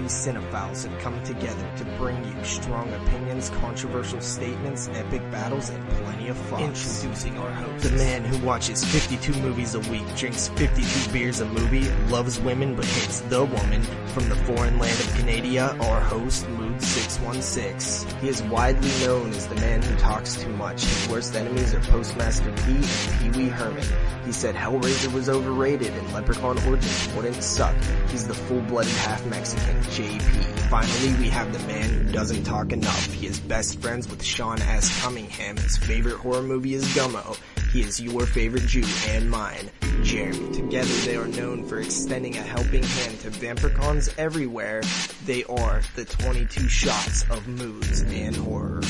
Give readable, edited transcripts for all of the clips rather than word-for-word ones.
Three cinephiles have come together to bring you strong opinions, controversial statements, epic battles, and plenty of fun. Introducing our host, the man who watches 52 movies a week, drinks 52 beers a movie, loves women but hates the woman. From the foreign land of Canada, our host, Moodz 616. He is widely known as the man who talks too much. His worst enemies are Postmaster P and Pee-wee Herman. He said Hellraiser was overrated and Leprechaun Origins wouldn't suck. He's the full-blooded half-Mexican, JP. Finally, we have the man who doesn't talk enough. He is best friends with Sean S. Cunningham. His favorite horror movie is Gummo. He is your favorite Jew and mine, Jeremy. Together they are known for extending a helping hand to vampircons everywhere. They are the 22 shots of Moodz and horror.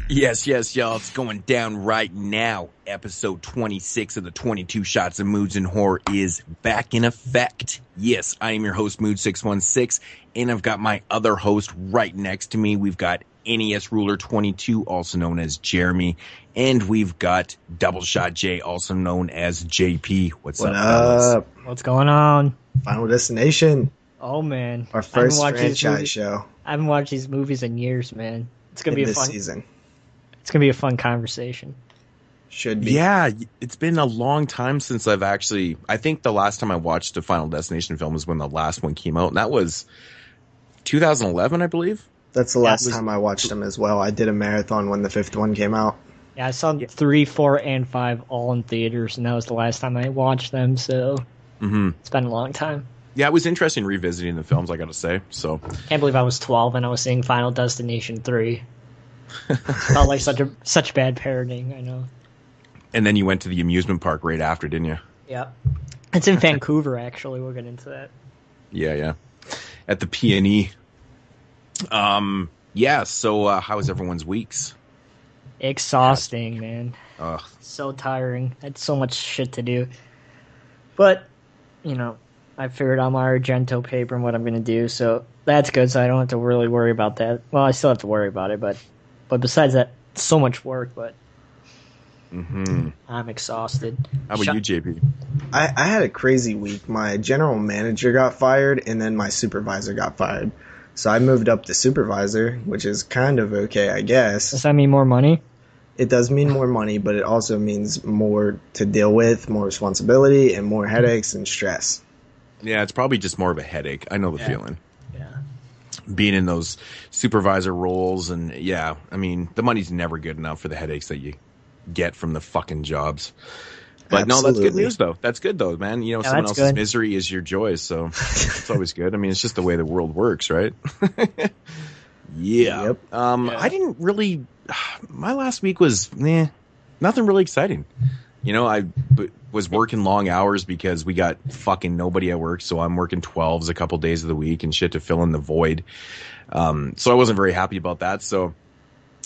Yes, y'all. It's going down right now. Episode 26 of the 22 Shots of Moodz and Horror is back in effect. Yes, I am your host, Moodz 616, and I've got my other host right next to me. We've got NES Ruler 22, also known as Jeremy, and we've got Double Shot J, also known as JP. What's up, fellas? What's going on? Final Destination. Oh, man. Our first franchise show. I haven't watched these movies in years, man. It's going to be a fun season. It's going to be a fun conversation. Should be. Yeah, it's been a long time since I think the last time I watched a Final Destination film was when the last one came out, and that was 2011, I believe. That's the last time I watched them as well. I did a marathon when the fifth one came out. Yeah, I saw 3, 4, and 5 all in theaters, and that was the last time I watched them, so It's been a long time. Yeah, it was interesting revisiting the films, I gotta say. So Can't believe I was 12 and I was seeing Final Destination 3. Felt like such bad parenting, I know. And then you went to the amusement park right after, didn't you? Yep. It's in Vancouver, actually. We'll get into that. Yeah. At the P&E. So how was everyone's weeks? Exhausting, man. Ugh. So tiring. I had so much shit to do. But, I figured out my Argento paper and what I'm going to do, so that's good, so I don't have to really worry about that. Well, I still have to worry about it, but besides that, so much work, but I'm exhausted. How about you, JP? I had a crazy week. My general manager got fired, and then my supervisor got fired. So I moved up to supervisor, which is kind of okay, I guess. Does that mean more money? It does mean more money, but it also means more to deal with, more responsibility, and more headaches and stress. Yeah, it's probably just more of a headache. I know the feeling. Yeah. Being in those supervisor roles, and the money's never good enough for the headaches that you get from the fucking jobs. But Absolutely. No, that's good news, though. That's good, though, man. Someone else's good. misery is your joy, so it's always good. I mean, it's just the way the world works, right? Yeah. Yep. I didn't really... My last week was, nothing really exciting. I was working long hours because we got fucking nobody at work, so I'm working 12s a couple days of the week and shit to fill in the void. So I wasn't very happy about that, so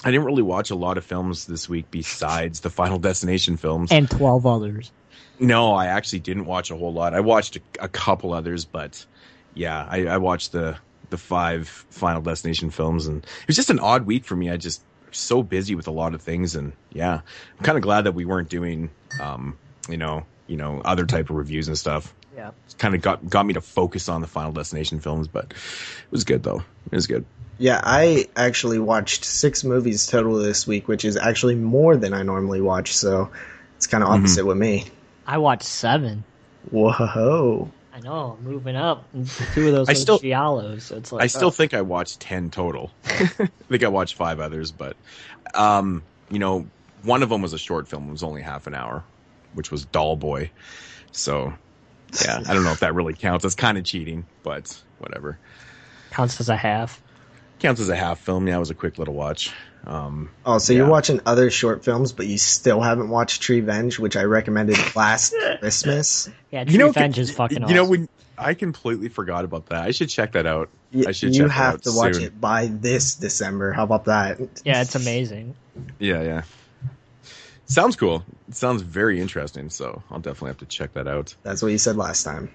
I didn't really watch a lot of films this week besides the Final Destination films. And 12 others. No, I actually didn't watch a whole lot. I watched a couple others, but yeah, I watched the 5 Final Destination films, and it was just an odd week for me. I just so busy with a lot of things, and yeah, I'm kind of glad that we weren't doing, other type of reviews and stuff. Yeah, it's kind of got me to focus on the Final Destination films, but it was good though. It was good. Yeah, I actually watched 6 movies total this week, which is actually more than I normally watch, so it's kind of opposite with me. I watched 7. Whoa. I know, moving up. 2 of those are giallos, so it's like... I still think I watched 10 total. I think I watched 5 others, but, one of them was a short film. It was only half an hour, which was Doll Boy. So, yeah, I don't know if that really counts. That's kind of cheating, but whatever. Counts as a half. Counts as a half film. Yeah, it was a quick little watch. You're watching other short films, but you still haven't watched Treevenge, which I recommended last Christmas. Yeah, Treevenge is fucking awesome. When I completely forgot about that. I should check that out. You have to watch it by this December. How about that? Yeah, it's amazing. Yeah. Sounds cool. It sounds very interesting, so I'll definitely have to check that out. That's what you said last time.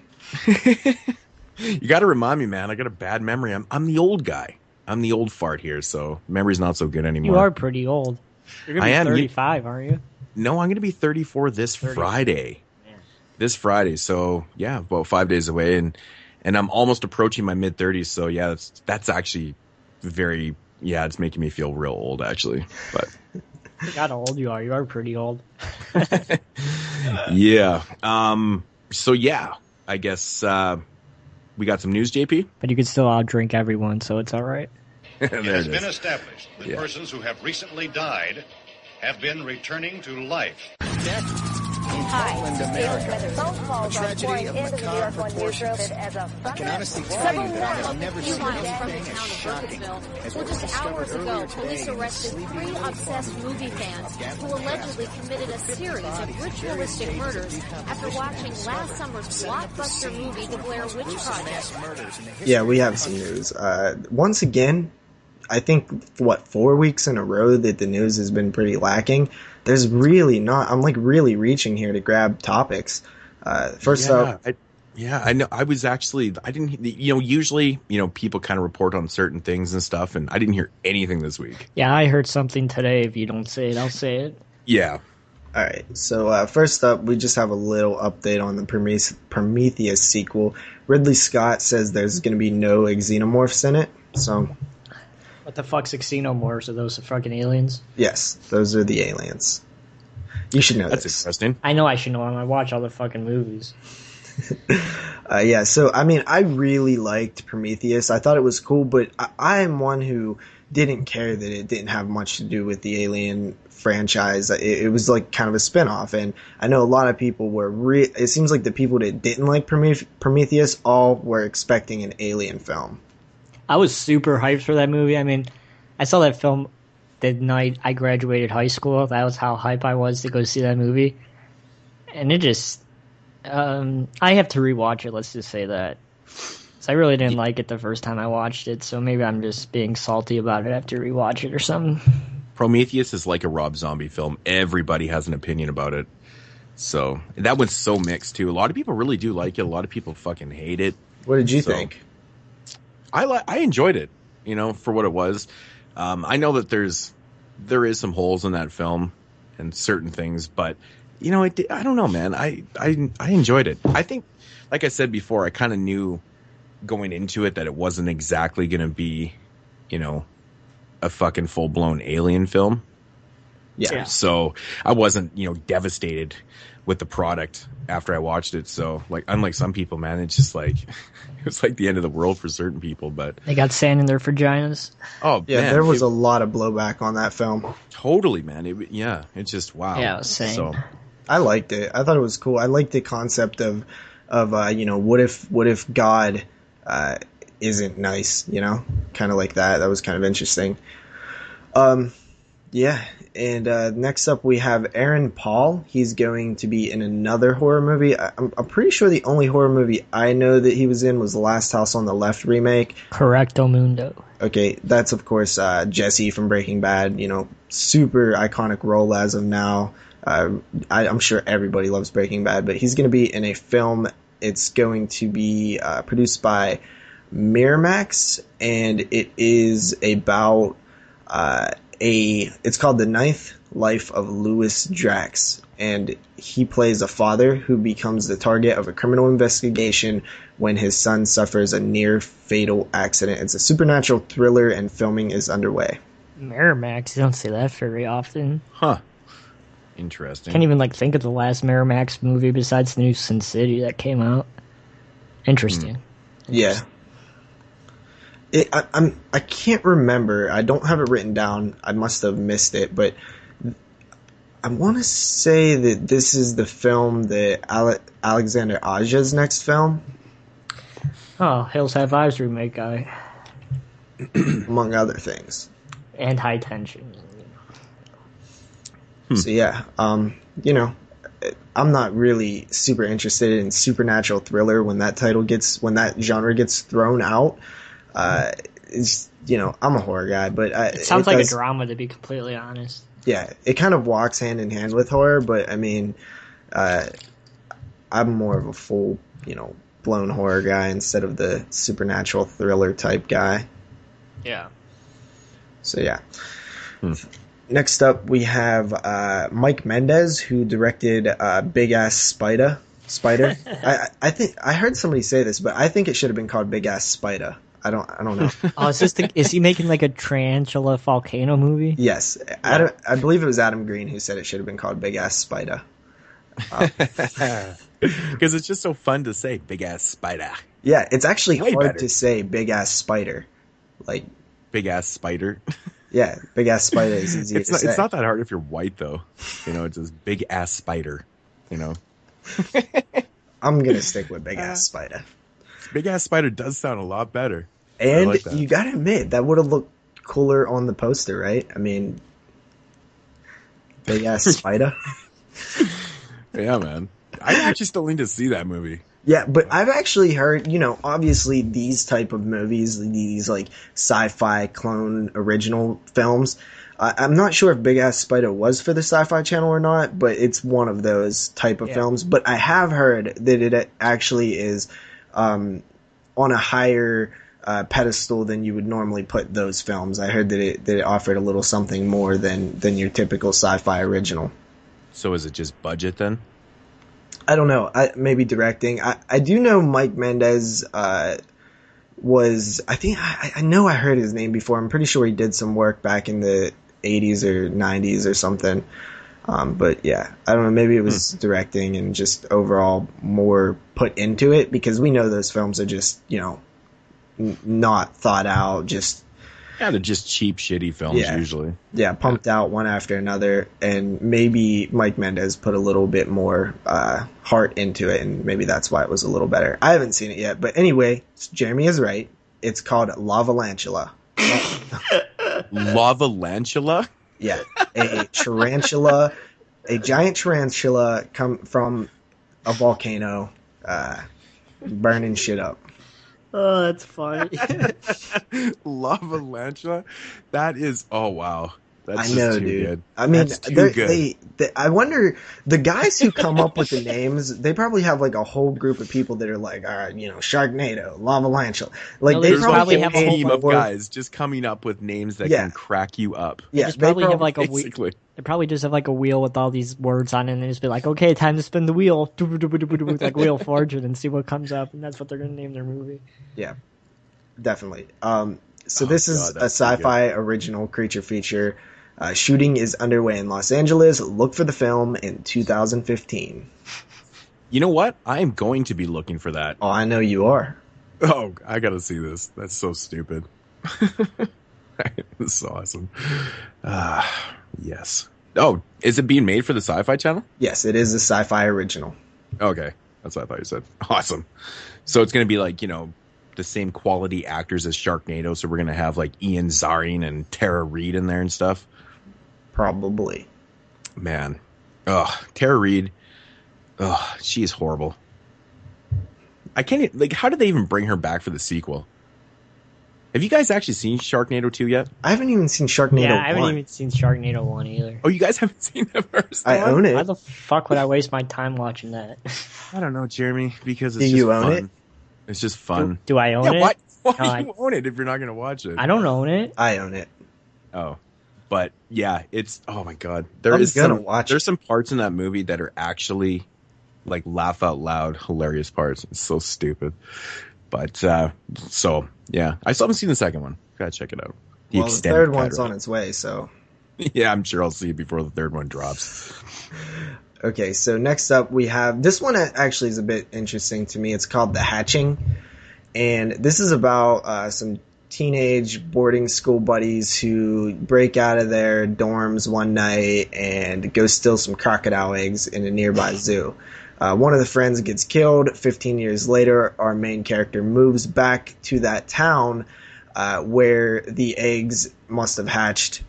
You got to remind me, man. I got a bad memory. I'm the old guy. I'm the old fart here, so memory's not so good anymore. You are pretty old. You're going to be 35, aren't you? No, I'm going to be 34 this Friday. this Friday. So yeah, about 5 days away, and I'm almost approaching my mid-30s. So yeah, that's actually very, yeah, it's making me feel real old actually. But I forgot how old you are. You are pretty old. yeah. So yeah, I guess we got some news, JP. But you can still outdrink everyone, so it's all right. It has been established that persons who have recently died have been returning to life. Hi, phone calls are pouring into the New York One newsroom as a several more I've never seen anything as shocking. Well, just hours ago, police arrested 3 obsessed movie fans who allegedly committed a series of ritualistic murders after watching last summer's blockbuster movie, The Blair Witch Project. Yeah, we have some news. Once again, I think, 4 weeks in a row that the news has been pretty lacking. There's really not, I'm like really reaching here to grab topics. First up. I know. I didn't, usually, people kind of report on certain things and stuff, and I didn't hear anything this week. Yeah, I heard something today. If you don't say it, I'll say it. Yeah. All right. So first up, we just have a little update on the Prometheus sequel. Ridley Scott says there's going to be no xenomorphs in it. So. What the fuck's xenomorphs? Are those the fucking aliens? Yes, those are the aliens. You should know That's this. interesting. I know I should know them. I watch all the fucking movies. Yeah, so, I mean, I really liked Prometheus. I thought it was cool, but I am one who didn't care that it didn't have much to do with the Alien franchise. It was like kind of a spinoff, and I know a lot of people were it seems like the people that didn't like Prometheus all were expecting an Alien film. I was super hyped for that movie. I mean, I saw that film the night I graduated high school. That was how hype I was to go see that movie. And it just... I have to rewatch it, let's just say that. So I really didn't like it the first time I watched it, so maybe I'm just being salty about it. I have to rewatch it or something. Prometheus is like a Rob Zombie film. Everybody has an opinion about it. So, that one's so mixed, too. A lot of people really do like it. A lot of people fucking hate it. What did you think? I enjoyed it, for what it was. I know that there is some holes in that film and certain things, but I don't know, man. I enjoyed it. I think, like I said before, I kind of knew going into it that it wasn't exactly going to be, a fucking full blown Alien film. Yeah. So I wasn't, devastated with the product after I watched it. So, like, unlike some people, man, it's just like, it was like the end of the world for certain people, but... They got sand in their vaginas. Oh, yeah, man, there was a lot of blowback on that film. Totally, man. It's just, wow. Yeah, I was saying. So, I liked it. I thought it was cool. I liked the concept of what if God isn't nice, kind of like that. That was kind of interesting. Yeah, and next up we have Aaron Paul. He's going to be in another horror movie. I'm pretty sure the only horror movie I know that he was in was The Last House on the Left remake. Correcto Mundo. Okay, that's of course Jesse from Breaking Bad. Super iconic role as of now. I'm sure everybody loves Breaking Bad, but he's going to be in a film. It's going to be produced by Miramax, and it is about it's called The Ninth Life of Louis Drax, and he plays a father who becomes the target of a criminal investigation when his son suffers a near fatal accident. It's a supernatural thriller, and filming is underway. Miramax, you don't say that very often. Huh. Interesting. Can't even think of the last Miramax movie besides the new Sin City that came out. Interesting. Yeah. I can't remember. I don't have it written down. I must have missed it, but I want to say that this is the film that Alexander Aja's next film. Oh, Hills Have Eyes remake guy. Among other things. And High Tension. So yeah, I'm not really super interested in supernatural thriller when that genre gets thrown out. It's, I'm a horror guy, but it sounds like a drama, to be completely honest. Yeah, it kind of walks hand in hand with horror, but I mean, I'm more of a full, blown horror guy instead of the supernatural thriller type guy. Yeah. So yeah. Next up, we have Mike Mendez, who directed Big Ass Spider. Spider. I think I heard somebody say this, but I think it should have been called Big Ass Spider. I don't know. Oh, is he making like a tarantula volcano movie? Yes, I believe it was Adam Green who said it should have been called Big Ass Spider. Because it's just so fun to say, big ass spider. Yeah, it's actually Way hard better. to say Big Ass Spider. Like, Big ass spider. yeah, Big Ass Spider is easy to say. It's not that hard if you're white, though. You know, it's just big ass spider. You know, I'm going to stick with Big Ass Spider. big ass spider does sound a lot better. And like that. you got to admit, that would have looked cooler on the poster, right? I mean, Big Ass Spider. Yeah, man. I actually still need to see that movie. Yeah, but I've actually heard, obviously these type of movies, these like sci-fi clone original films, I'm not sure if Big Ass Spider was for the Sci-Fi Channel or not, but it's one of those type of films. But I have heard that it actually is on a higher pedestal than you would normally put those films. I heard that it offered a little something more than your typical sci-fi original. So is it just budget then? I don't know. Maybe directing. I do know Mike Mendez was. I know I heard his name before. I'm pretty sure he did some work back in the 80s or 90s or something. But yeah, I don't know. Maybe it was directing and just overall more put into it, because we know those films are just not thought out. They're just cheap, shitty films usually. Yeah, pumped out one after another, and maybe Mike Mendez put a little bit more heart into it, and maybe that's why it was a little better. I haven't seen it yet, but anyway, Jeremy is right. It's called Lavalantula. Lavalantula? Yeah, a tarantula, a giant tarantula come from a volcano, burning shit up. Oh, that's funny. Lavalantula? That is, oh wow. That's I just know, too dude. good. I mean, That's too good. I wonder, the guys who come up with the names, they probably have like a whole group of people that are like, all right, Sharknado, Lavalantula. Like, they There's probably like have a team whole of guys just coming up with names that can crack you up. Yeah, They probably have like basically. They probably just have like a wheel with all these words on it, and they just be like, okay, time to spin the wheel. Like Wheel of Fortune, and see what comes up, and that's what they're going to name their movie. Yeah, definitely. So this is a sci-fi original creature feature. Shooting is underway in Los Angeles. Look for the film in 2015. You know what? I am going to be looking for that. Oh, I know you are. Oh, I gotta see this. That's so stupid. This is awesome. Yes. Oh, is it being made for the Sci-Fi Channel? Yes, it is a sci-fi original. Okay. That's what I thought you said. Awesome. So it's going to be like, the same quality actors as Sharknado. So we're going to have like Ian Ziering and Tara Reid in there and stuff. Probably. Man. Ugh. Tara Reid. Ugh. She is horrible. I can't, like, how did they even bring her back for the sequel? Have you guys actually seen Sharknado 2 yet? I haven't even seen Sharknado 1. Yeah, I haven't even seen Sharknado 1 either. Oh, you guys haven't seen the first I one? own it. Why the fuck would I waste my time watching that? I don't know, Jeremy, because it's Do just you own fun. it? It's just fun. Do I own it? Why No, do you own it if you're not going to watch it? I don't own it. I own it. Oh. But, yeah, it's... Oh, my God. There's some parts in that movie that are actually, like, laugh out loud, hilarious parts. It's so stupid. But, so, yeah. I still haven't seen the second one. Gotta check it out. The third one's on its way, so... Yeah, I'm sure I'll see it before the third one drops. Okay, so next up we have... This one actually is a bit interesting to me. It's called The Hatching. And this is about some teenage boarding school buddies who break out of their dorms one night and go steal some crocodile eggs in a nearby zoo. One of the friends gets killed. 15 years later, our main character moves back to that town where the eggs must have hatched,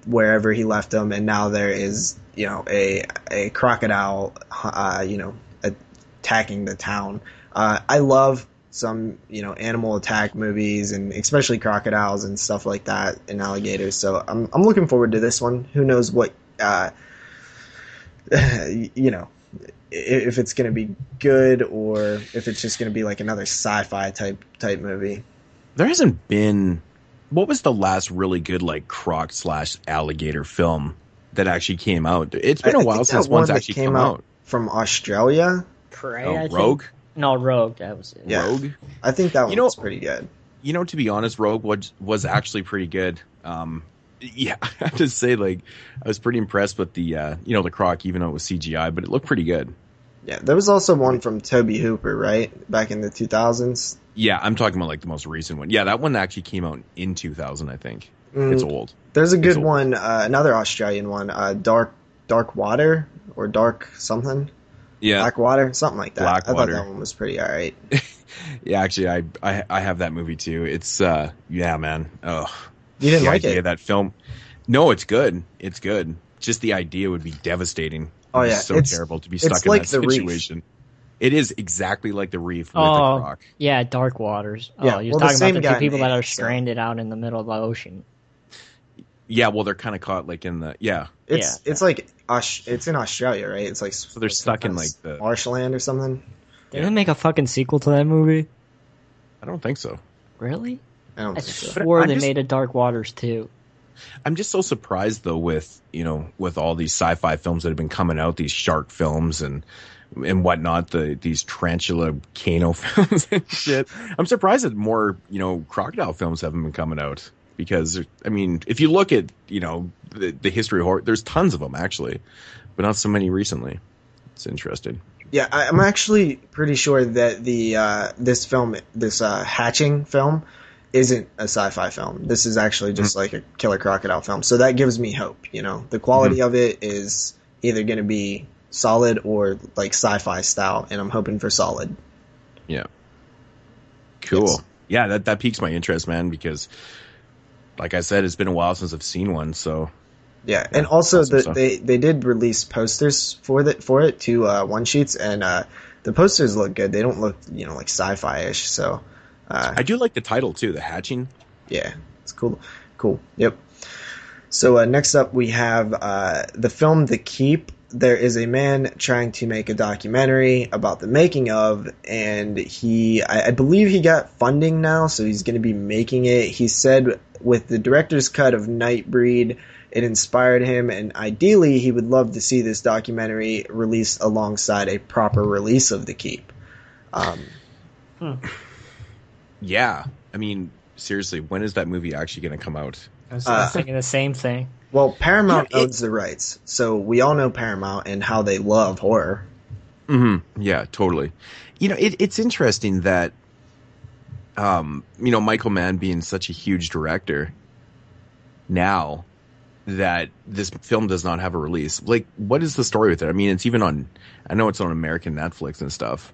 wherever he left them. And now there is, a crocodile, attacking the town. I love some, animal attack movies, and especially crocodiles and stuff like that, and alligators. So I'm looking forward to this one. Who knows what, if it's going to be good or if it's just going to be like another sci-fi type movie. There hasn't been... What was the last really good, like, croc/alligator film that actually came out? It's been a while since one's actually come out. from Australia. Prey, Oh, I think. Rogue? No, Rogue. That was it. Yeah. Rogue? I think that one was pretty good. You know, to be honest, Rogue was actually pretty good. Yeah, I have to say, like, I was pretty impressed with the the Croc, even though it was CGI, but it looked pretty good. Yeah, there was also one from Toby Hooper, right? Back in the 2000s. Yeah, I'm talking about like the most recent one. Yeah, that one actually came out in 2000, I think. It's old. There's a good one, another Australian one, Dark Water or Dark something. Yeah, Blackwater, something like that. Blackwater. I thought that one was pretty alright. Yeah, actually, I have that movie too. It's yeah, man. Oh, you didn't like idea it? of that film? No, it's good. It's good. Just the idea would be devastating. Oh yeah, it's so terrible to be stuck in like that the situation. Reef. It is exactly like the Reef with a Croc. Yeah, Dark Waters. Yeah, You're talking about the two people that are stranded out in the middle of the ocean. Yeah, well, they're kind of caught like in the It's like it's in Australia, right? It's like so they're stuck in like the marshland or something. Did they make a fucking sequel to that movie? I don't think so. Really? I don't I think so. swore they made a Dark Waters too. I'm just so surprised though with all these sci-fi films that have been coming out, these shark films and whatnot, these tarantula Kano films and shit. I'm surprised that more crocodile films haven't been coming out because I mean, if you look at the history of horror, there's tons of them actually, but not so many recently. It's interesting. Yeah, I'm actually pretty sure that this hatching film isn't a sci-fi film. This is actually just like a killer crocodile film. So that gives me hope, The quality of it is either going to be solid or like sci-fi style, and I'm hoping for solid. Yeah. Cool. Yes. Yeah, that piques my interest, man, because like I said, it's been a while since I've seen one, so yeah, and also awesome they did release posters for it, two one sheets, and the posters look good. They don't look like sci-fi-ish. So I do like the title too, The Hatching. Yeah, it's cool. Yep. So next up we have the film The Keep. There is a man trying to make a documentary about the making of, and I believe he got funding now, so he's going to be making it. He said with the director's cut of Nightbreed, it inspired him, and ideally he would love to see this documentary released alongside a proper release of The Keep. Yeah, I mean, seriously, when is that movie actually going to come out? I was thinking the same thing. Well, Paramount owns the rights, so we all know Paramount and how they love horror. Mm-hmm. Yeah, totally. It's interesting that, Michael Mann being such a huge director now that this film does not have a release. Like, what is the story with it? I mean, it's even on, I know it's on American Netflix and stuff.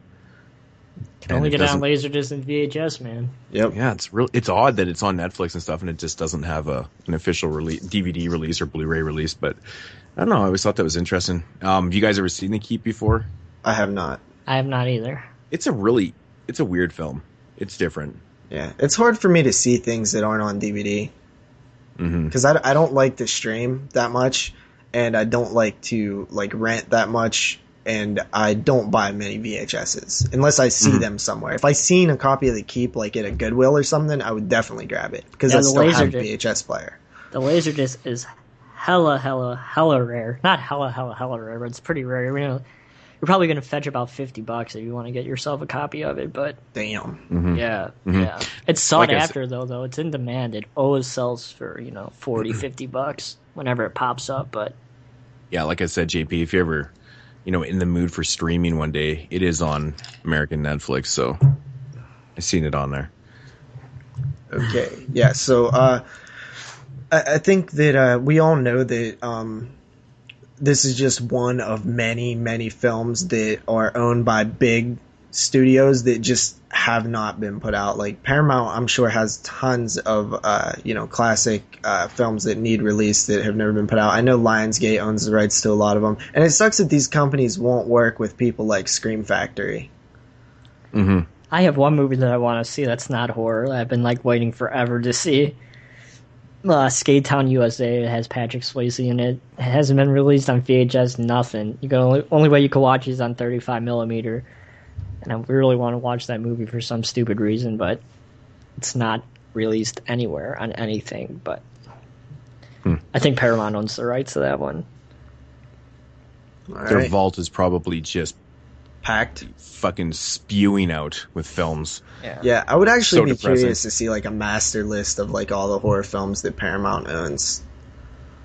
Can only get it on Laserdisc and VHS, man. Yep. Yeah, it's odd that it's on Netflix and stuff, and it just doesn't have an official DVD release or Blu-ray release. But I don't know. I always thought that was interesting. Have you guys ever seen The Keep before? I have not. I have not either. It's a weird film. It's different. Yeah, it's hard for me to see things that aren't on DVD because I don't like to stream that much, and I don't like to rent that much. And I don't buy many VHSs unless I see them somewhere. If I seen a copy of The Keep at a Goodwill or something, I would definitely grab it because I still have a VHS player. The Laserdisc is hella rare. Not hella rare, but it's pretty rare. You're probably gonna fetch about $50 if you want to get yourself a copy of it. But damn, yeah. It's sought after though. It's in demand. It always sells for $40-$50 whenever it pops up. But yeah, like I said, JP, if you're ever in the mood for streaming one day, it is on American Netflix, so I've seen it on there. Okay, yeah, so I think that we all know that this is just one of many, many films that are owned by big studios that just have not been put out. Like Paramount, I'm sure, has tons of classic films that need release that have never been put out. I know Lionsgate owns the rights to a lot of them, and it sucks that these companies won't work with people like Scream Factory. Mm-hmm. I have one movie that I want to see that's not horror. I've been waiting forever to see. Skate Town USA. It has Patrick Swayze in it. It hasn't been released on VHS. Nothing. Only way you can watch it is on 35mm. And I really want to watch that movie for some stupid reason, but it's not released anywhere on anything. But I think Paramount owns the rights to that one. Their vault is probably just packed, fucking spewing out with films. Yeah, I would actually be curious to see like a master list of like all the horror films that Paramount owns.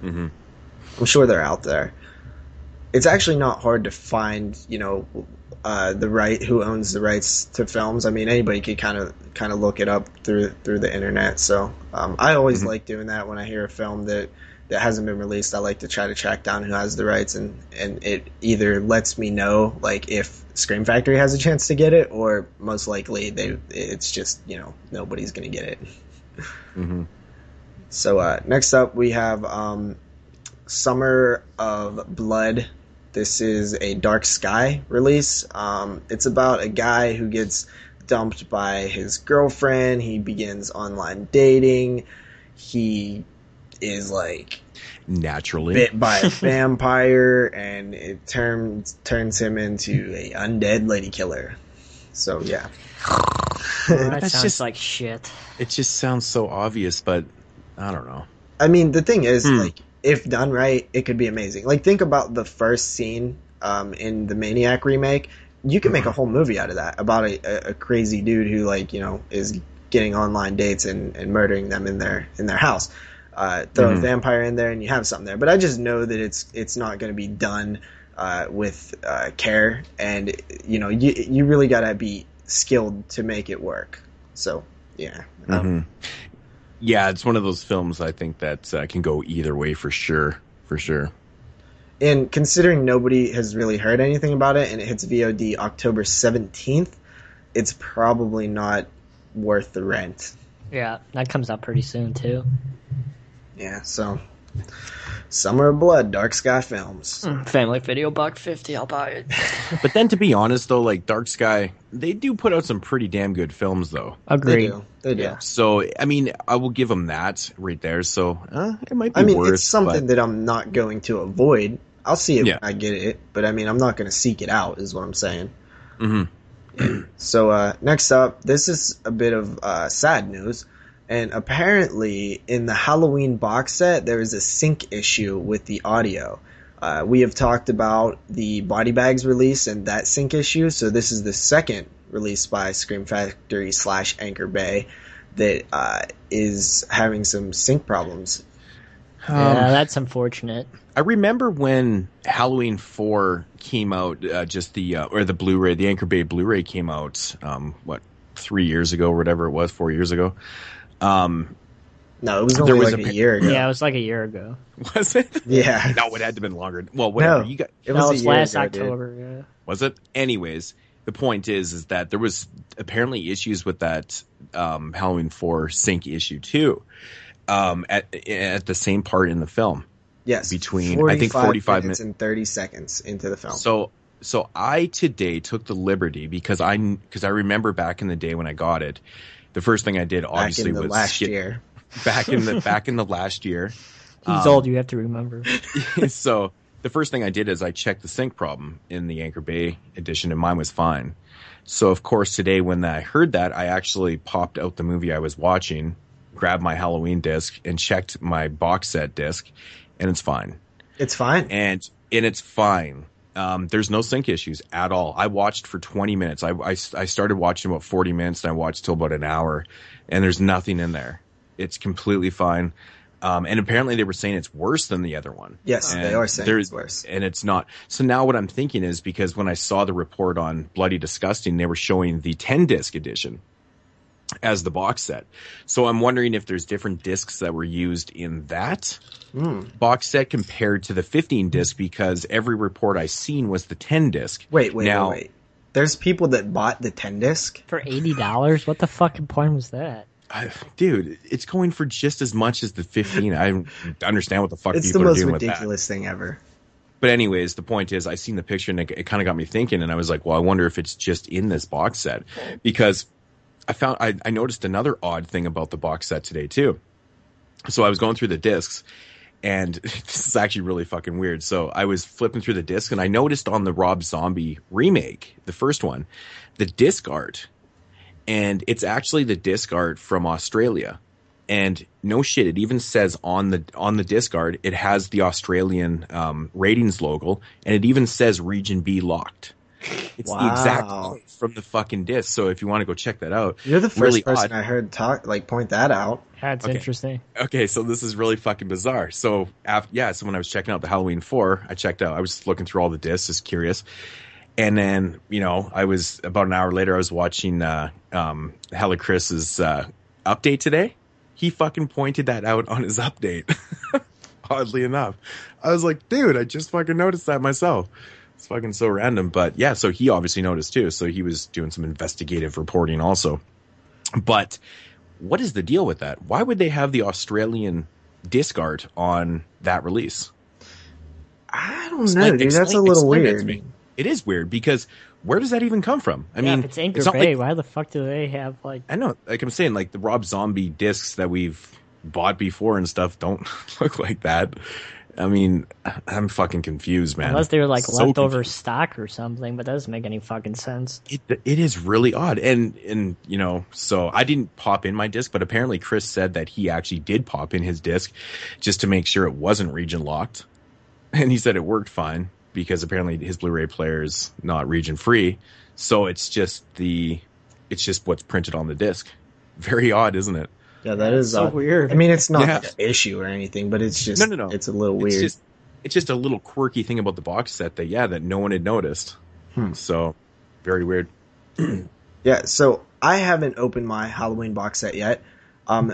Mm-hmm. I'm sure they're out there. It's actually not hard to find, you know, who owns the rights to films. I mean, anybody could kind of look it up through the internet. So I always like doing that when I hear a film that hasn't been released. I like to try to track down who has the rights, and it either lets me know like if Scream Factory has a chance to get it, or most likely it's just, you know, nobody's gonna get it. Mm-hmm. So next up we have Summer of Blood. This is a Dark Sky release. It's about a guy who gets dumped by his girlfriend. He begins online dating. He is like naturally bit by a vampire, and it turns him into a undead lady killer. So yeah. That sounds like shit. It just sounds so obvious, but I don't know. I mean, the thing is, like, if done right, it could be amazing. Like, think about the first scene in the Maniac remake. You can make a whole movie out of that, about a crazy dude who, like, you know, is getting online dates and murdering them in their house. Throw a vampire in there and you have something there. But I just know that it's not going to be done with care, and, you know, you really got to be skilled to make it work. So, yeah. Yeah, it's one of those films I think that can go either way for sure. And considering nobody has really heard anything about it, and it hits VOD October 17th, it's probably not worth the rent. Yeah, that comes out pretty soon, too. Yeah, so Summer of Blood, Dark Sky Films. Family Video, $1.50, I'll buy it. But then, to be honest, though, like Dark Sky, they do put out some pretty damn good films, though. Agreed. They do. Yeah. So, I mean, I will give them that right there. So, it might be worth. It's something that I'm not going to avoid. I'll see it when I get it, but I mean, I'm not going to seek it out, is what I'm saying. Mm-hmm. So, next up, this is a bit of sad news. And apparently, in the Halloween box set, there is a sync issue with the audio. We have talked about the Body Bags release and that sync issue, so this is the second release by Scream Factory / Anchor Bay that is having some sync problems. Yeah, that's unfortunate. I remember when Halloween 4 came out, or the Blu-ray, the Anchor Bay Blu-ray came out, 3 years ago, or whatever it was, 4 years ago. No, it was only like a year ago. Yeah, it was like a year ago. Was it? Yeah. No, it had to have been longer. Well, whatever. No, it was last October. Yeah. Was it? Anyways, the point is that there was apparently issues with that Halloween 4 sync issue too, at the same part in the film. Yes, between I think 45 minutes and 30 seconds into the film. So I today took the liberty because I remember back in the day when I got it. The first thing I did, obviously, was last year. Back in the last year. He's old. You have to remember. So the first thing I did is I checked the sync problem in the Anchor Bay edition, and mine was fine. So of course today, when I heard that, I actually popped out the movie I was watching, grabbed my Halloween disc, and checked my box set disc, and it's fine. It's fine, and it's fine. There's no sync issues at all. I watched for 20 minutes. I started watching about 40 minutes, and I watched till about an hour, and there's nothing in there. It's completely fine. And apparently they were saying it's worse than the other one. Yes, they are saying it's worse. And it's not. So now what I'm thinking is, because when I saw the report on Bloody Disgusting, they were showing the 10-disc edition as the box set. So I'm wondering if there's different discs that were used in that box set compared to the 15-disc, because every report I seen was the 10-disc. Wait. There's people that bought the 10-disc? For $80? What the fucking point was that? Dude, it's going for just as much as the 15. I understand what the fuck it's people are doing with that. It's the most ridiculous thing ever. But anyways, the point is, I seen the picture and it kind of got me thinking, and I was like, well, I wonder if it's just in this box set, because I noticed another odd thing about the box set today too. So I was going through the discs, and this is actually really fucking weird. So I was flipping through the discs, and I noticed on the Rob Zombie remake, the first one, the disc art, and it's actually the disc art from Australia. And no shit, it even says on the disc art, it has the Australian ratings logo, and it even says Region B locked. It's the exact quote from the fucking disc. So if you want to go check that out, you're the first really person I heard point that out. That's interesting. Okay, so this is really fucking bizarre. So so when I was checking out the Halloween 4, I was looking through all the discs, just curious. And then, I was about an hour later, I was watching Hella Chris's update today. He fucking pointed that out on his update. Oddly enough. I was like, dude, I just fucking noticed that myself. It's fucking so random. But yeah, so he obviously noticed too. So he was doing some investigative reporting also. But what is the deal with that? Why would they have the Australian disc art on that release? I don't know, dude. That's a little weird. It is weird because where does that even come from? I mean, if it's Anchor Bay, why the fuck do they have I know, like I'm saying, like the Rob Zombie discs that we've bought before and stuff don't look like that. I mean, I'm fucking confused, man. Unless they were like leftover stock or something, but that doesn't make any fucking sense. It is really odd, and so I didn't pop in my disc, but apparently Chris said that he actually did pop in his disc just to make sure it wasn't region locked, and he said it worked fine. Because apparently his Blu-ray player is not region free, so it's just what's printed on the disc. Very odd, isn't it? Yeah, that is so weird. I mean, it's not like an issue or anything, but it's just no. It's a little weird. It's just a little quirky thing about the box set that no one had noticed. So very weird. Yeah, so I haven't opened my Halloween box set yet.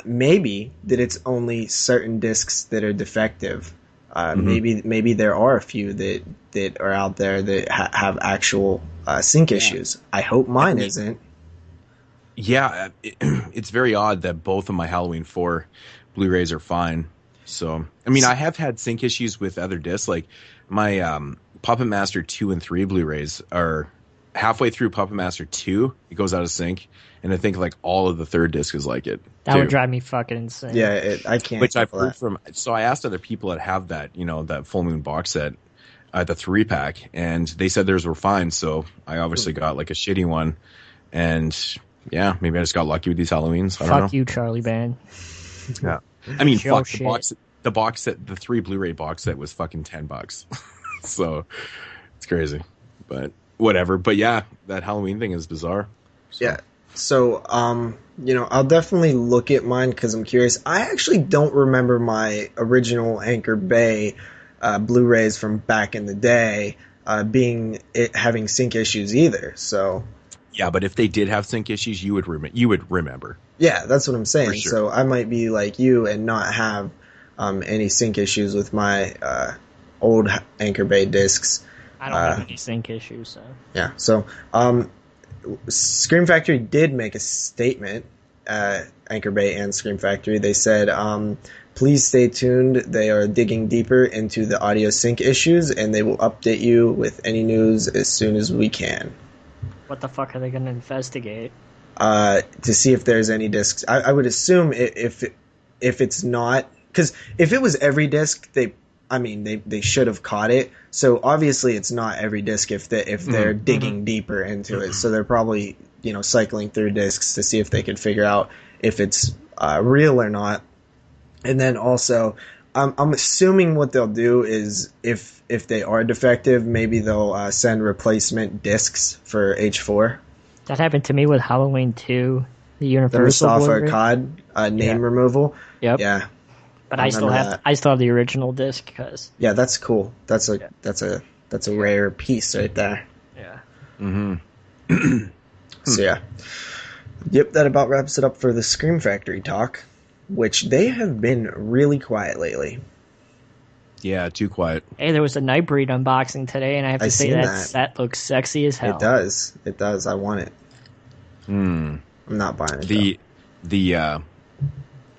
Maybe that it's only certain discs that are defective. Maybe there are a few that are out there that have actual sync issues. I hope mine isn't. Yeah, it's very odd that both of my Halloween 4 Blu-rays are fine. So, I mean, I have had sync issues with other discs. Like my Puppet Master 2 and 3 Blu-rays are halfway through Puppet Master 2, it goes out of sync. And I think like all of the third disc is like it. That would drive me fucking insane. Yeah, I can't. Which I've heard from. So I asked other people that have that, that Full Moon box set, the 3-pack, and they said theirs were fine. So I obviously got like a shitty one, and yeah, maybe I just got lucky with these Halloweens. I don't know. Fuck you, Charlie Band. Yeah, I mean, fuck shit. the box set, the 3 Blu-ray box set was fucking $10. So it's crazy, but whatever. But yeah, that Halloween thing is bizarre. So. Yeah. So, I'll definitely look at mine because I'm curious. I actually don't remember my original Anchor Bay Blu-rays from back in the day having sync issues either. So, yeah, but if they did have sync issues, you would remember. Yeah, that's what I'm saying. Sure. So I might be like you and not have any sync issues with my old Anchor Bay discs. I don't have any sync issues. So. Yeah. So, Scream Factory did make a statement, Anchor Bay and Scream Factory. They said, please stay tuned. They are digging deeper into the audio sync issues, and they will update you with any news as soon as we can. What the fuck are they going to investigate? To see if there's any discs. I would assume if it's not... Because if it was every disc, they should have caught it. So obviously it's not every disc if they're digging deeper into it. So they're probably, cycling through discs to see if they can figure out if it's real or not. And then also, I'm assuming what they'll do is if they are defective, maybe they'll send replacement discs for H4. That happened to me with Halloween 2, the Universal The Blu-ray. Mustafa Akkad name removal. Yep. Yeah. But I still have the original disc because that's cool. That's a rare piece right there. Yeah. Mm-hmm. So yeah. Yep, that about wraps it up for the Scream Factory talk, which they have been really quiet lately. Yeah, too quiet. Hey, there was a Nightbreed unboxing today, and I have to say that looks sexy as hell. It does. I want it. I'm not buying it.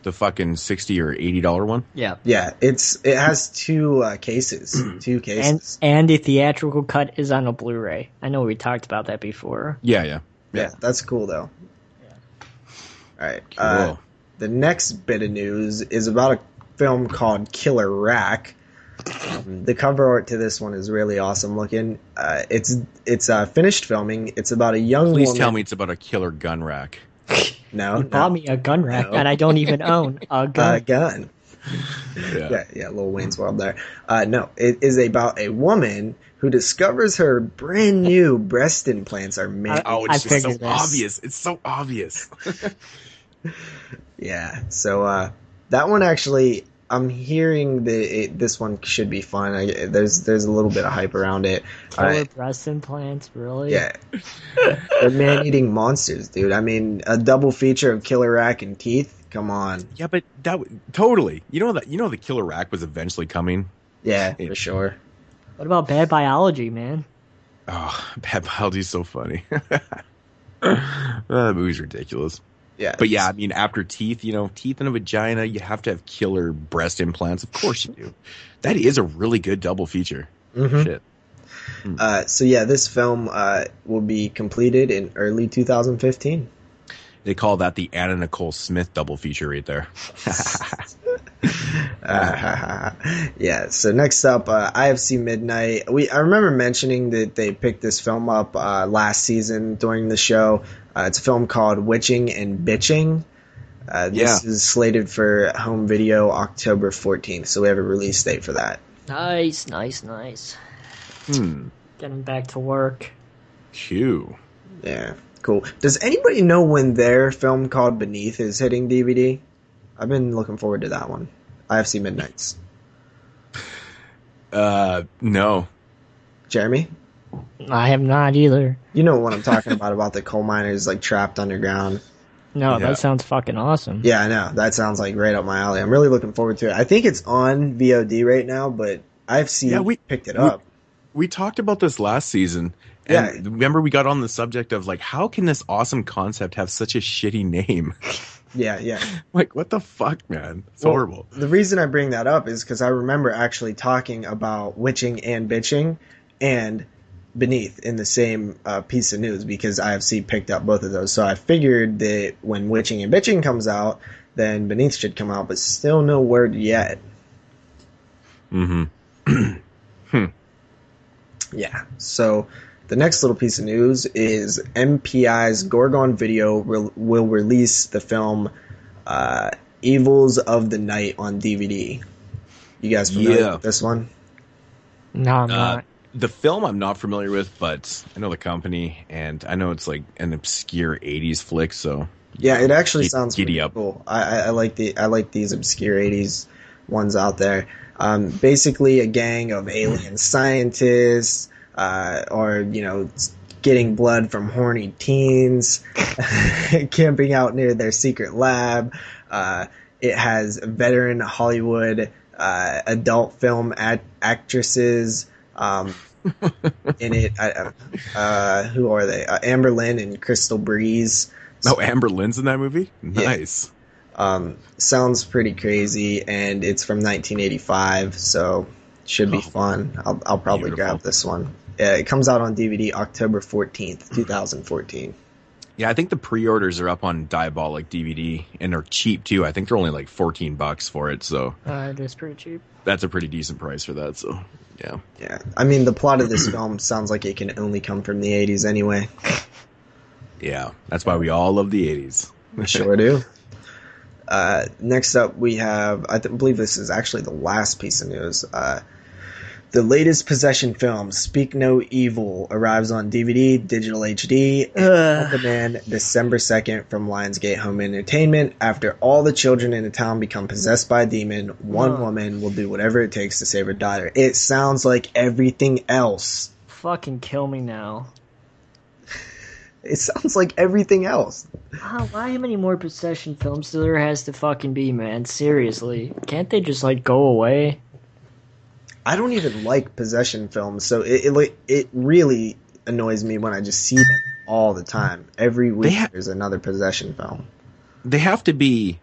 The fucking $60 or $80 one. Yeah. Yeah, it has two cases. And the theatrical cut is on a Blu-ray. I know we talked about that before. Yeah, that's cool though. Yeah. All right. Cool. The next bit of news is about a film called Killer Rack. The cover art to this one is really awesome looking. It's finished filming. It's about a young woman. Please tell me it's about a killer gun rack. No, You bought me a gun rack, No. and I don't even own a gun. Gun. Yeah, Lil Wayne's World there. No, it is about a woman who discovers her brand new breast implants are made. It's just so figured this. obvious. It's so obvious. Yeah, so that one actually, I'm hearing that this one should be fun. There's a little bit of hype around it. Killer breast implants, really? Yeah, they're man-eating monsters, dude. I mean, a double feature of Killer Rack and Teeth. Come on. Yeah, but totally. You know the Killer Rack was eventually coming. Yeah, for sure. What about Bad Biology, man? Oh, Bad Biology's so funny. That movie's ridiculous. Yeah, But yeah, I mean, after teeth, teeth in a vagina, you have to have killer breast implants. Of course you do. That is a really good double feature. Mm-hmm. Shit. So yeah, this film will be completed in early 2015. They call that the Anna Nicole Smith double feature right there. Yeah. So next up, IFC Midnight. I remember mentioning that they picked this film up last season during the show. It's a film called Witching and Bitching. This is slated for home video October 14th, so we have a release date for that. Nice. Getting back to work. Phew. Yeah, cool. Does anybody know when their film called Beneath is hitting DVD? I've been looking forward to that one. IFC Midnights. No. Jeremy? I have not either. You know what I'm talking about the coal miners like trapped underground. No, Yeah. that sounds fucking awesome. Yeah, I know. That sounds like right up my alley. I'm really looking forward to it. I think it's on VOD right now, but IFC picked it up. We talked about this last season. And remember we got on the subject of like, how can this awesome concept have such a shitty name? Yeah. Like, what the fuck, man? It's horrible. The reason I bring that up is because I remember actually talking about Witching and Bitching and Beneath in the same piece of news because IFC picked up both of those. So I figured that when Witching and Bitching comes out, then Beneath should come out, but still no word yet. Mm-hmm. Yeah. So the next little piece of news is MPI's Gorgon Video will release the film Evils of the Night on DVD. You guys familiar with this one? No, I'm not. The film I'm not familiar with, but I know the company, and I know it's like an obscure 80s flick, so... Yeah, it actually sounds giddy pretty up. cool. I like these obscure 80s ones out there. Basically a gang of alien scientists, or, getting blood from horny teens, camping out near their secret lab. It has veteran Hollywood adult film actresses in it. Who are they? Amber Lynn and Crystal Breeze. Oh, Amber Lynn's in that movie? Nice. Sounds pretty crazy, and it's from 1985, so should be fun. I'll probably grab this one. It comes out on DVD October 14th, 2014. Yeah, I think the pre-orders are up on Diabolic DVD, and they're cheap too. I think they're only like $14 for it, so It is pretty cheap. that's a pretty decent price for that. So, yeah. Yeah, I mean, the plot of this film sounds like it can only come from the 80s anyway. Yeah, that's why we all love the 80s. We sure do. Next up, we have, I believe this is actually the last piece of news. The latest Possession film, Speak No Evil, arrives on DVD, digital HD, and on demand December 2nd from Lionsgate Home Entertainment. After all the children in the town become possessed by a demon, one woman will do whatever it takes to save her daughter. It sounds like everything else. Fucking kill me now. It sounds like everything else. Why many more Possession films there has to fucking be, man? Seriously. Can't they just, go away? I don't even like Possession films, so it really annoys me when I just see them all the time. Every week there's another Possession film. They have to be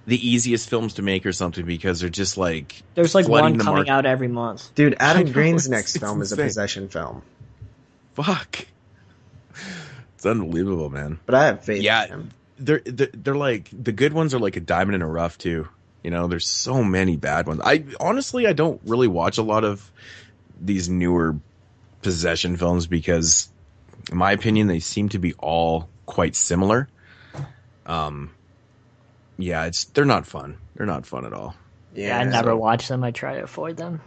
the easiest films to make or something because they're just like... There's flooding one the coming out every month. Dude, Adam know, Green's it's next film is a insane. Possession film. Fuck. It's unbelievable, man. But I have faith in Yeah, him. they're like... The good ones are like a diamond in a rough, too. There's so many bad ones. I don't really watch a lot of these newer Possession films because, in my opinion, they seem to be all quite similar. Yeah, they're not fun. They're not fun at all. Yeah, I never watch them. I try to avoid them.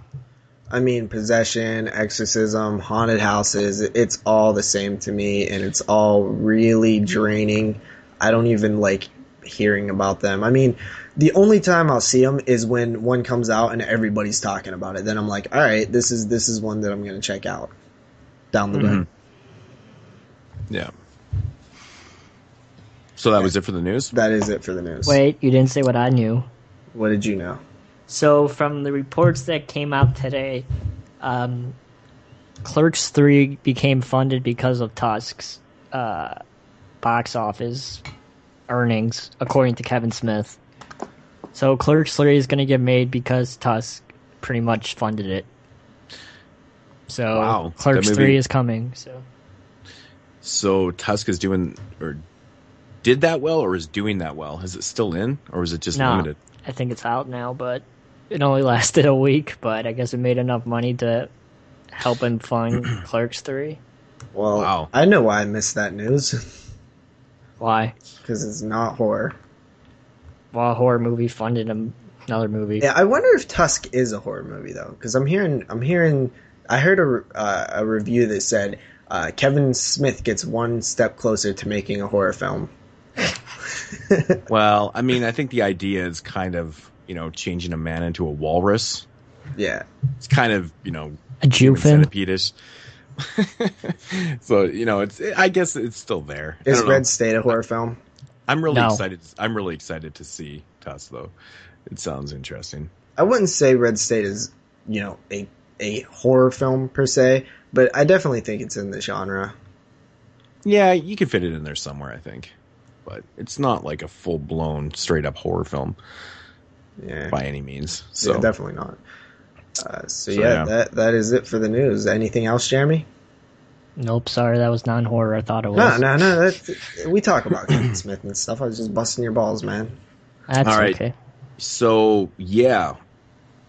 I mean, possession, exorcism, haunted houses, it's all the same to me, and it's all really draining. I don't even like hearing about them. I mean, the only time I'll see them is when one comes out and everybody's talking about it. Then I'm like, all right, this is one that I'm going to check out down the road. Yeah. So that was it for the news? That is it for the news. Wait, you didn't say what I knew. What did you know? So from the reports that came out today, Clerks 3 became funded because of Tusk's box office earnings, according to Kevin Smith. So Clerks 3 is going to get made because Tusk pretty much funded it. So wow. Clerks 3 is coming. So Tusk is doing, or did that well, or is doing that well? Is it still in, or is it just limited? I think it's out now, but it only lasted a week, but I guess it made enough money to help him fund Clerks 3. Well, wow. I know why I missed that news. Why? Because it's not horror. Well, a horror movie funded another movie. Yeah, I wonder if Tusk is a horror movie, though. Because I heard a review that said Kevin Smith gets one step closer to making a horror film. Well, I mean, I think the idea is kind of, changing a man into a walrus. Yeah. It's kind of, a Jufin. Centipede-ish. So, I guess it's still there. Is Red State a horror film? I'm really excited. I'm really excited to see Tusk, though. It sounds interesting. I wouldn't say Red State is, a horror film per se, but I definitely think it's in the genre. Yeah, you could fit it in there somewhere, I think. But it's not like a full-blown, straight-up horror film. Yeah. By any means. So yeah, definitely not. That is it for the news. Anything else, Jeremy? Nope, sorry, that was non-horror. I thought it was. No. We talk about Kevin Smith and stuff. I was just busting your balls, man. That's all right. Okay. So, yeah,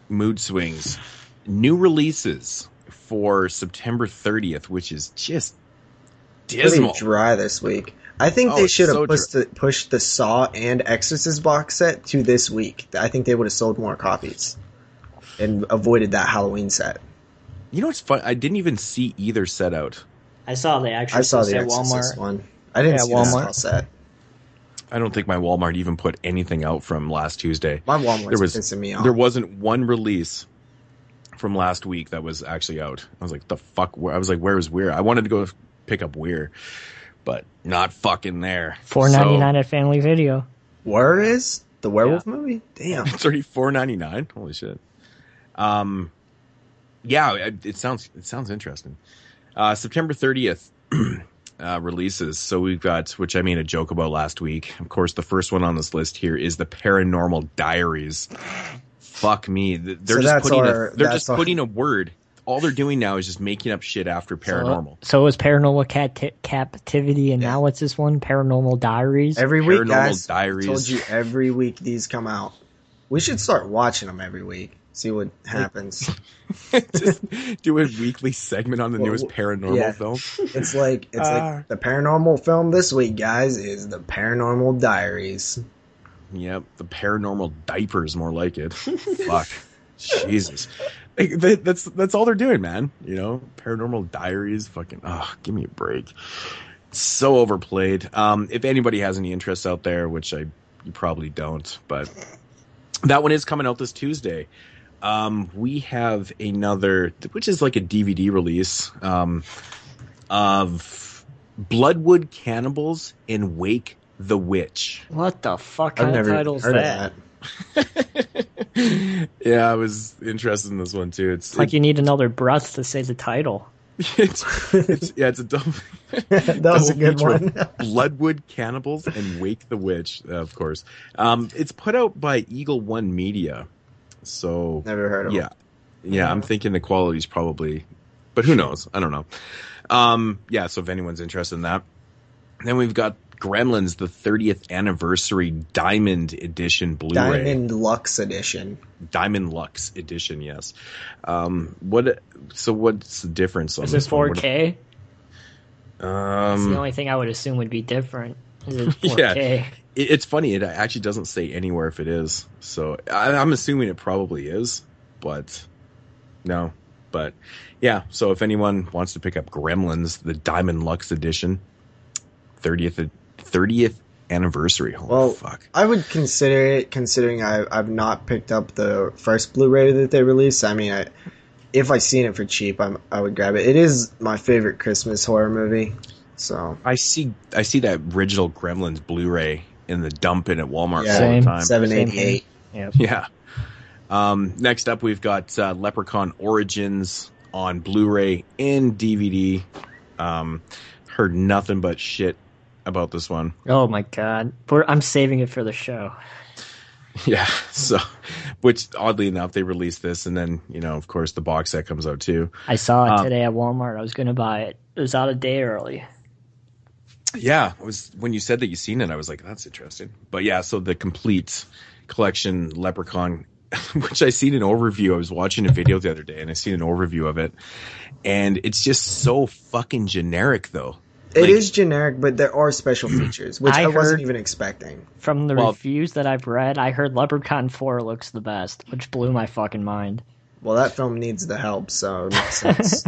mood swings. New releases for September 30th, which is just dismal. Pretty dry this week. I think they should have pushed the Saw and Exorcist box set to this week. I think they would have sold more copies and avoided that Halloween set. You know what's fun? I didn't even see either set out. I saw the Exorcist at Walmart. One. I didn't see Walmart. the Saw set. I don't think my Walmart even put anything out from last Tuesday. My Walmart's pissing me off. There wasn't one release from last week that was actually out. I was like, the fuck? I was like, where's Weir? I wanted to go pick up Weir, but not fucking there. $4.99 at Family Video. Where is the werewolf movie? Damn, $34.99. Holy shit. Yeah, it sounds interesting. September 30th releases. So we've got, which I made a joke about last week. Of course, the first one on this list here is the Paranormal Diaries. Fuck me. They're just putting a word. All they're doing now is just making up shit after paranormal. So it was Paranormal Captivity, and now what's this one? Paranormal Diaries? Every week, Paranormal guys. Diaries. I told you every week these come out. We should start watching them every week. See what happens. Just do a weekly segment on the newest paranormal film. It's like the paranormal film this week, guys, is the Paranormal Diaries. Yep, the Paranormal Diapers, more like it. Fuck, Jesus. That's all they're doing, man. Paranormal Diaries. Fucking, give me a break. It's so overplayed. If anybody has any interests out there, which you probably don't, but that one is coming out this Tuesday. We have another, which is like a DVD release, of Bloodwood Cannibals and Wake the Witch. What the fuck kind of title's that? Yeah, I was interested in this one too. It's like you need another breath to say the title. It's a double. That was a good one. Bloodwood Cannibals and Wake the Witch, of course. It's put out by Eagle One Media. So never heard of them. Yeah, I'm thinking the quality's probably, but who knows? I don't know. So if anyone's interested in that, then we've got Gremlins, the 30th anniversary Diamond Edition Blu-ray. Diamond Lux Edition, yes. What's the difference on this? Is this 4K? That's the only thing I would assume would be different. Is it 4K? It's funny. It actually doesn't say anywhere if it is. So I'm assuming it probably is, but no. But yeah, so if anyone wants to pick up Gremlins, the Diamond Lux edition, 30th anniversary. Holy fuck. I would consider it, considering I've not picked up the first Blu-ray that they released. I mean, if I seen it for cheap, I would grab it. It is my favorite Christmas horror movie. So I see that original Gremlins Blu-ray in the dump in at Walmart all the time. $7.88. Yep. Yeah. Next up, we've got Leprechaun Origins on Blu-ray and DVD. Heard nothing but shit about this one. Oh my god. I'm saving it for the show. Yeah. So, which oddly enough, they released this, and then of course, the box set comes out too. I saw it today at Walmart. I was going to buy it. It was out a day early. Yeah, it was when you said that you seen it, I was like, that's interesting. But yeah, so the complete collection Leprechaun, which I seen an overview. I was watching a video the other day and I seen an overview of it, and it's just so fucking generic though. It is generic, but there are special features, which I wasn't even expecting. From the reviews that I've read, I heard Leprechaun 4 looks the best, which blew my fucking mind. Well, that film needs the help, so it makes sense.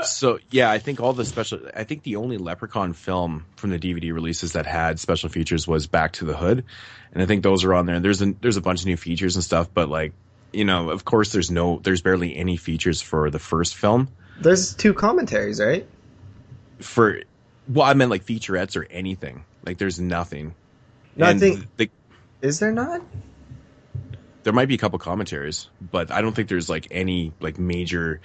So yeah, I think the only Leprechaun film from the DVD releases that had special features was Back to the Hood, and I think those are on there. There's a bunch of new features and stuff, but of course there's barely any features for the first film. There's 2 commentaries, right? I meant like featurettes or anything. Like there's nothing. No, I think is there not? There might be a couple commentaries, but I don't think there's like any like major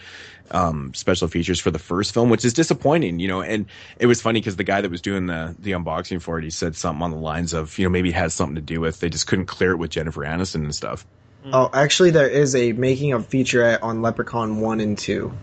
special features for the first film, which is disappointing, And it was funny because the guy that was doing the unboxing for it, he said something on the lines of, maybe it has something to do with they just couldn't clear it with Jennifer Aniston and stuff. Oh, actually, there is a making of featurette on Leprechaun 1 and 2.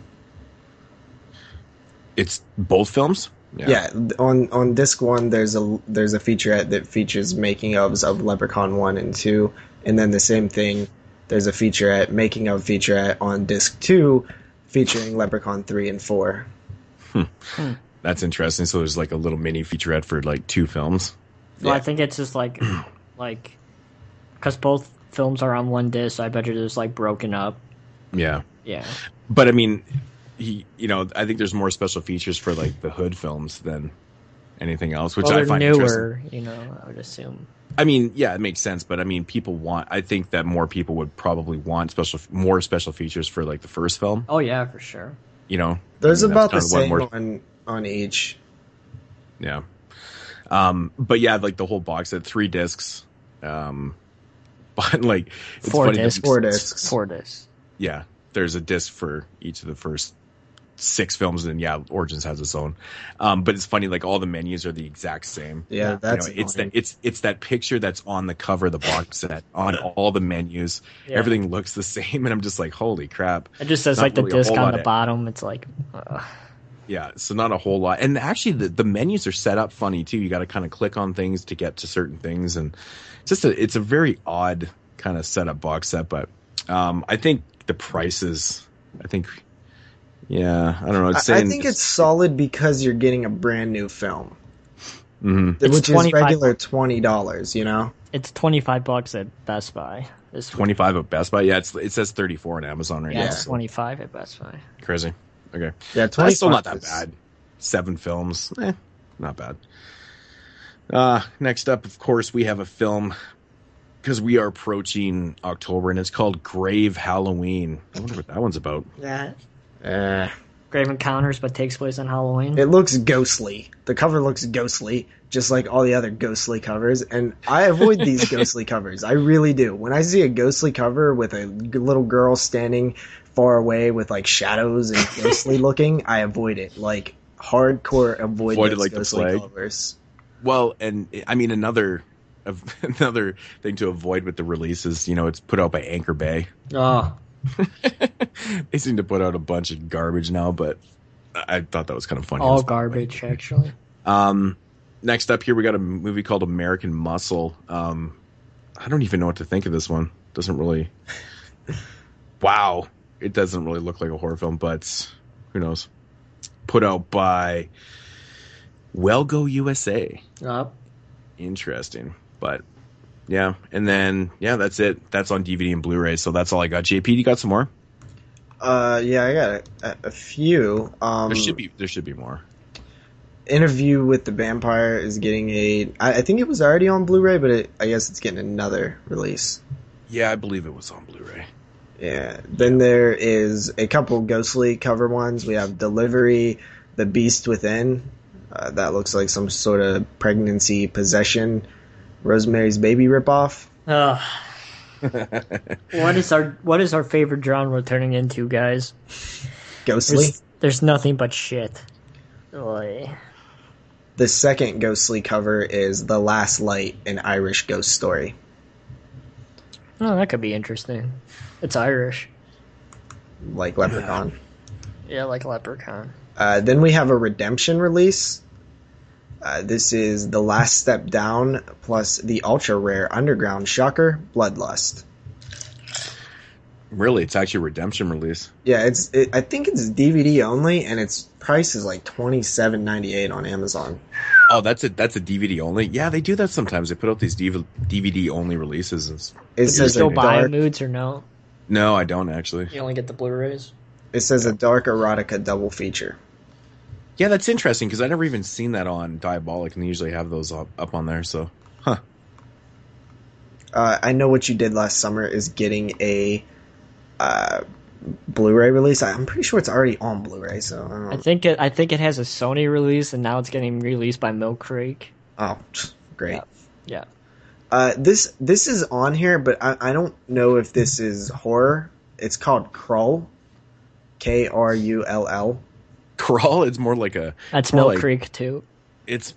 It's both films? Yeah, on disc 1 there's a featurette that features making ofs of Leprechaun 1 and 2, and then the same thing, there's a featurette on disc 2 featuring Leprechaun 3 and 4. That's interesting. So there's like a little mini featurette for like 2 films. Well, I think it's just like because both films are on one disc, so I bet you it's like broken up. Yeah. Yeah. But I mean, I think there's more special features for like the Hood films than anything else, which I find newer, interesting. I would assume. I mean, yeah, it makes sense, but I mean, I think that more people would probably want more special features for like the first film. Oh yeah, for sure. There's about the same on each. Yeah. But yeah, like the whole box set, 3 discs. But like it's 4 funny. 4 discs. 4 discs. Yeah. There's a disc for each of the first 6 films, and yeah, Origins has its own. But it's funny, like all the menus are the exact same. Yeah, that's it's that picture that's on the cover of the box set on all the menus. Yeah. Everything looks the same, and I'm just like, holy crap! It just says like the disc on the bottom. It's like, yeah, so not a whole lot. And actually, the menus are set up funny too. You got to kind of click on things to get to certain things, and it's a very odd kind of setup box set. But I think the prices, yeah, I don't know. I think it's solid because you're getting a brand new film, which is regular $20. It's $25 at Best Buy. It's 25 at Best Buy. Yeah, it says 34 on Amazon right now. Yeah, it's 25 at Best Buy. Crazy. Okay. Yeah, that's still not that bad. 7 films, not bad. Next up, of course, we have a film because we are approaching October, and it's called Grave Halloween. I wonder what that one's about. Yeah. Grave Encounters, but takes place on Halloween. It looks ghostly. The cover looks ghostly, just like all the other ghostly covers, and I avoid these ghostly covers. I really do. When I see a ghostly cover with a little girl standing far away with like shadows and ghostly looking, I avoid it. Like hardcore avoid those like ghostly covers. Well, and I mean another thing to avoid with the releases, it's put out by Anchor Bay. Oh. They seem to put out a bunch of garbage now, but I thought that was kind of funny. All garbage, actually. Next up here, we got a movie called American Muscle. I don't even know what to think of this one. Doesn't really... Wow. It doesn't really look like a horror film, but who knows? Put out by Well Go USA. Interesting. But yeah, and then that's it. That's on DVD and Blu-ray. So that's all I got. JP, you got some more? Yeah, I got a few. There should be more. Interview with the Vampire is getting I think it was already on Blu-ray, but I guess it's getting another release. Yeah, I believe it was on Blu-ray. Yeah. Then there is a couple ghostly cover ones. We have Delivery, The Beast Within. That looks like some sort of pregnancy possession. Rosemary's Baby ripoff. What is our favorite genre turning into, guys? Ghostly? There's nothing but shit. Oy. The second ghostly cover is The Last Light, an Irish ghost story. Oh, that could be interesting. It's Irish. Like Leprechaun. Yeah, like Leprechaun. Then we have a redemption release. This is The Last Step Down plus the ultra rare underground shocker, Bloodlust. Really, it's actually a redemption release. Yeah, I think it's DVD only, and its price is like $27.98 on Amazon. Oh, that's a DVD only. Yeah, they do that sometimes. They put out these DVD only releases. It says you still buy Moodz or no? No, I don't actually. You only get the Blu-rays. It says a dark erotica double feature. Yeah, that's interesting because I never even seen that on Diabolic, and they usually have those up on there. So, I Know What You Did Last Summer is getting a Blu-ray release. I'm pretty sure it's already on Blu-ray. So I think it has a Sony release, and now it's getting released by Milk Creek. Oh, great! Yeah. This is on here, but I don't know if this is horror. It's called Krull, Krull. Krull. It's more like a. That's Milk Creek too. It's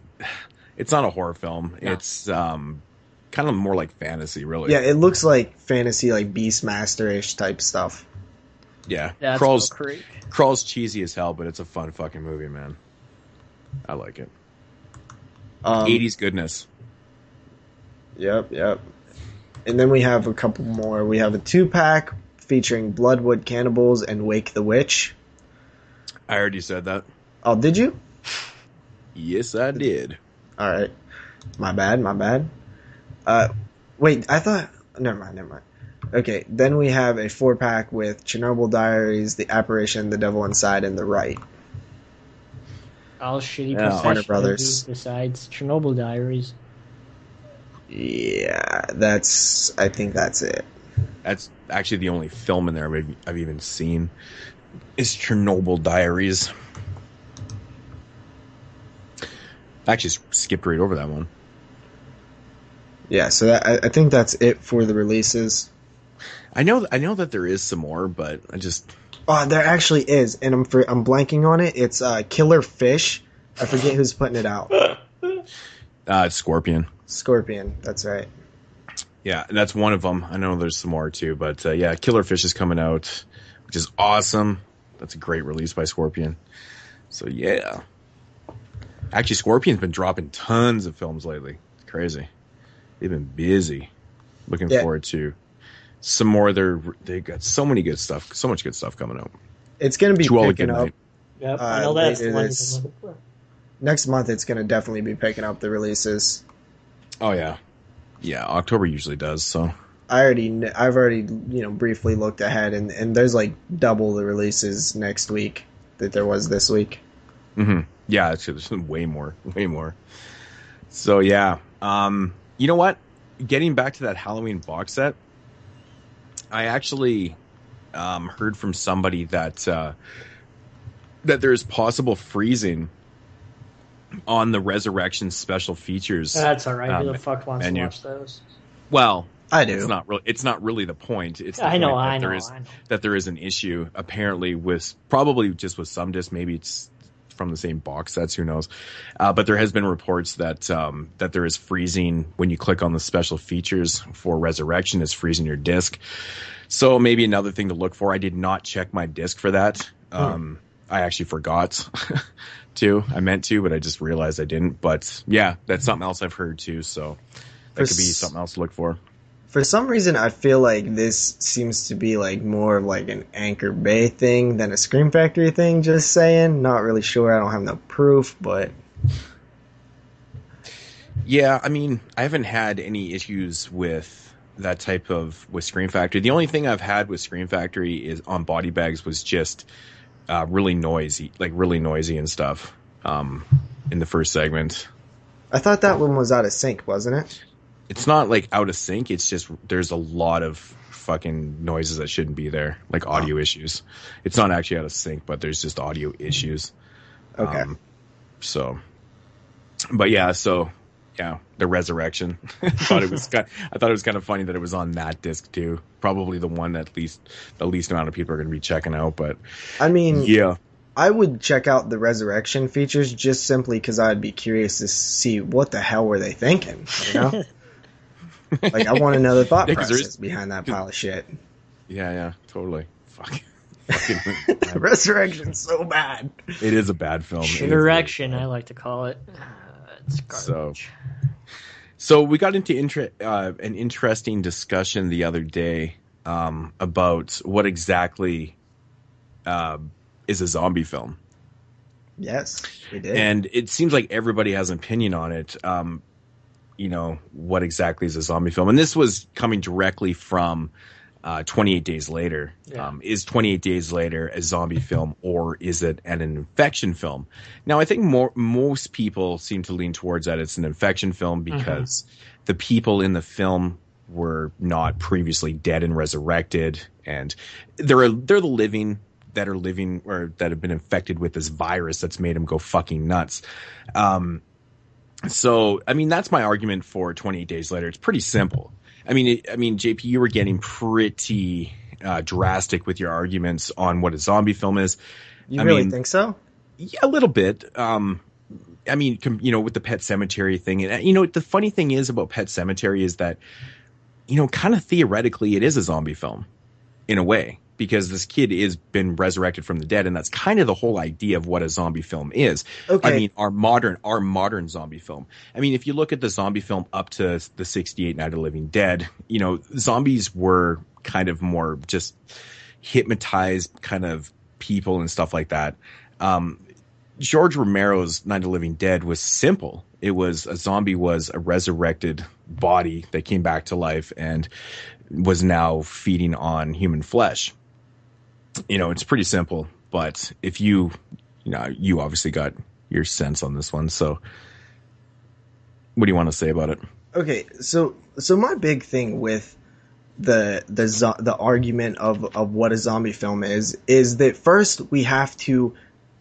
not a horror film. No. It's kind of more like fantasy, really. Yeah, it looks like fantasy, like Beastmaster-ish type stuff. Yeah, Krull's cheesy as hell, but it's a fun fucking movie, man. I like it. 80s goodness. Yep. And then we have a couple more. We have a 2-pack featuring Bloodwood Cannibals and Wake the Witch. I already said that. Oh, did you? Yes, I did. All right. My bad. Wait, I thought... Never mind. Okay, then we have a 4-pack with Chernobyl Diaries, The Apparition, The Devil Inside, and The Right. All shitty Warner Brothers. Besides Chernobyl Diaries. Yeah, I think that's it. That's actually the only film in there I've even seen is Chernobyl Diaries. I actually skipped right over that one. Yeah, so I think that's it for the releases. I know that there is some more, but I just... Oh, there actually is, and I'm blanking on it. It's Killer Fish. I forget who's putting it out. It's Scorpion. Scorpion, that's right. Yeah, that's one of them. I know there's some more too, but yeah, Killer Fish is coming out, which is awesome. That's a great release by Scorpion. So yeah. Actually, Scorpion's been dropping tons of films lately. It's crazy. They've been busy. Looking forward to some more. They got so much good stuff coming out. It's going to be picking up. Yep, I know that's the one. Next month, it's going to definitely be picking up the releases. Oh yeah, October usually does. So I've already briefly looked ahead, and there's like double the releases next week that there was this week. Mm-hmm. Yeah, there's way more. So yeah, you know what? Getting back to that Halloween box set, I actually heard from somebody that there's possible freezing on the Resurrection special features. That's all right. Who the fuck wants to watch those? Well, I do. It's not really the point. It's the I know. that there is an issue apparently with probably just with some discs. Maybe it's from the same box sets. Who knows? But there has been reports that there is freezing when you click on the special features for Resurrection. Is freezing your disc. So maybe another thing to look for. I did not check my disc for that. I actually forgot to. I meant to, but I just realized I didn't. But yeah, that's something else I've heard too. So that could be something else to look for. For some reason, I feel like this seems to be like more of like an Anchor Bay thing than a Scream Factory thing. Just saying, not really sure. I don't have no proof, but Yeah, I mean, I haven't had any issues with that type of with Scream Factory. The only thing I've had with Scream Factory is on body bags was just really noisy and stuff in the first segment. I thought that one was out of sync, wasn't it? It's not like out of sync. It's just there's a lot of fucking noises that shouldn't be there, like audio issues. It's not actually out of sync, but there's just audio issues. Okay. The Resurrection. I thought it was kind of funny that it was on that disc too. Probably the one that the least amount of people are going to be checking out. But I mean, yeah, I would check out the Resurrection features just simply because I'd be curious to see what the hell were they thinking. You know, like I want to know the thought process behind that pile of shit. Yeah, totally. Fuck. Resurrection's so bad. It is a bad film. Shitterection, I like to call it. It's garbage. So we got into an interesting discussion the other day about what exactly is a zombie film. Yes, we did. And it seems like everybody has an opinion on it. What exactly is a zombie film? And this was coming directly from 28 Days Later. Yeah. Is 28 Days Later a zombie film, or is it an infection film? Now, I think most people seem to lean towards that it's an infection film because the people in the film were not previously dead and resurrected, and they're the living that are living or that have been infected with this virus that's made them go fucking nuts. So, I mean, that's my argument for 28 Days Later. It's pretty simple. I mean, JP, you were getting pretty drastic with your arguments on what a zombie film is. You really think so? Yeah, a little bit. I mean, with the Pet Sematary thing, and the funny thing is about Pet Sematary is that, kind of theoretically, it is a zombie film, in a way, because this kid is been resurrected from the dead, and that's kind of the whole idea of what a zombie film is. Okay. I mean, our modern zombie film. I mean, if you look at the zombie film up to the 68 Night of the Living Dead, zombies were kind of more just hypnotized kind of people and stuff like that. George Romero's Night of the Living Dead was simple. It was a zombie was a resurrected body that came back to life and was now feeding on human flesh. It's pretty simple, but if you obviously got your sense on this one. So what do you want to say about it? Okay. So my big thing with the argument of what a zombie film is that first we have to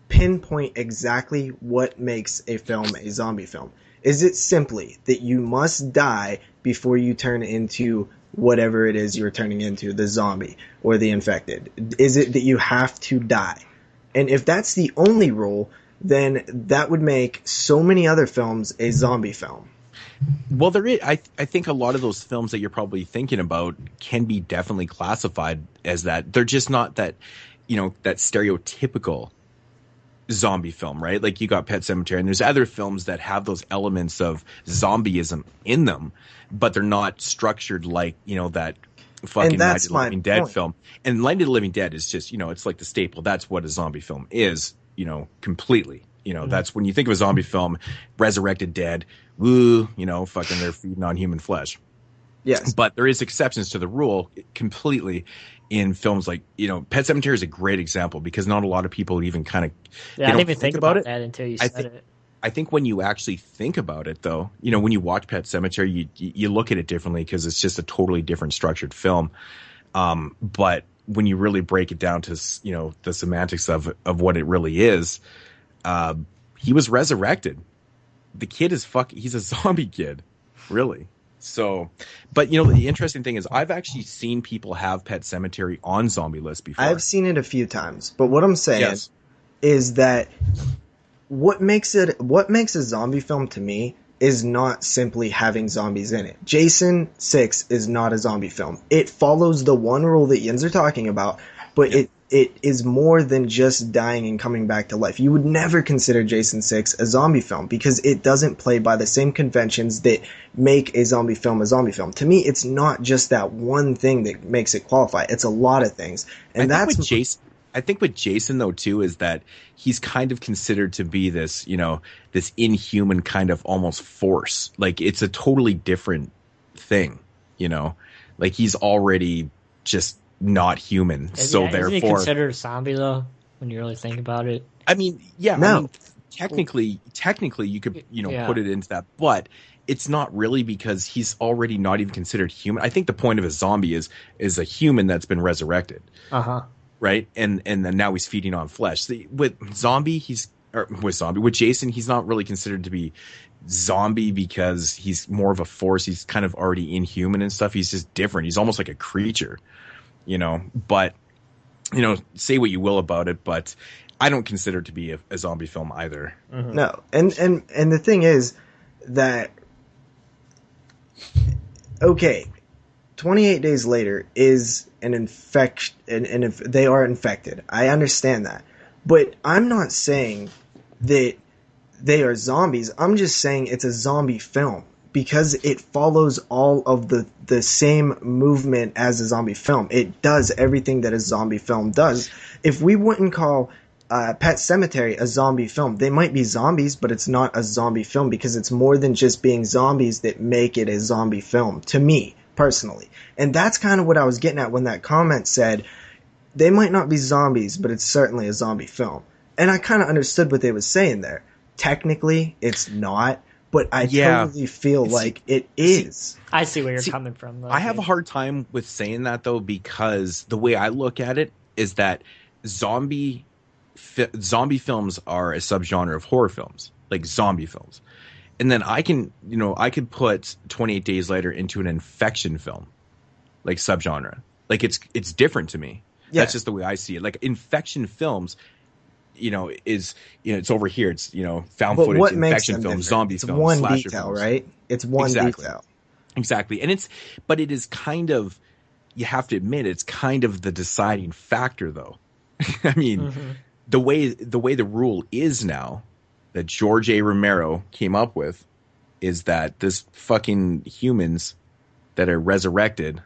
pinpoint exactly what makes a film a zombie film. Is it simply that you must die before you turn into whatever it is you're turning into, the zombie or the infected? Is it that you have to die? And if that's the only rule, then that would make so many other films a zombie film. Well, there is. I think a lot of those films that you're probably thinking about can be definitely classified as that. They're just not that, that stereotypical zombie film, right? Like you got Pet Sematary, and there's other films that have those elements of zombieism in them, but they're not structured like, that fucking Night of the Living Dead film. And Night of the Living Dead is just, it's like the staple. That's what a zombie film is, completely. That's when you think of a zombie film, resurrected dead, woo, fucking they're feeding on human flesh. Yes. But there is exceptions to the rule completely in films like, Pet Sematary is a great example because not a lot of people even kind of I didn't even think about that until you said it. I think when you actually think about it, though, when you watch Pet Sematary, you look at it differently because it's just a totally different structured film. But when you really break it down to, the semantics of what it really is, he was resurrected. The kid is he's a zombie kid, really. So, but the interesting thing is I've actually seen people have Pet Sematary on zombie lists before. I've seen it a few times, but what I'm saying is that what makes a zombie film to me is not simply having zombies in it. Jason 6 is not a zombie film. It follows the one rule that Jens are talking about, but it is more than just dying and coming back to life. You would never consider Jason 6 a zombie film because it doesn't play by the same conventions that make a zombie film a zombie film. To me, it's not just that one thing that makes it qualify. It's a lot of things. And that's I think with Jason though too is that he's kind of considered to be this, you know, this inhuman kind of almost force. Like it's a totally different thing, you know. Like he's already just not human. So therefore, isn't he considered a zombie though? When you really think about it. I mean, yeah. No. I mean, technically, you could, you know, put it into that, but it's not really because he's already not even considered human. I think the point of a zombie is a human that's been resurrected. Right, and then now he's feeding on flesh. See, with Jason, he's not really considered to be zombie because he's more of a force. He's kind of already inhuman and stuff. He's just different. He's almost like a creature, you know. But you know, say what you will about it, but I don't consider it to be a zombie film either. No, and the thing is that okay, 28 days later is an infection, and if they are infected, I understand that. But I'm not saying that they are zombies. I'm just saying it's a zombie film because it follows all of the same movement as a zombie film. It does everything that a zombie film does. If we wouldn't call Pet Sematary a zombie film, they might be zombies, but it's not a zombie film because it's more than just being zombies that make it a zombie film, to me, personally. And that's kind of what I was getting at when that comment said, they might not be zombies, but it's certainly a zombie film. And I kind of understood what they were saying there. Technically, it's not, but I totally feel like it is. I see where you're coming from, though. I have a hard time with saying that, though, because the way I look at it is that zombie films are a subgenre of horror films, like zombie films. And then I could put 28 Days Later into an infection film, like subgenre. Like it's different to me. Yeah. That's just the way I see it. Like infection films, you know, it's over here. It's, you know, found footage, infection films, zombie films, one slasher detail, films. right? It's one detail. Exactly. And it is kind of, you have to admit, it's kind of the deciding factor, though. I mean, the way the rule is now that George A. Romero came up with is that this fucking humans that are resurrected,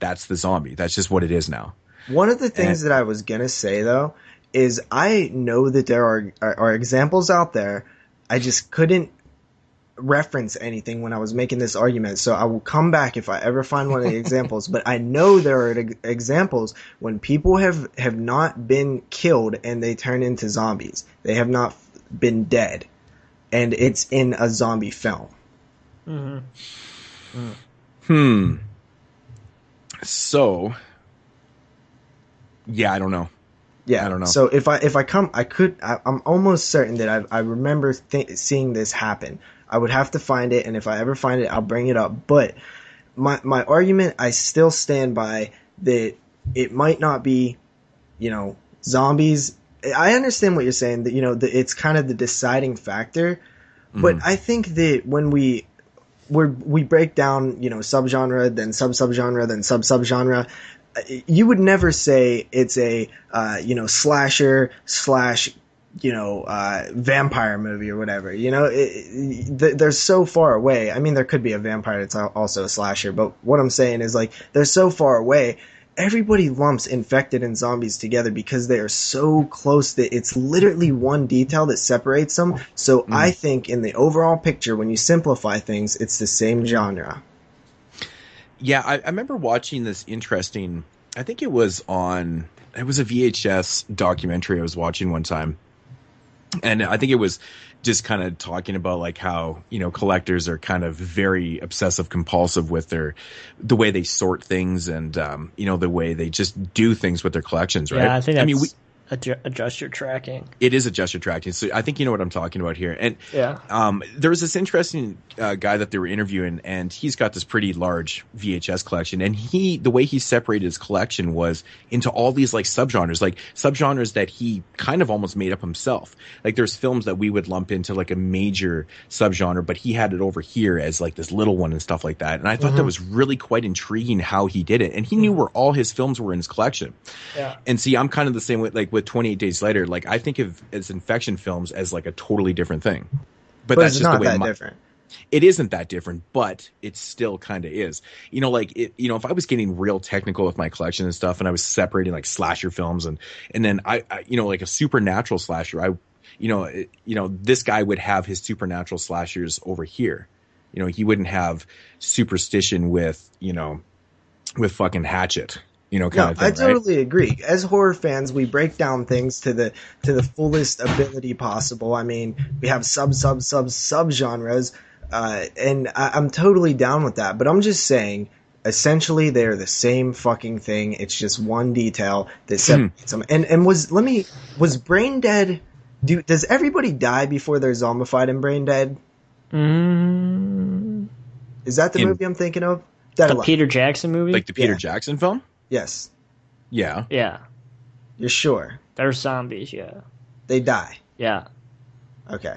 that's the zombie. That's just what it is now. One of the things that I was going to say, though, is I know that there are examples out there. I just couldn't reference anything when I was making this argument, so I will come back if I ever find one of the examples. But I know there are examples when people have not been killed and they turn into zombies. They have not been dead, and it's in a zombie film. So, yeah, I don't know. Yeah, I don't know. So I'm almost certain that I remember seeing this happen. I would have to find it, and if I ever find it, I'll bring it up. But my argument, I still stand by that it might not be, you know, zombies. I understand what you're saying, that, you know, it's kind of the deciding factor. But I think that when we break down, you know, subgenre, then sub-subgenre, then sub-subgenre, you would never say it's a, you know, slasher / you know, vampire movie or whatever. You know, they're so far away. I mean, there could be a vampire that's also a slasher, but what I'm saying is, like, they're so far away. Everybody lumps infected and zombies together because they are so close that it's literally one detail that separates them. So I think in the overall picture, when you simplify things, it's the same genre. Yeah, I remember watching this interesting, I think it was a VHS documentary I was watching one time. And I think it was just kind of talking about like how, you know, collectors are kind of very obsessive compulsive with the way they sort things and, you know, the way they just do things with their collections, right? Yeah, I think that's adjust your tracking. It is adjust your tracking. So I think you know what I'm talking about here. And yeah, there was this interesting guy that they were interviewing, and he's got this pretty large VHS collection. And the way he separated his collection was into all these like subgenres that he kind of almost made up himself. Like there's films that we would lump into like a major subgenre, but he had it over here as like this little one and stuff like that. And I thought that was really quite intriguing how he did it. And he knew where all his films were in his collection. Yeah. And see, I'm kind of the same way, like with 28 Days Later, like I think of as infection films as like a totally different thing. But that's it's just not the way that different. It isn't that different, but it still kind of is. Like if I was getting real technical with my collection and stuff, and I was separating like slasher films, and then I like a supernatural slasher, this guy would have his supernatural slashers over here. He wouldn't have superstition with fucking Hatchet. Kind of thing, I totally agree. As horror fans, we break down things to the fullest ability possible. I mean, we have sub genres, and I'm totally down with that. But I'm just saying, essentially, they're the same fucking thing. It's just one detail that separates them. And was Brain Dead? Does everybody die before they're zombified in Brain Dead? Is that the movie I'm thinking of? The Peter Jackson movie? Like the Peter Jackson film? Yes. Yeah. Yeah. You're sure? They're zombies, yeah. They die. Yeah. Okay.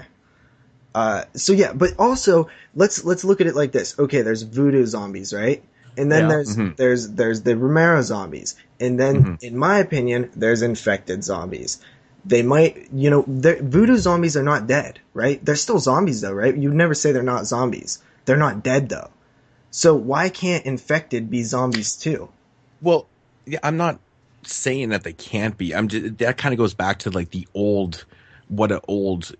So yeah, but also let's look at it like this. Okay, there's voodoo zombies, right? And then there's the Romero zombies. And then in my opinion, there's infected zombies. They might, voodoo zombies are not dead, right? They're still zombies though, right? You'd never say they're not zombies. They're not dead though. So why can't infected be zombies too? Well, yeah, I'm not saying that they can't be. That kind of goes back to like what an old,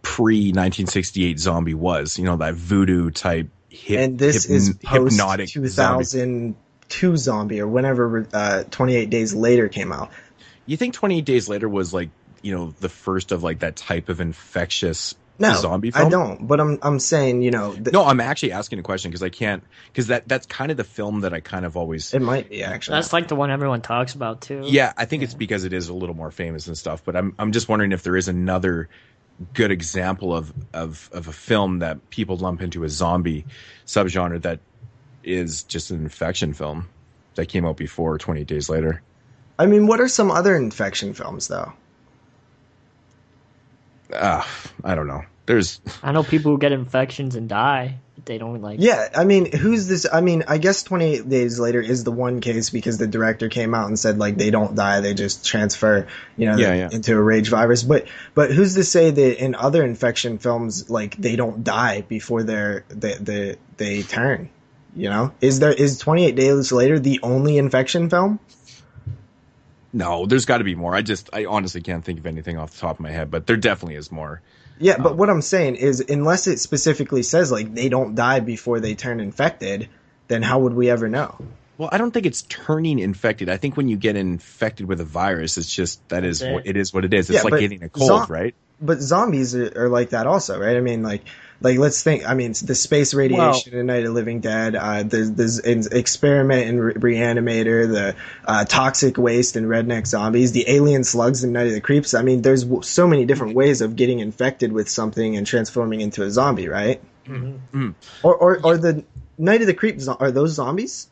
pre-1968 zombie was. That voodoo type and this is hypnotic 2002 zombie or whenever 28 Days Later came out. You think 28 Days Later was like, the first of like that type of infectious zombie film? I don't, but I'm saying, No, I'm actually asking a question because that's kind of the film that I kind of always... It might be, actually. That's like the one everyone talks about, too. Yeah, I think it's because it is a little more famous and stuff, but I'm just wondering if there is another good example of a film that people lump into a zombie subgenre that is just an infection film that came out before 28 Days Later. I mean, what are some other infection films, though? I don't know. I know people who get infections and die. They don't like... Yeah, I mean, who's this? I mean, I guess 28 Days Later is the one case because the director came out and said, like, they don't die, they just transfer, into a rage virus. But who's to say that in other infection films, like, they don't die before they turn? Is 28 Days Later the only infection film? No, there's got to be more. I honestly can't think of anything off the top of my head, but there definitely is more. Yeah, but what I'm saying is, unless it specifically says, like, they don't die before they turn infected, then how would we ever know? Well, I don't think it's turning infected. I think when you get infected with a virus, it's just, it is what it is. It's like getting a cold, right? But zombies are like that also, right? I mean, like let's think. I mean, the space radiation in Night of the Living Dead. There's an Experiment in Reanimator. The toxic waste in Redneck Zombies. The alien slugs in Night of the Creeps. I mean, there's so many different ways of getting infected with something and transforming into a zombie, right? Mm-hmm. Or the Night of the Creeps. Are those zombies?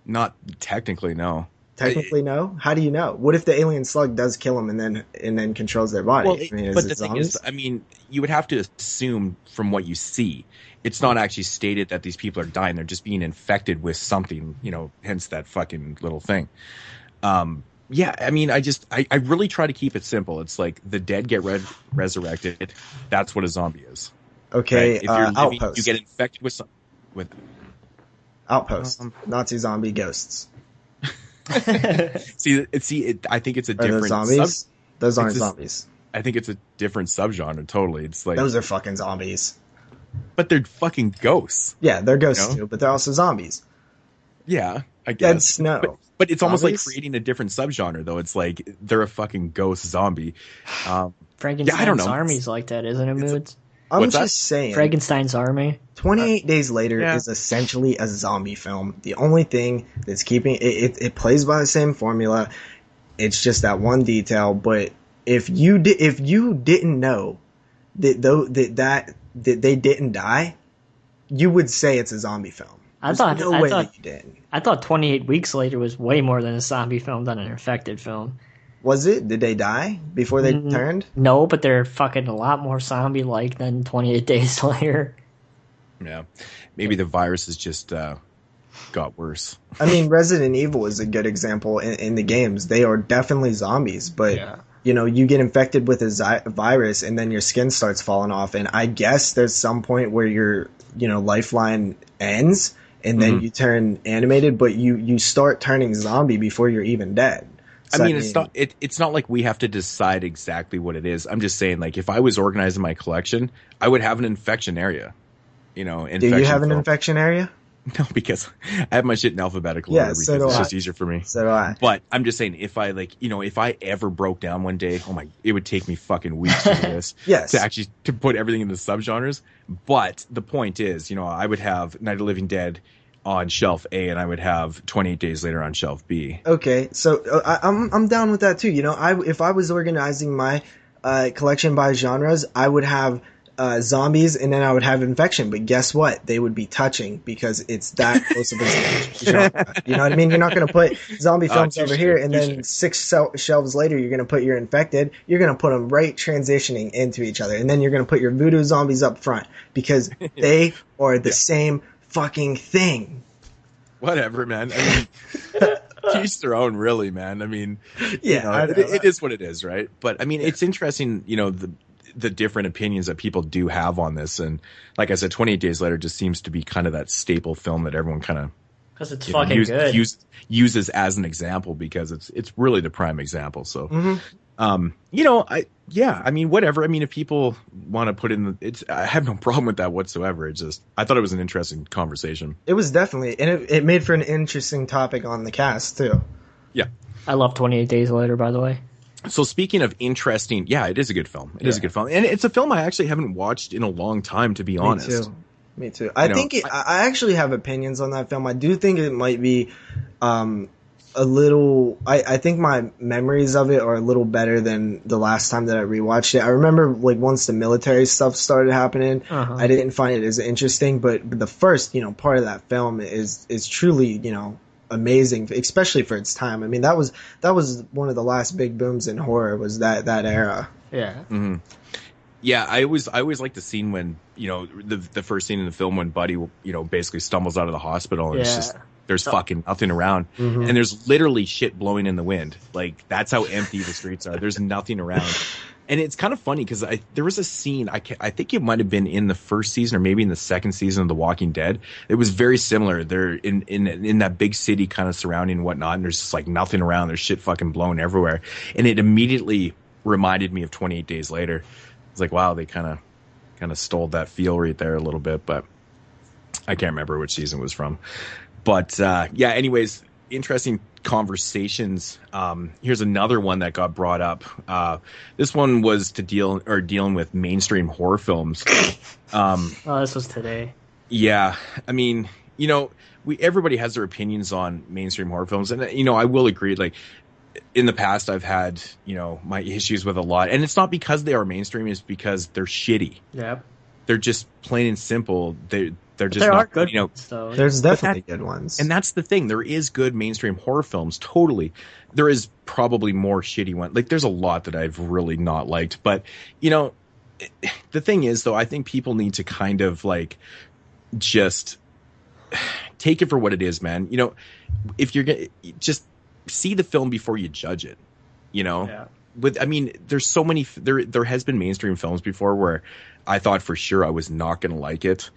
Not technically, no. Technically, no. How do you know? What if the alien slug does kill them and then controls their body? Well, but the thing is, I mean, you would have to assume from what you see, it's not actually stated that these people are dying; they're just being infected with something. Hence that fucking little thing. Yeah, I mean, I really try to keep it simple. It's like the dead get resurrected. That's what a zombie is. Okay, right? If you're living, Outpost. You get infected with Outpost. Nazi zombie ghosts. See, I think it's a different... Are those zombies? Those aren't zombies. I think it's a different subgenre, totally. It's like... Those are fucking zombies. But they're fucking ghosts. Yeah, they're ghosts too, but they're also zombies. Yeah, I guess. Dead snow. But it's almost like creating a different subgenre, though. It's like, they're a fucking ghost zombie. Frankenstein's Army's like that, isn't it, Moodz? I'm just saying. Frankenstein's Army. 28 Days Later is essentially a zombie film. The only thing that's keeping it plays by the same formula. It's just that one detail. But if you didn't know that they didn't die, you would say it's a zombie film. There's no way that you didn't. I thought 28 Weeks Later was way more than a zombie film than an infected film. Was it? Did they die before they turned? No, but they're fucking a lot more zombie-like than 28 Days Later. Yeah. Maybe the virus has just got worse. I mean, Resident Evil is a good example in the games. They are definitely zombies, but you know, you get infected with a virus and then your skin starts falling off. And I guess there's some point where your, you know, lifeline ends and then you turn animated, but you start turning zombie before you're even dead. So, I mean, it's not like we have to decide exactly what it is. I'm just saying, like, if I was organizing my collection, I would have an infection area. You know, do you have an infection area? No, because I have my shit in alphabetical order because it's just easier for me. So do I. But I'm just saying, if I if I ever broke down one day, it would take me fucking weeks to do this. Yes. To put everything into subgenres. But the point is, you know, I would have Night of the Living Dead on shelf A, and I would have 28 Days Later on shelf B. Okay, so I'm down with that too. You know, if I was organizing my collection by genres, I would have zombies, and then I would have infection. But guess what? They would be touching because it's that close of a genre. You know what I mean? You're not going to put zombie films over here, and then 6 shelves later, you're going to put your infected. You're going to put them right transitioning into each other, and then you're going to put your voodoo zombies up front because they are the same fucking thing. Whatever, man. I mean, each their own, really, man. I mean, yeah, it is what it is, right? But I mean, it's interesting, you know, the different opinions that people do have on this. And like I said, 28 Days Later just seems to be kind of that staple film that everyone kind of, because it's fucking good, uses as an example because it's really the prime example. So, you know, I mean, whatever. I mean, if people want to put in I have no problem with that whatsoever. It's just, I thought it was an interesting conversation. It was definitely, and it made for an interesting topic on the cast too. Yeah. I love 28 Days Later, by the way. So speaking of interesting, yeah, it is a good film. It is a good film. And it's a film I actually haven't watched in a long time, to be honest. Me too. I actually have opinions on that film. I do think it might be a little... I think my memories of it are a little better than the last time that I rewatched it. I remember, like, once the military stuff started happening, I didn't find it as interesting. But the first, you know, part of that film is truly, you know, amazing, especially for its time. I mean, that was one of the last big booms in horror, was that era. Yeah. Yeah, I always like the scene when, you know, the first scene in the film when Buddy, you know, basically stumbles out of the hospital and it's just, there's fucking nothing around, and there's literally shit blowing in the wind. Like, that's how empty the streets are. There's nothing around. And it's kind of funny because there was a scene, I think it might have been in the first season or maybe in the second season of The Walking Dead. It was very similar. They're in that big city kind of surrounding and whatnot, and there's just like nothing around. There's shit fucking blown everywhere. And it immediately reminded me of 28 Days Later. It's like, wow, they kind of stole that feel right there a little bit, but I can't remember which season it was from. But yeah, anyways, interesting conversations. Here's another one that got brought up. This one was dealing with mainstream horror films. This was today. Yeah, I mean, you know, everybody has their opinions on mainstream horror films, and you know, I will agree. Like, in the past, I've had, you know, my issues with a lot, and it's not because they are mainstream; it's because they're shitty. Yeah, they're just plain and simple. They're just there not are good, you know. so. There's definitely good ones, and that's the thing. There is good mainstream horror films. Totally, there is probably more shitty ones. Like, there's a lot that I've really not liked, but you know, the thing is, though, I think people need to kind of like just take it for what it is, man. You know, if you're gonna just see the film before you judge it, you know. I mean, there's so many. There has been mainstream films before where I thought for sure I was not gonna like it.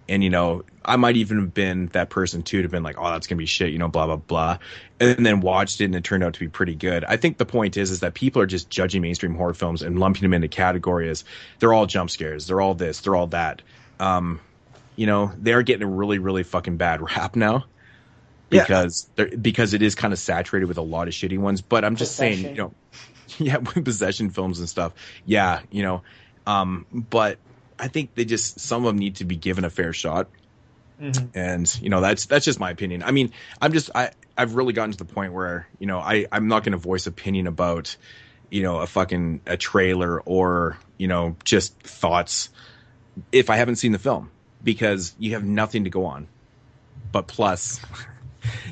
And, you know, I might even have been that person, too, to have been like, oh, that's going to be shit, you know, blah, blah, blah. And then watched it and it turned out to be pretty good. I think the point is that people are just judging mainstream horror films and lumping them into categories. They're all jump scares. They're all this. They're all that. You know, they are getting a really, really fucking bad rap now because it is kind of saturated with a lot of shitty ones. But I'm just saying, you know, possession films and stuff. Yeah, you know, but I think some of them need to be given a fair shot. And, you know, that's just my opinion. I mean, I've really gotten to the point where, you know, I'm not going to voice opinion about, you know, a trailer or, you know, just thoughts if I haven't seen the film, because you have nothing to go on. But plus,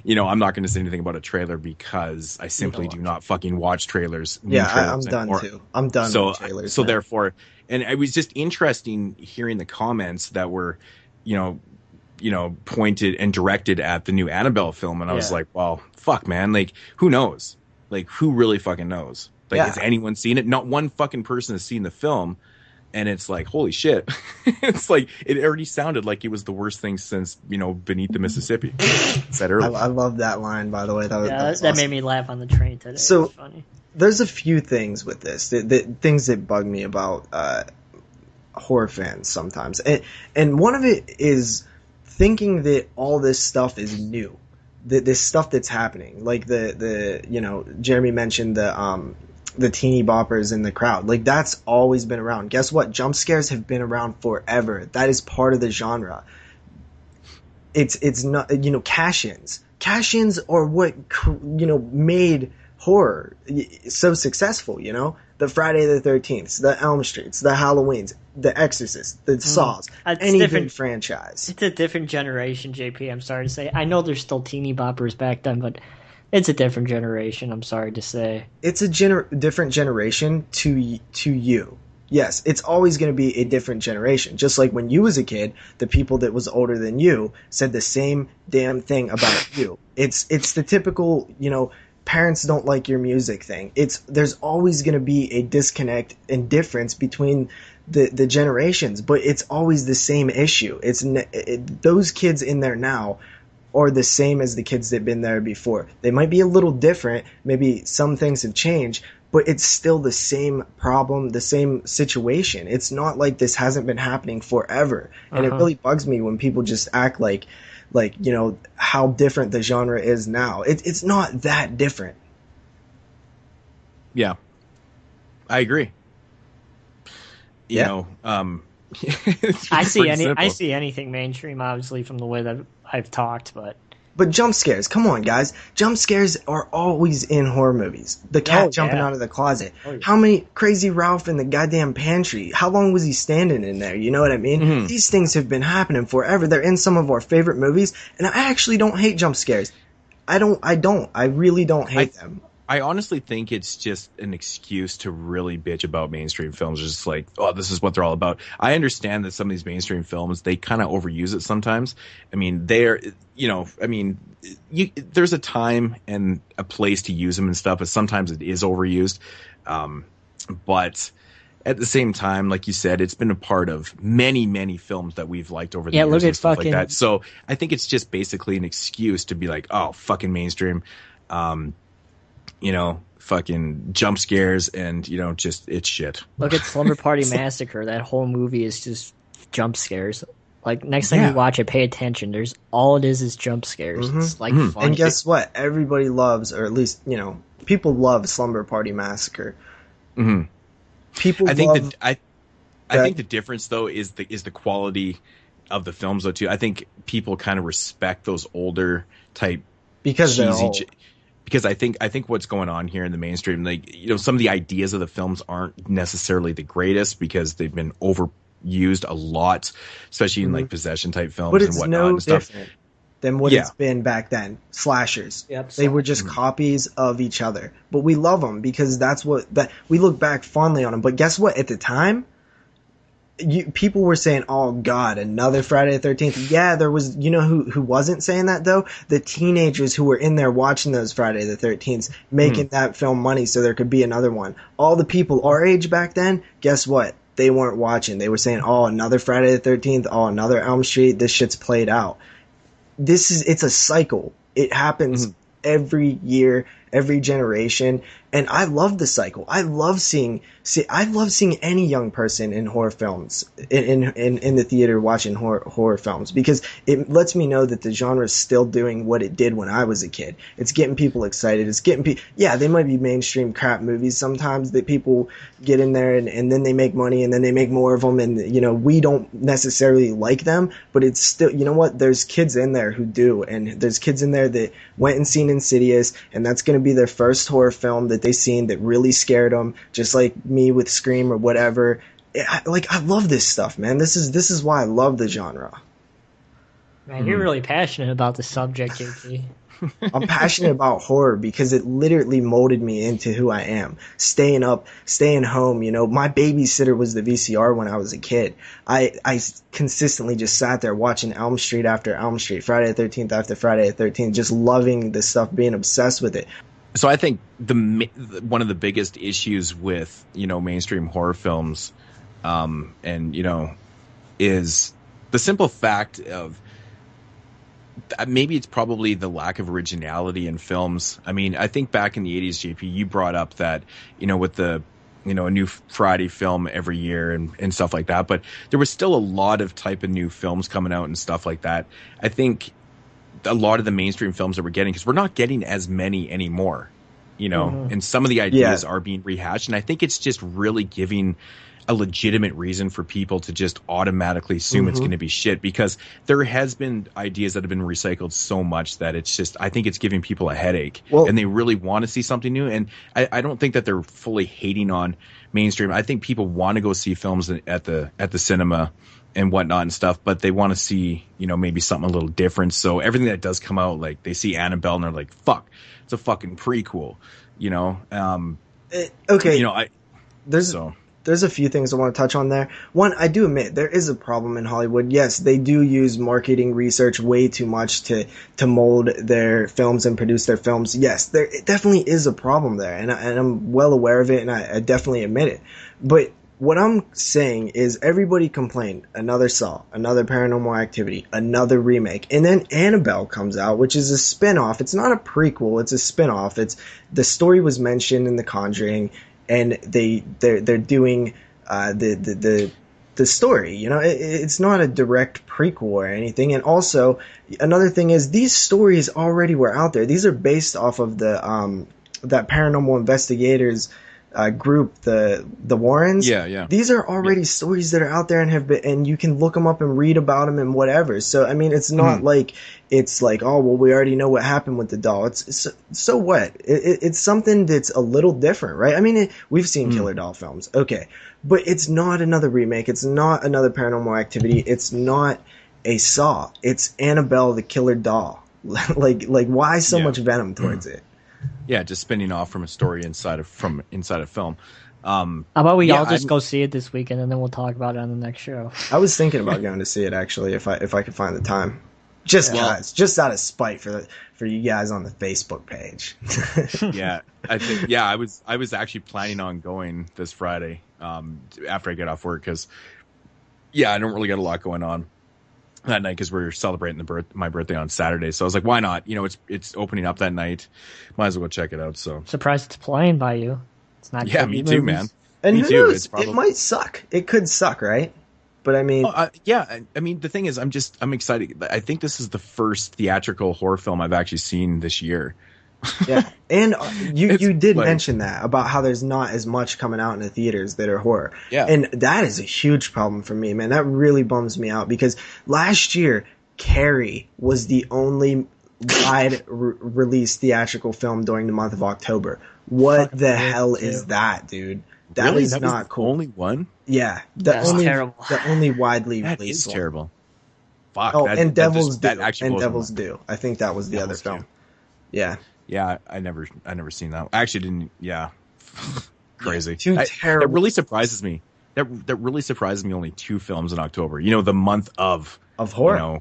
you know, I'm not going to say anything about a trailer because I simply do not fucking watch trailers. I'm done too. I'm done with trailers. So therefore, and it was just interesting hearing the comments that were, you know, pointed and directed at the new Annabelle film. And I was like, well, fuck, man. Like, who knows? Like, who really fucking knows? Like, has anyone seen it? Not one fucking person has seen the film. And it's like, holy shit. It's like, it already sounded like it was the worst thing since, Beneath the Mississippi. Said earlier. I love that line, by the way. That was awesome. Made me laugh on the train today. So, funny. There's a few things with this, things that bug me about horror fans sometimes. And one of it is thinking that all this stuff is new. This stuff that's happening. Like Jeremy mentioned the teeny boppers in the crowd. Like, that's always been around. Guess what? Jump scares have been around forever. That is part of the genre. It's not, cash-ins. Cash-ins are what, made horror so successful, The Friday the 13th, the Elm Streets, the Halloweens, the Exorcist, the Saws, any big franchise. It's a different generation, JP, I'm sorry to say. I know there's still teeny boppers back then, but it's a different generation, I'm sorry to say. It's a different generation to you. Yes, it's always going to be a different generation. Just like when you was a kid, the people that was older than you said the same damn thing about you. It's the typical, parents don't like your music thing. There's always going to be a disconnect and difference between the generations, but it's always the same issue. Those kids in there now are the same as the kids that have been there before. They might be a little different. Maybe some things have changed, but it's still the same problem, the same situation. It's not like this hasn't been happening forever. And it really bugs me when people just act like how different the genre is now. It's not that different. Yeah, I agree. I see anything mainstream, obviously, from the way that I've talked, but jump scares, come on, guys. Jump scares are always in horror movies. The cat jumping out of the closet. How many Crazy Ralph in the goddamn pantry? How long was he standing in there? You know what I mean? Mm-hmm. These things have been happening forever. They're in some of our favorite movies, and I actually don't hate jump scares. I really don't hate them. I honestly think it's just an excuse to really bitch about mainstream films. Just like, oh, this is what they're all about. I understand that some of these mainstream films, they kind of overuse it sometimes. I mean, there's a time and a place to use them and stuff, but sometimes it is overused. But at the same time, like you said, it's been a part of many, many films that we've liked over the years. Look at and stuff fucking... like that. So I think it's just basically an excuse to be like, oh, fucking mainstream. Fucking jump scares and, just it's shit. Look at Slumber Party Massacre. That whole movie is just jump scares. Like, next time you watch it, pay attention. All it is jump scares. Mm-hmm. It's like fun. And guess what? Everybody loves, or at least, people love Slumber Party Massacre. Mm-hmm. I think the difference, though, is the quality of the films, though, too. I think people kind of respect those older type cheesy... Because I think what's going on here in the mainstream, some of the ideas of the films aren't necessarily the greatest because they've been overused a lot, especially in possession type films and whatnot. But and it's no different than what it's been back then. Slashers. Yep, they were just copies of each other. But we love them because we look back fondly on them. But guess what? At the time, people were saying, oh God, another Friday the 13th. Yeah, there was, who wasn't saying that though? The teenagers who were in there watching those Friday the 13th, making that film money so there could be another one. All the people our age back then, guess what? They weren't watching. They were saying, oh, another Friday the 13th. Oh, another Elm Street. This shit's played out. It's a cycle. It happens every year, every generation. And I love the cycle. I love seeing any young person in horror films, in the theater watching horror films, because it lets me know that the genre is still doing what it did when I was a kid. It's getting people excited. It's getting they might be mainstream crap movies sometimes that people get in there and then they make money and then they make more of them and, we don't necessarily like them, but it's still, you know what? There's kids in there who do, and there's kids in there that went and seen Insidious, and that's going to be their first horror film that they seen that really scared them, just like me with Scream or whatever. I love this stuff, man. This is why I love the genre. Man, you're really passionate about the subject, JP. I'm passionate about horror because it literally molded me into who I am. Staying up, staying home, my babysitter was the VCR when I was a kid. I consistently just sat there watching Elm Street after Elm Street, Friday the 13th after Friday the 13th, just loving this stuff, being obsessed with it. So I think one of the biggest issues with, mainstream horror films, and, is the simple fact of, maybe it's probably the lack of originality in films. I mean, I think back in the 80s, JP, you brought up that, with the, a new Friday film every year and stuff like that, but there was still a lot of type of new films coming out and stuff like that. I think a lot of the mainstream films that we're getting, because we're not getting as many anymore, and some of the ideas are being rehashed. And I think it's just really giving a legitimate reason for people to just automatically assume it's going to be shit, because there has been ideas that have been recycled so much that it's just, I think it's giving people a headache, and they really want to see something new. And I don't think that they're fully hating on mainstream. I think people want to go see films at the cinema and whatnot and stuff, but they want to see, maybe something a little different. So everything that does come out, like they see Annabelle and they're like, fuck, it's a fucking prequel, okay. There's a few things I want to touch on there. One, I do admit there is a problem in Hollywood. Yes, they do use marketing research way too much to mold their films and produce their films. Yes, there definitely is a problem there, and I'm well aware of it, and I definitely admit it. But what I'm saying is everybody complained. Another Saw, another Paranormal Activity, another remake. And then Annabelle comes out, which is a spin-off. It's not a prequel, it's a spin-off. The story was mentioned in The Conjuring, and they're doing the story. It's not a direct prequel or anything. And also, another thing is these stories already were out there. These are based off of the that paranormal investigators group, the Warrens. Yeah. These are already stories that are out there and have been, and you can look them up and read about them and whatever. So I mean, it's not like it's like, oh well, we already know what happened with the doll. It's so what? It's something that's a little different, right? I mean, we've seen killer doll films, okay, but it's not another remake. It's not another Paranormal Activity. It's not a Saw. It's Annabelle the killer doll. like why so much venom towards it? Yeah, just spinning off from a story inside of film. How about we all just go see it this weekend, and then we'll talk about it on the next show. I was thinking about going to see it actually, if I could find the time, just out of spite for you guys on the Facebook page. Yeah, I think I was actually planning on going this Friday after I get off work, because I don't really got a lot going on that night, because we're celebrating my birthday on Saturday. So I was like, why not? It's opening up that night. Might as well go check it out. So surprised it's playing by you. It's not. Yeah, me too, man. And who knows? It might suck. It could suck, right? But I mean, I mean, the thing is, I'm excited. I think this is the first theatrical horror film I've actually seen this year. Yeah, and you did mention that about how there's not as much coming out in the theaters that are horror. Yeah, and that is a huge problem for me, man. That really bums me out, because last year Carrie was the only wide release theatrical film during the month of October. What the hell is that, dude? That is not cool. Only one? Yeah, terrible. The only widely that released is one. terrible. Fuck. Oh, and Devil's Due. And Devil's Due. I think that was the other film. Yeah. Yeah, I never seen that. I actually didn't. Yeah, crazy. Terrible. That really surprises me. That really surprises me. Only 2 films in October. The month of horror.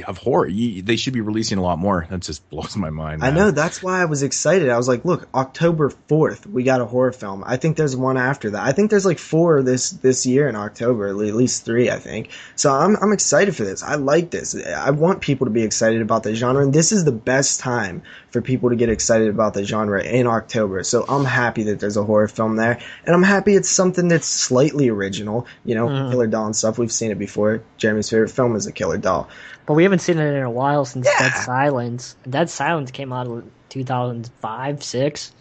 Of horror. They should be releasing a lot more. That just blows my mind, man. I know. That's why I was excited. I was like, look, October 4th, we got a horror film. I think there's one after that. I think there's like 4 this year in October, at least 3, I think. So I'm excited for this. I like this. I want people to be excited about the genre, and this is the best time for people to get excited about the genre in October. So I'm happy that there's a horror film there, and I'm happy it's something that's slightly original. Killer doll and stuff. We've seen it before. Jeremy's favorite film is a killer doll. But we haven't seen it in a while since Dead Silence. Dead Silence came out in 2005, 6.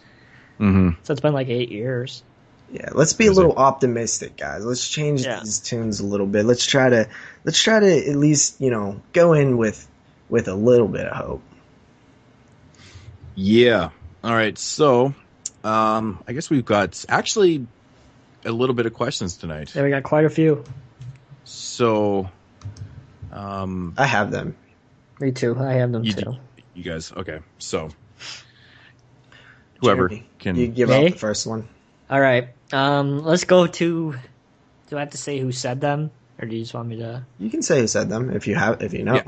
Mm-hmm. So it's been like 8 years. Yeah, let's be a little optimistic, guys. Let's change these tunes a little bit. Let's try to at least, go in with a little bit of hope. Yeah. All right. So, I guess we've got actually a little bit of questions tonight. Yeah, we got quite a few. So, I have them. Me too. I have them too. You guys, okay. So, whoever Jeremy, can you give out the first one. All right. Let's go to. Do I have to say who said them, or do you just want me to? You can say who said them if you know.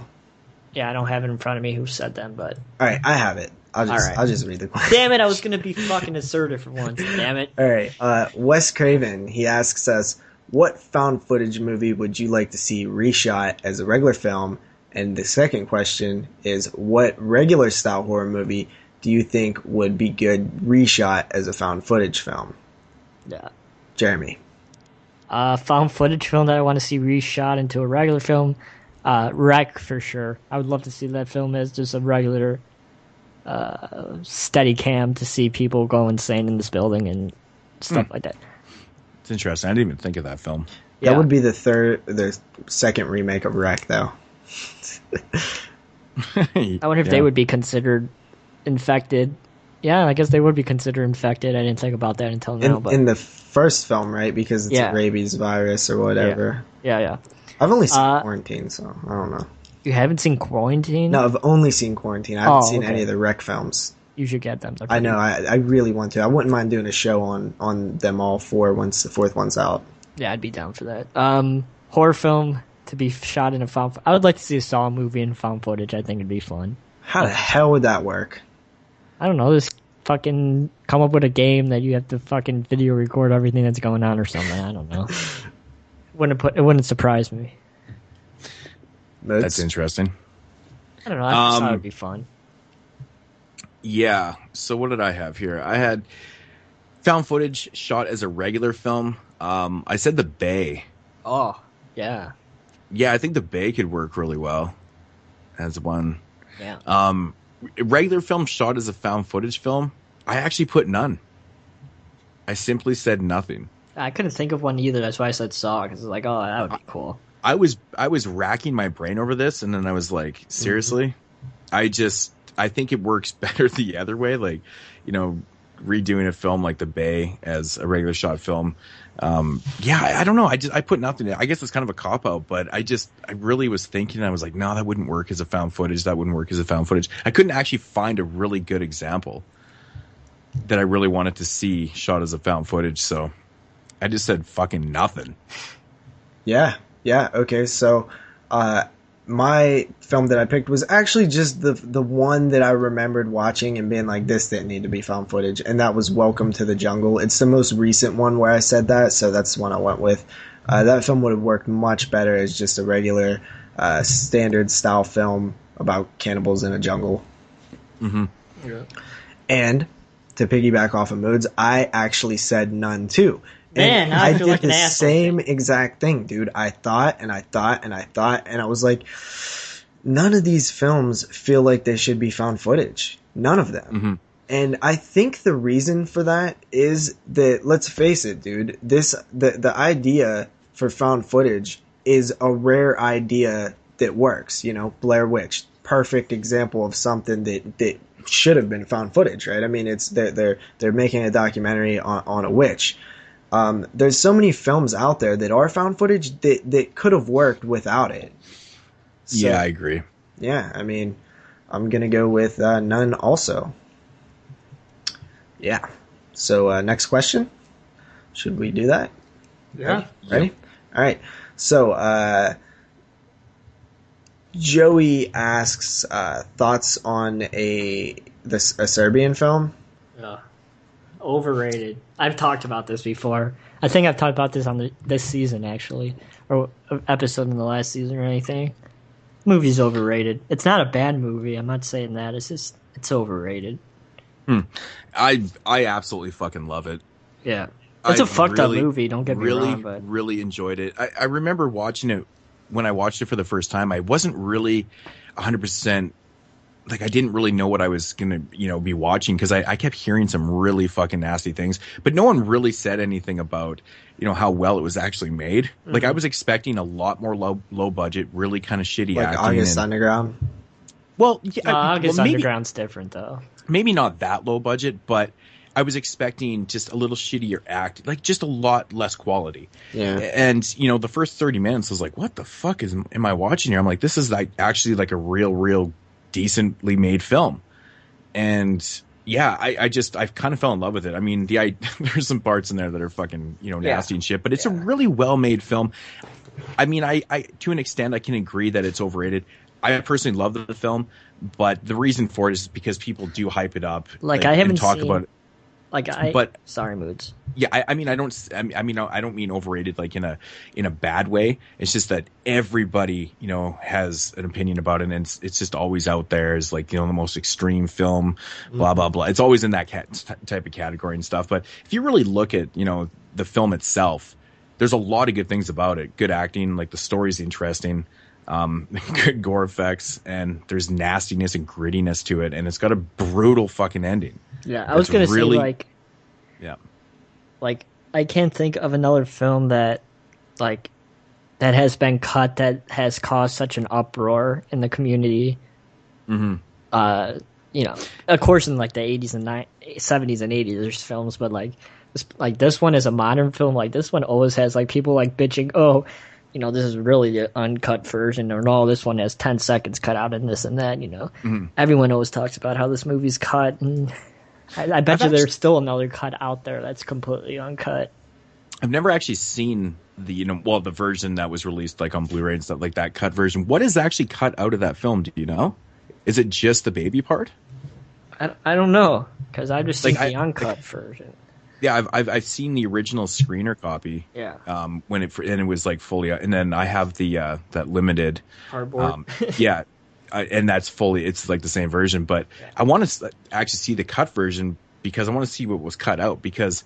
Yeah, I don't have it in front of me who said them, but all right, I have it. I'll just read the question. Damn it! I was gonna be fucking assertive for once. Damn it! All right. Wes Craven, he asks us, what found footage movie would you like to see reshot as a regular film? And the second question is, what regular style horror movie do you think would be good reshot as a found footage film? Yeah. Jeremy. Found footage film that I want to see reshot into a regular film. Wreck for sure. I would love to see that film as just a regular steady cam to see people go insane in this building and stuff like that. It's interesting. I didn't even think of that film. That would be the second remake of Wreck, though. I wonder if they would be considered infected. Yeah, I guess they would be considered infected. I didn't think about that until now. But in the first film, right? Because it's a rabies virus or whatever. Yeah. I've only seen Quarantine, so I don't know. You haven't seen Quarantine? No, I've only seen Quarantine. I haven't seen any of the Wreck films. You should get them. I know. I really want to. I wouldn't mind doing a show on them all four once the fourth one's out. Yeah, I'd be down for that. Horror film to be shot in a found. I would like to see a Saw movie in found footage. I think it'd be fun. How the hell would that work? I don't know. Just fucking come up with a game that you have to fucking video record everything that's going on or something. I don't know. It wouldn't surprise me. That's interesting. I don't know. I just thought it'd be fun. Yeah. So what did I have here? I had found footage shot as a regular film. I said The Bay. Oh, yeah. Yeah, I think The Bay could work really well as one. Yeah. Regular film shot as a found footage film, I actually put none. I simply said nothing. I couldn't think of one either. That's why I said Saw, because it's like, oh, that would be cool. I was racking my brain over this, and then I was like, seriously? I think it works better the other way. Like, redoing a film like The Bay as a regular shot film. I don't know. I put nothing. I guess it's kind of a cop out, but I really was thinking, I was like, no, that wouldn't work as a found footage. That wouldn't work as a found footage. I couldn't actually find a really good example that I really wanted to see shot as a found footage. So I just said fucking nothing. Yeah. Okay. So, my film that I picked was actually just the one that I remembered watching and being like, this didn't need to be found footage, and that was Welcome to the Jungle. It's the most recent one where I said that, so that's the one I went with. That film would have worked much better as just a regular standard style film about cannibals in a jungle. Mm-hmm. Yeah. And to piggyback off of Moodz, I actually said none too. Man, I feel like an asshole. Same exact thing, dude. I thought, and I was like, none of these films feel like they should be found footage. None of them. Mm-hmm. And I think the reason for that is that, let's face it, dude, the idea for found footage is a rare idea that works. Blair Witch, perfect example of something that should have been found footage, right? I mean, it's they're making a documentary on a witch. There's so many films out there that are found footage that could have worked without it. So, yeah, I agree. Yeah, I mean, I'm going to go with none also. Yeah. So, next question. Should we do that? Yeah. Ready? Yep. All right. So, Joey asks thoughts on a Serbian film. Yeah. Overrated. I've talked about this before. I think I've talked about this on this season, actually, or episode in the last season or anything. Movie's overrated. It's not a bad movie. I'm not saying that. It's just it's overrated. I absolutely fucking love it. Yeah, it's a fucked up movie. Don't get me wrong, but really enjoyed it. I remember watching it when I watched it for the first time. I wasn't really 100%. Like, I didn't really know what I was going to, be watching, because I kept hearing some really fucking nasty things, but no one really said anything about, how well it was actually made. Mm-hmm. Like, I was expecting a lot more low budget, really kind of shitty like acting. August Underground? Well, yeah. August Underground's different, though. Maybe not that low budget, but I was expecting just a little shittier act, like just a lot less quality. Yeah. And, the first 30 minutes I was like, what the fuck am I watching here? I'm like, this is actually like a real decently made film. And Yeah, I kind of fell in love with it. I mean, there's some parts in there that are fucking, nasty and shit, but it's a really well-made film. I mean, I to an extent, I can agree that it's overrated. I personally love the film, but the reason for it is because people do hype it up. Like, I haven't talk seen, about it. But sorry, Moodz. Yeah, I don't mean overrated like in a bad way. It's just that everybody, has an opinion about it, and it's just always out there as like, the most extreme film, blah blah blah. It's always in that type of category and stuff. But if you really look at, the film itself, there's a lot of good things about it. Good acting, like the story's interesting, good gore effects, and there's nastiness and grittiness to it, and it's got a brutal fucking ending. Yeah, I was gonna say like. Yeah. Like, I can't think of another film that has been cut that has caused such an uproar in the community. Mm-hmm. Of course, in like the 80s and 70s and 80s, there's films, but this one is a modern film. Like, this one always has like people like bitching, oh, this is really the uncut version, or no, this one has 10 seconds cut out and this and that. Mm-hmm. Everyone always talks about how this movie's cut, and I bet there's still another cut out there that's completely uncut. I've never actually seen the the version that was released like on Blu-ray and stuff, like that cut version. What is actually cut out of that film? Do you know? Is it just the baby part? I don't know, because I just seen the uncut version. Yeah, I've seen the original screener copy. Yeah. When it was like fully, and then I have the that limited cardboard. Yeah. And that's fully, it's like the same version, but I want to actually see the cut version because I want to see what was cut out. Because,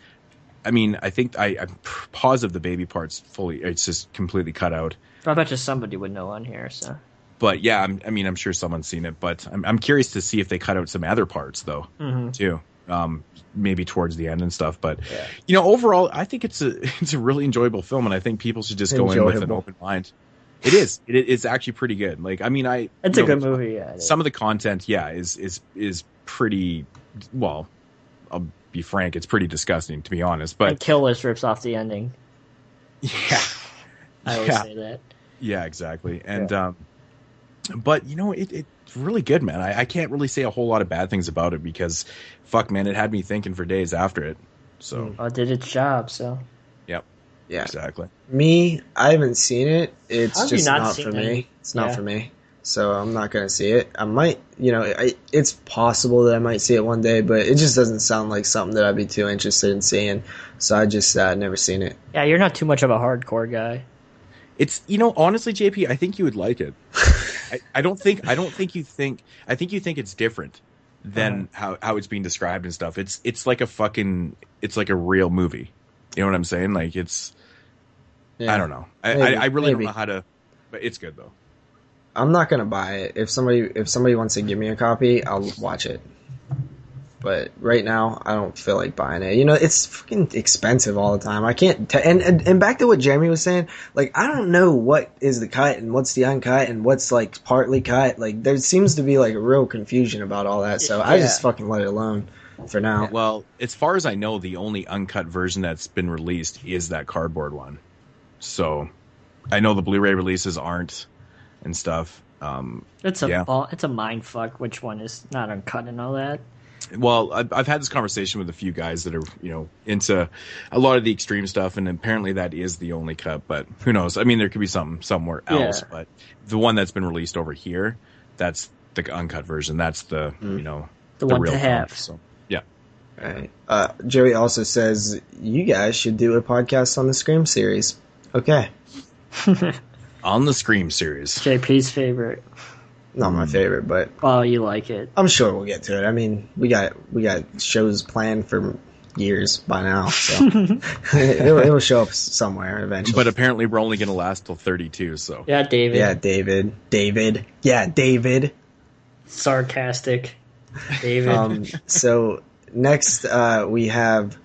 I mean, I think I'm positive the baby part's fully, it's just completely cut out. I bet you somebody would know on here. So, but yeah, I'm sure someone's seen it. But I'm curious to see if they cut out some other parts though, too. Maybe towards the end and stuff. But overall, I think it's a really enjoyable film, and I think people should just go in with an open mind. It is. It's actually pretty good. Like, I mean, it's a good movie. Yeah. Some of the content, is pretty. Well, I'll be frank. It's pretty disgusting, to be honest. But and Kill List rips off the ending. Yeah, I always say that. Yeah, exactly. And but it's really good, man. I can't really say a whole lot of bad things about it because, fuck, man, it had me thinking for days after it. So it did its job. So. Yep. Yeah, exactly. Me, I haven't seen it. It's just not for me. It? It's not for me. So I'm not going to see it. I might, it's possible that I might see it one day, but it just doesn't sound like something that I'd be too interested in seeing. So I just never seen it. Yeah, you're not too much of a hardcore guy. It's, honestly, JP, I think you would like it. I think you think it's different than how it's being described and stuff. It's like a real movie. You know what I'm saying? Like, it's, I don't know. I really don't know how to, but it's good though. I'm not going to buy it. If somebody wants to give me a copy, I'll watch it. But right now, I don't feel like buying it. It's fucking expensive all the time. I can't, and back to what Jeremy was saying, like, I don't know what is the cut and what's the uncut and what's like partly cut. Like, there seems to be like a real confusion about all that. So I just fucking let it alone. For now. Well, as far as I know, the only uncut version that's been released is that cardboard one. So I know the Blu-ray releases aren't and stuff. It's a mind fuck which one is not uncut and all that. Well, I've had this conversation with a few guys that are, into a lot of the extreme stuff, and apparently that is the only cut, but who knows? I mean, there could be something somewhere else, but the one that's been released over here, that's the uncut version. That's the, the one real to have. So. Right. Joey also says you guys should do a podcast on the Scream series. Okay. On the Scream series. JP's favorite. Not my favorite, but you like it. I'm sure we'll get to it. I mean, we got shows planned for years by now, so it'll show up somewhere eventually. But apparently, we're only going to last till 32. So yeah, David. Yeah, David. Sarcastic, David. So. Next, we have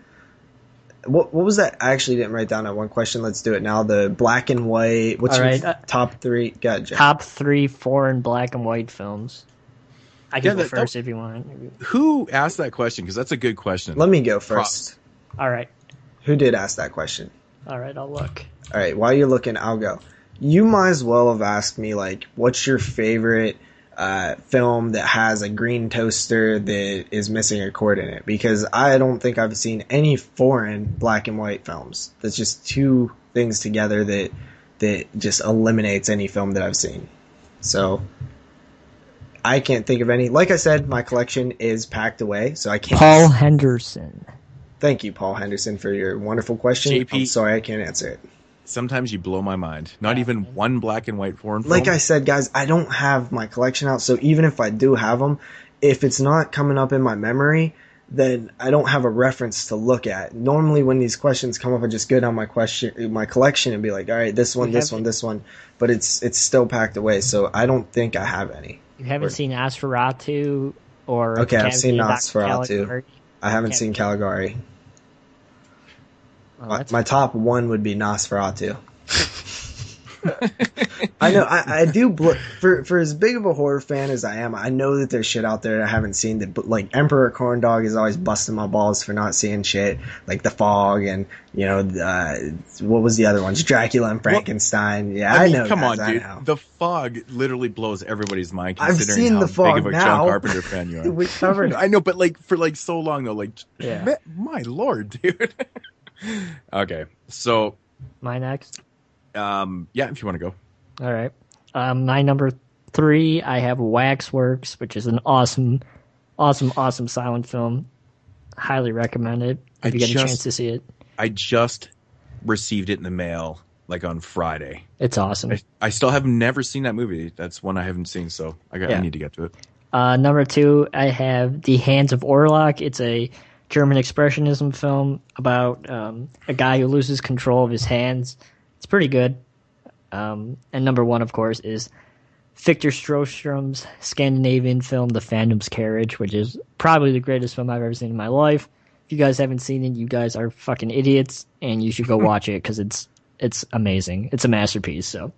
what was that? I actually didn't write down that one question. Let's do it now. The black and white. What's your top three? Top 3 foreign black and white films. I can go first if you want. Who asked that question? Because that's a good question. Let me go first. All right. Who did ask that question? All right, I'll look. All right, while you're looking, I'll go. You might as well have asked me, like, what's your favorite film that has a green toaster that is missing a cord in it, because I don't think I've seen any foreign black and white films. That's just two things together that just eliminates any film that I've seen. So I can't think of any. Like I said, my collection is packed away, so I can't. Paul Henderson. Thank you, Paul Henderson, for your wonderful question. JP, I'm sorry I can't answer it. Sometimes you blow my mind. Not even one black and white foreign film. Like I said, guys, I don't have my collection out, so even if I do have them, if it's not coming up in my memory, then I don't have a reference to look at. Normally, when these questions come up, I just go down my collection and be like, all right, this one. But it's still packed away, so I don't think I have any. You haven't seen Nosferatu or Okay, I've seen Nosferatu. Nosferatu. I haven't seen Caligari. Oh, my top one would be Nosferatu. I know, I do, for as big of a horror fan as I am, I know that there's shit out there that I haven't seen, that, like, Emperor Corndog is always busting my balls for not seeing shit, like The Fog, and, what was the other ones? Dracula and Frankenstein. Yeah, I know. Come guys, on, dude. The Fog literally blows everybody's mind, I've considering seen how The Fog big of a now. John Carpenter fan you are. We covered it. I know, but, like, for, like, so long, though, like, Yeah. my lord, dude. Okay, so... My next? Yeah, if you want to go. All right. My number 3, I have Waxworks, which is an awesome silent film. Highly recommend it if you get a chance to see it. I just received it in the mail, like, on Friday. It's awesome. I still have never seen that movie. That's one I haven't seen, so I need to get to it. Number 2, I have The Hands of Orlok. It's a German expressionism film about a guy who loses control of his hands. It's pretty good. And number 1, of course, is Victor Strostrom's Scandinavian film, The Phantom's Carriage, which is probably the greatest film I've ever seen in my life. If you guys haven't seen it, you guys are fucking idiots, and you should go watch it because it's amazing. It's a masterpiece. So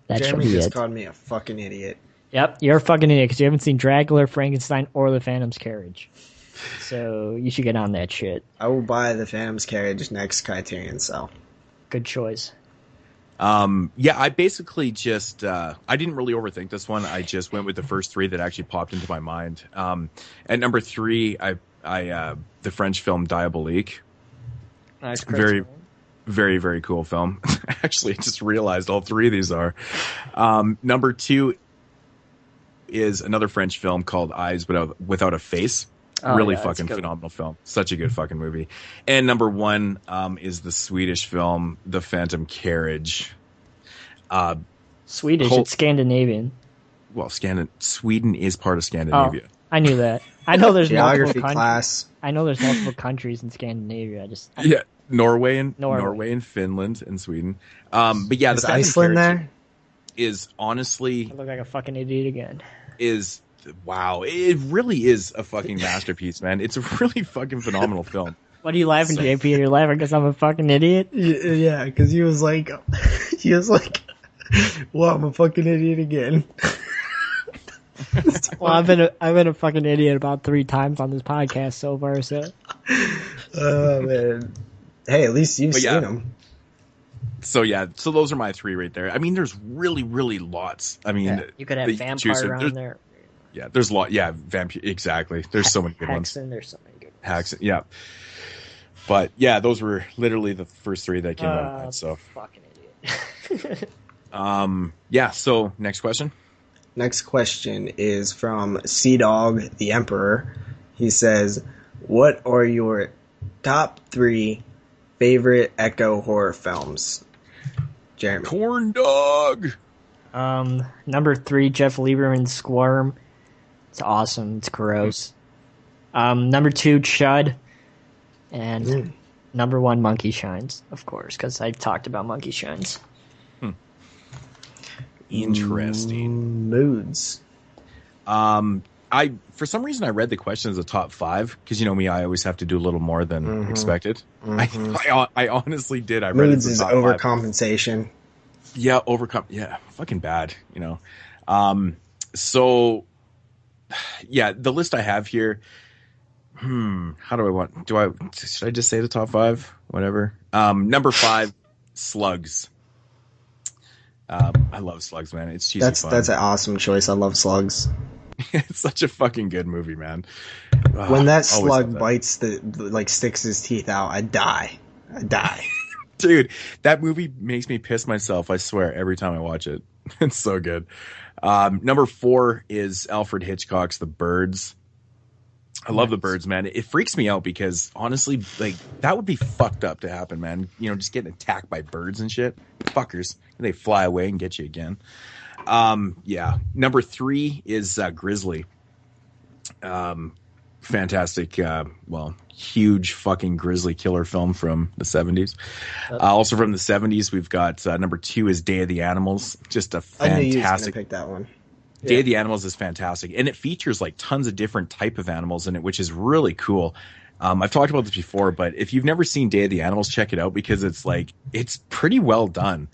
that Jeremy should be just it. called me a fucking idiot. Yep, you're a fucking idiot because you haven't seen Dracula, Frankenstein, or The Phantom's Carriage. So you should get on that shit. I will buy The Phantom's Carriage next Criterion sale. Good choice. Yeah, I basically just I didn't really overthink this one. I just went with the first 3 that actually popped into my mind. At number 3, I the French film Diabolique. Nice. Very, very, very cool film. Actually, I just realized all 3 of these are. Number 2 is another French film called Eyes Without a Face. Really fucking phenomenal film. Such a good fucking movie. And number 1 is the Swedish film The Phantom Carriage. Swedish, it's Scandinavian. Well, Sweden is part of Scandinavia. Oh, I knew that. I know there's Geography multiple class. I know there's multiple countries in Scandinavia. Yeah, Norway and Finland and Sweden. But yeah, Is the Phantom Iceland Carriage there? is honestly I look like a fucking idiot again. Wow, it really is a fucking masterpiece, man. It's a really fucking phenomenal film. What are you laughing, JP? You're laughing because I'm a fucking idiot? Yeah, because he was like, well, I'm a fucking idiot again. Well, I've been a fucking idiot about 3 times on this podcast so far. So, Oh man, hey, at least you've seen them. So those are my 3 right there. I mean, there's really, really lots. I mean, yeah, you could have vampire on there. Yeah, there's a lot. Yeah, vampire. Exactly. There's so many good ones. There's so many good ones. Hexen, yeah. But yeah, those were literally the first 3 that came out. So fucking idiot. Yeah. So next question. Next question is from Sea Dog the Emperor. He says, "What are your top 3 favorite Echo horror films?" Jeremy. Corn Dog. Number 3, Jeff Lieberman's Squirm. It's awesome. It's gross. Number 2, Chud. And number 1, Monkey Shines, of course, because I talked about Monkey Shines. Interesting. Moods. I for some reason I read the question as a top 5 because you know me, I always have to do a little more than expected. I honestly did. I read Moods it as is a top 5. overcompensation. Yeah, fucking bad, you know. So yeah, the list I have here. How do I want? Should I just say the top 5? Whatever. Number 5, Slugs. I love Slugs, man. It's cheesy fun. That's an awesome choice. I love Slugs. It's such a fucking good movie, man. When that slug bites like sticks his teeth out, I die. Dude, that movie makes me piss myself, I swear, every time I watch it. It's so good. Number 4 is Alfred Hitchcock's The Birds. I love The Birds, man. It freaks me out because honestly, like, that would be fucked up to happen, man. You know, just getting attacked by birds and shit. Fuckers. They fly away and get you again. Yeah. Number 3 is Grizzly. Fantastic. Huge fucking grizzly killer film from the 70s. Also from the 70s, we've got number 2 is Day of the Animals. Just a fantastic. I knew you was gonna pick that one. Day of the Animals is fantastic, and it features like tons of different type of animals in it, which is really cool. I've talked about this before, but if you've never seen Day of the Animals, check it out because it's pretty well done.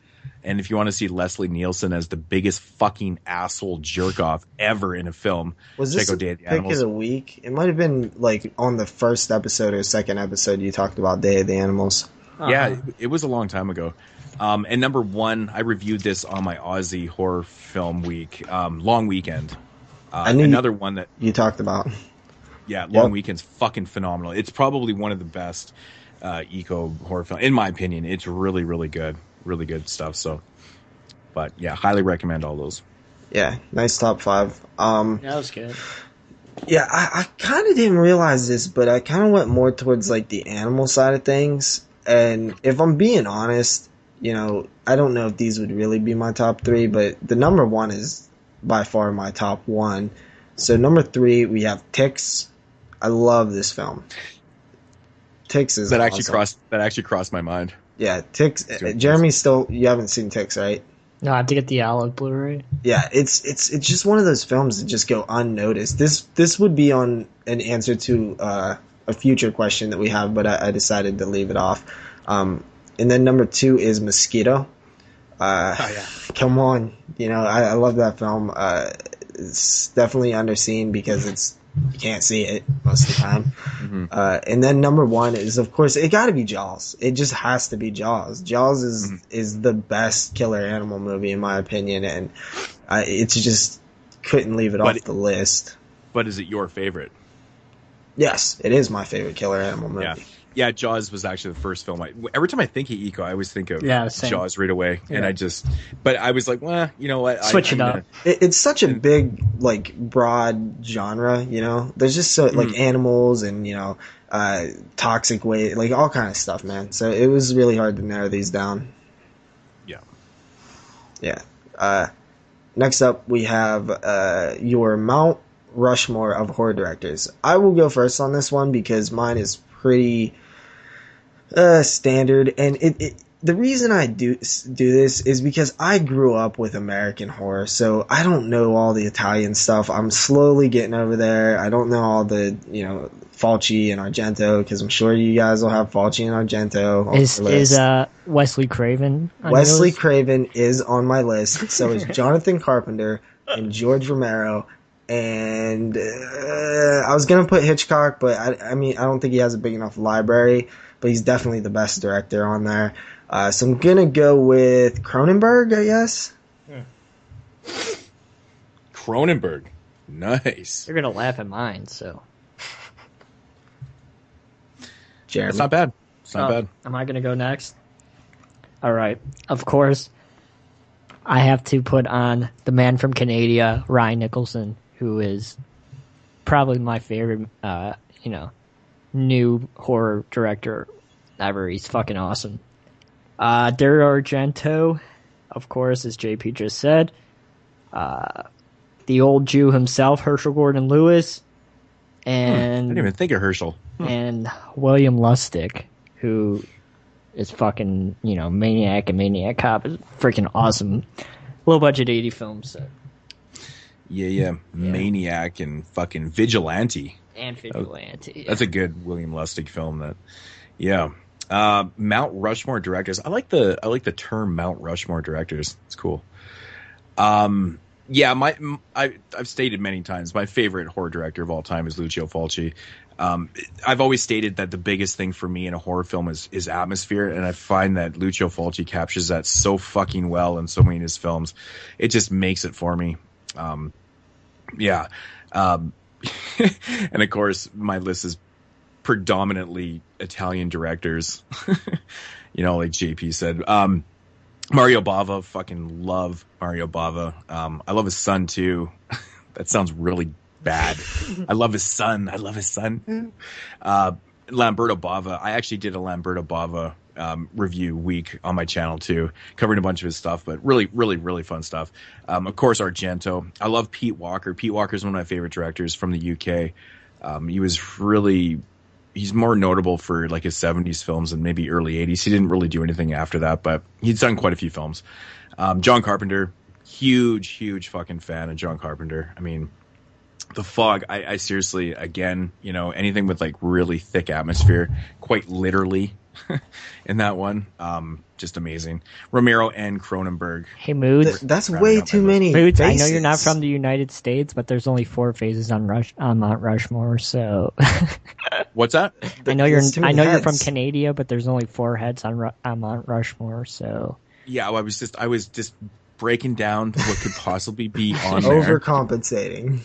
And if you want to see Leslie Nielsen as the biggest fucking asshole jerk off ever in a film, check out Day of the Animals. Pick of the week? It might have been like on the first episode or second episode you talked about Day of the Animals. Yeah, it was a long time ago. And number 1, I reviewed this on my Aussie horror film week, Long Weekend. I knew another one that you talked about. Yeah, Long Weekend's fucking phenomenal. It's probably one of the best eco horror film, in my opinion. It's really, really good. Really good stuff. So, but yeah, highly recommend all those. Yeah, nice top 5. That was good. Yeah, I kind of didn't realize this, but I kind of went more towards like the animal side of things. And if I'm being honest, you know, I don't know if these would really be my top 3, but the number 1 is by far my top 1. So number 3, we have Ticks. I love this film. Ticks is awesome. That actually crossed my mind. Yeah, Ticks. Jeremy, you haven't seen Ticks, right? No, I have to get the olive Blu-ray. Yeah, it's just one of those films that just go unnoticed. This would be on an answer to a future question that we have, but I decided to leave it off. And then number 2 is Mosquito. Come on, you know, I love that film. It's definitely underseen because you can't see it most of the time. Mm-hmm. And then number 1 is, of course, it got to be Jaws. It just has to be Jaws. Jaws is the best killer animal movie in my opinion, and it's just couldn't leave it off the list. But is it your favorite? Yes, it is my favorite killer animal movie. Yeah, Jaws was actually the first film. Every time I think of eco, I always think of Jaws right away. Yeah. And but I was like, well, you know what? Switch it up. It's such a big, like, broad genre, you know? There's just like animals and, you know, toxic waste, like all kind of stuff, man. So it was really hard to narrow these down. Yeah. Yeah. Next up, we have your Mount Rushmore of horror directors. I will go first on this one because mine is pretty standard, and the reason I do this is because I grew up with American horror, so I don't know all the Italian stuff. I'm slowly getting over there. I don't know all the, you know, Fulci and Argento, because I'm sure you guys will have Fulci and Argento. Is Wesley Craven on Wesley yours? Craven is on my list. So is Jonathan Carpenter and George Romero. And I was going to put Hitchcock, but I mean, I don't think he has a big enough library, but he's definitely the best director on there. So I'm going to go with Cronenberg, I guess. Cronenberg. Nice. You're going to laugh at mine, so. Jeremy. It's not bad. It's not bad. Am I going to go next? All right. Of course, I have to put on the man from Canada, Ryan Nicholson, who is probably my favorite, new horror director ever. He's fucking awesome. Dario Argento, of course, as JP just said. The old Jew himself, Herschel Gordon Lewis. And I didn't even think of Herschel. And William Lustig, who is fucking, Maniac and Maniac Cop is freaking awesome. Low budget 80 film. So. Yeah. Maniac and fucking Vigilante. And Vigilante. That's a good William Lustig film. Mount Rushmore directors. I like the term Mount Rushmore directors. It's cool. Yeah, I've stated many times my favorite horror director of all time is Lucio Fulci. I've always stated that the biggest thing for me in a horror film is atmosphere, and I find that Lucio Fulci captures that so fucking well in so many of his films. It just makes it for me. Yeah. And of course, my list is predominantly Italian directors, like JP said. Mario Bava, fucking love Mario Bava. I love his son too. That sounds really bad. I love his son. Lamberto Bava. I actually did a Lamberto Bava review week on my channel too, covering a bunch of his stuff, but really, really, really fun stuff. Of course, Argento. I love Pete Walker. Pete Walker is one of my favorite directors from the UK. He's more notable for like his 70s films and maybe early 80s. He didn't really do anything after that, but he's done quite a few films. John Carpenter, huge fucking fan of John Carpenter. I mean, The Fog, I seriously, again, anything with like really thick atmosphere, quite literally in that one. Just amazing. Romero and Cronenberg. Hey, Moodz. That's way too many Moodz, faces. I know you're not from the United States, but there's only 4 phases on Mount Rushmore, so... What's that? I know you're from Canada, but there's only 4 heads on Mount Rushmore, so... Yeah, well, I was just breaking down what could possibly be on there. Overcompensating.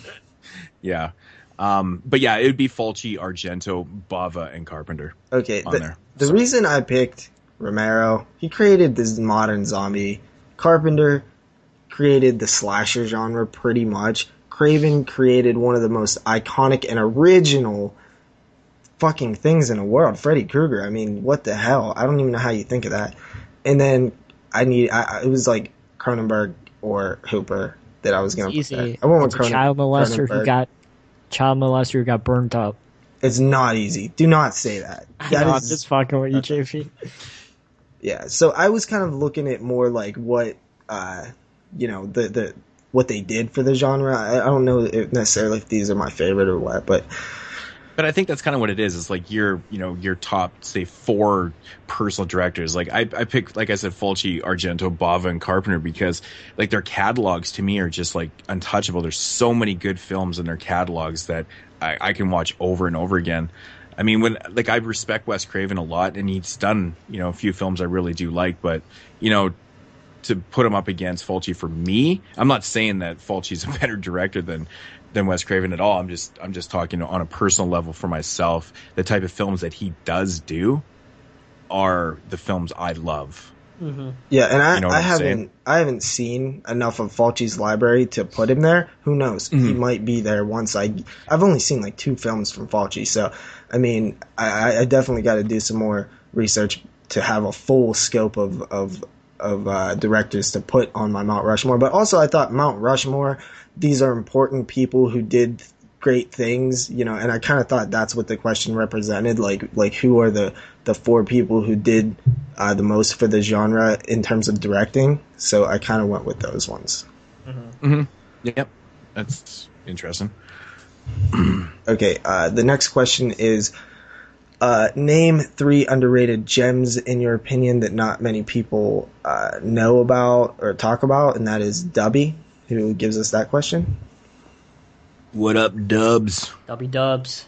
Yeah. But yeah, it would be Fulci, Argento, Bava, and Carpenter. Okay, the reason I picked Romero, he created this modern zombie. Carpenter created the slasher genre pretty much. Craven created one of the most iconic and original fucking things in the world. Freddy Krueger. I mean, what the hell? I don't even know how you think of that. And then it was like Cronenberg or Hooper that I was going to put there. I went with child molester who got burnt up. It's not easy. Do not say that. I'm just fucking with you, JP. Yeah, so I was kind of looking at more like what, what they did for the genre. I don't know necessarily if these are my favorite or what, but I think that's kind of what it is. It's like your top, say, 4 personal directors. Like I picked, like I said, Fulci, Argento, Bava, and Carpenter because like their catalogs to me are just like untouchable. There's so many good films in their catalogs that I can watch over and over again. I mean, I respect Wes Craven a lot, and he's done a few films I really do like, but to put him up against Fulci for me, I'm not saying that Fulci's a better director than Wes Craven at all. I'm just talking on a personal level for myself. The type of films that he does do are the films I love. Mm-hmm. Yeah, and I haven't seen enough of Fulci's library to put him there. Who knows? Mm-hmm. He might be there once. I've only seen like 2 films from Fulci, so I mean, I definitely got to do some more research to have a full scope of directors to put on my Mount Rushmore. But also, I thought Mount Rushmore, these are important people who did great things, and I kind of thought that's what the question represented. Like who are the 4 people who did the most for the genre in terms of directing? So I kind of went with those ones. Mm-hmm. Mm-hmm. Yep, that's interesting. Okay, the next question is, name 3 underrated gems in your opinion that not many people know about or talk about, and that is Dubby, who gives us that question. What up, Dubs? Dubs.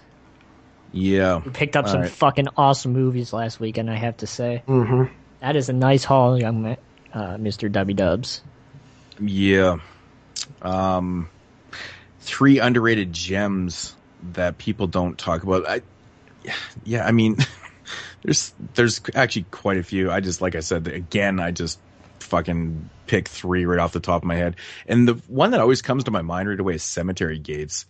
Yeah. We picked up some fucking awesome movies last weekend, I have to say. Mm-hmm. That is a nice haul, young man, Mr. Dubby Dubs. Yeah. 3 underrated gems that people don't talk about. I mean, there's actually quite a few. I just fucking pick 3 right off the top of my head. And the one that always comes to my mind right away is Cemetery Gates.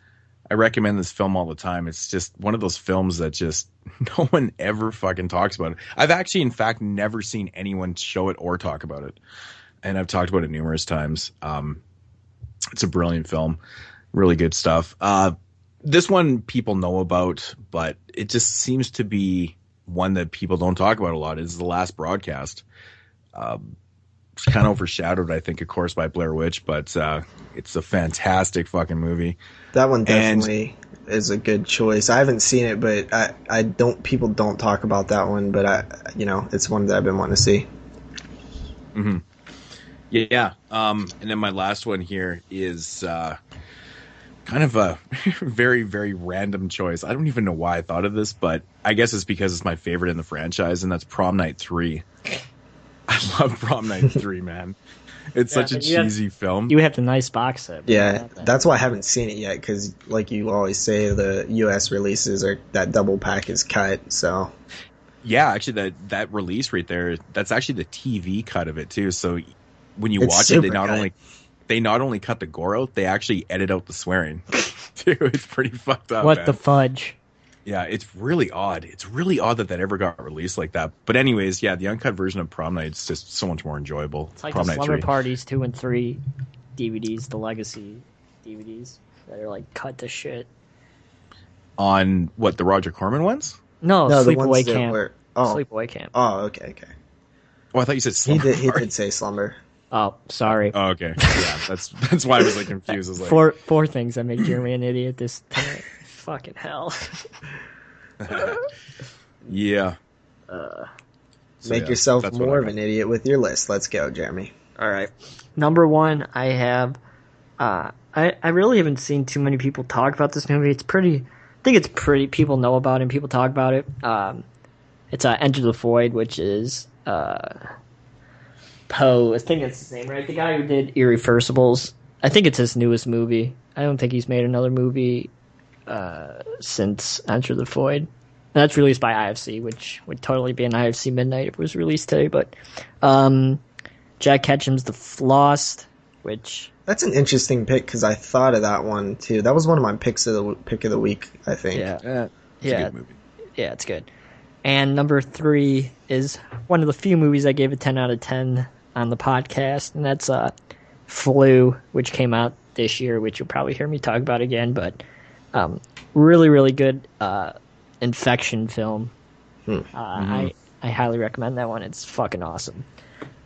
I recommend this film all the time. It's just one of those films that just no one ever fucking talks about it. I've actually, in fact, never seen anyone show it or talk about it. And I've talked about it numerous times. It's a brilliant film. Really good stuff. This one people know about, but it just seems to be one that people don't talk about a lot. It's The Last Broadcast. It's kind of overshadowed, I think, of course, by Blair Witch, but it's a fantastic fucking movie. That one definitely is a good choice. I haven't seen it, but people don't talk about that one, but it's one that I've been wanting to see. Mm-hmm. Yeah. And then my last one here is kind of a very, very random choice. I don't even know why I thought of this, but I guess it's because it's my favorite in the franchise, and that's Prom Night 3. I love Prom Night 3, man. It's such a cheesy film. You have the nice box set. Yeah, that's why I haven't seen it yet, because like you always say, the U.S. releases are that double pack is cut, so... Yeah, actually, that release right there, that's actually the TV cut of it, too. So when you watch it, they not only cut the gore out, they actually edit out the swearing. Dude, it's pretty fucked up, What man. the fudge? Yeah, it's really odd. It's really odd that ever got released like that. But anyways, yeah, the uncut version of Prom Night is just so much more enjoyable. It's like Prom the Night Slumber 3. Parties 2 and 3 DVDs, the legacy DVDs that are like cut to shit. On what, the Roger Corman ones? No, the Sleepaway ones that Camp. were... Sleepaway Camp. Oh, okay. Oh, I thought you said Slumber. He did say Slumber. Oh, sorry. Oh, okay. Yeah, that's why I was like confused. I was like, four things that make Jeremy an idiot this time. Fucking hell. yeah. Make yourself more of an idiot with your list. Let's go, Jeremy. All right. Number one, I have. I really haven't seen too many people talk about this movie. I think it's pretty. People know about it and people talk about it. It's Enter the Void, which is Poe. I think it's his name, right? The guy who did Irreversibles. I think it's his newest movie. I don't think he's made another movie since Enter the Void. And that's released by IFC, which would totally be an IFC Midnight if it was released today. But Jack Ketchum's The Floss, which... That's an interesting pick, because I thought of that one, too. That was one of my pick of the week, I think. It's a good movie. Yeah, it's good. And number 3 is one of the few movies I gave a 10 out of 10 on the podcast, and that's Flu, which came out this year, which you'll probably hear me talk about again, but really, really good infection film. I highly recommend that one. It's fucking awesome.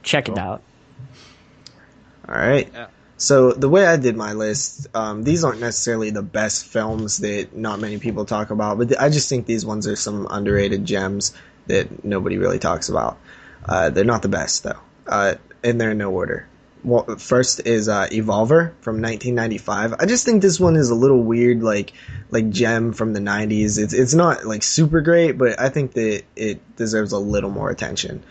Check it out. All right. Yeah. So the way I did my list, these aren't necessarily the best films that not many people talk about, but I just think these ones are some underrated gems that nobody really talks about. They're not the best, though, and they're in no order. Well, first is Evolver from 1995. I just think this one is a little weird, like gem from the 90s. It's not like super great, but I think that it deserves a little more attention.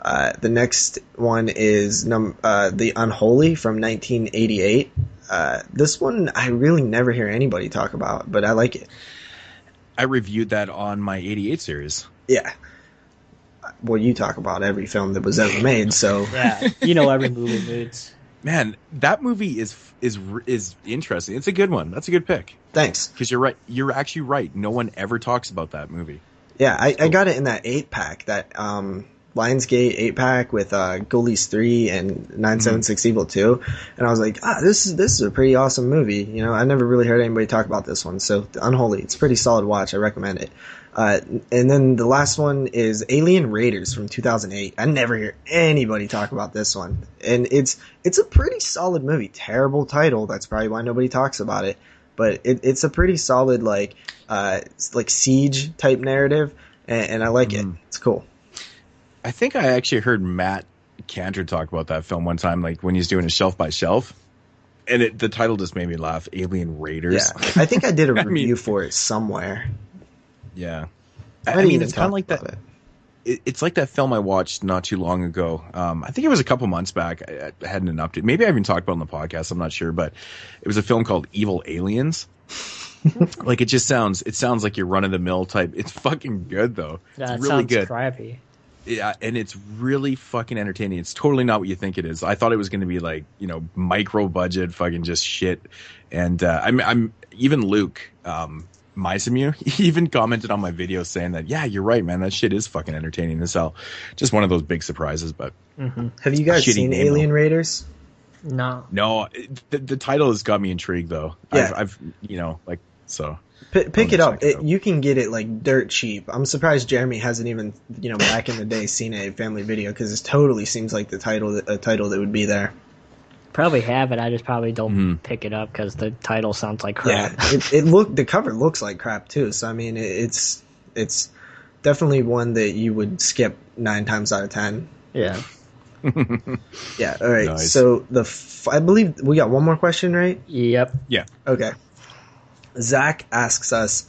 The next one is The Unholy from 1988. This one I really never hear anybody talk about, but I like it. I reviewed that on my 88 series. Yeah. Well, you talk about every film that was ever made, so... Yeah, you know every movie, Moodz. Man, that movie is interesting. It's a good one. That's a good pick. Thanks. Because you're right. You're actually right. No one ever talks about that movie. Yeah, I got it in that 8-pack, that Lionsgate 8-pack with Ghoulies 3 and 976 Evil 2, and I was like, this is a pretty awesome movie. You know, I never really heard anybody talk about this one, so The Unholy, it's a pretty solid watch. I recommend it. And then the last one is Alien Raiders from 2008. I never hear anybody talk about this one, and it's a pretty solid movie. Terrible title, that's probably why nobody talks about it, but it's a pretty solid like siege type narrative, and I like it. It's cool. I think I actually heard Matt Cantor talk about that film one time, like when he's doing a shelf by shelf, and the title just made me laugh. Alien Raiders. Yeah, I think I did a review for it somewhere. Yeah, I mean, it's kind of like that. It's like that film I watched not too long ago. I think it was a couple months back. I hadn't an update. Maybe I even talked about it on the podcast. I'm not sure, but it was a film called Evil Aliens. Like it sounds like your run of the mill type. It's fucking good though. Yeah, it's really good. Crappy. Yeah, and it's really fucking entertaining. It's totally not what you think it is. I thought it was going to be like, you know, micro budget, fucking just shit. And I'm even Luke, Mysimu, he even commented on my video saying that, yeah, you're right, man. That shit is fucking entertaining as hell. Just one of those big surprises. But have you guys seen Alien Raiders? No. No, the title has got me intrigued though. Yeah. I've you know, like so. Pick it up. You can get it like dirt cheap. I'm surprised Jeremy hasn't even, you know, back in the day seen a family video, because it totally seems like a title that would be there. Probably have it. I just probably don't pick it up because the title sounds like crap. Yeah, the cover looks like crap too. So I mean, it's definitely one that you would skip 9 times out of 10. Yeah. Yeah. All right. Nice. So I believe we got one more question, right? Yep. Yeah. Okay. Zach asks us,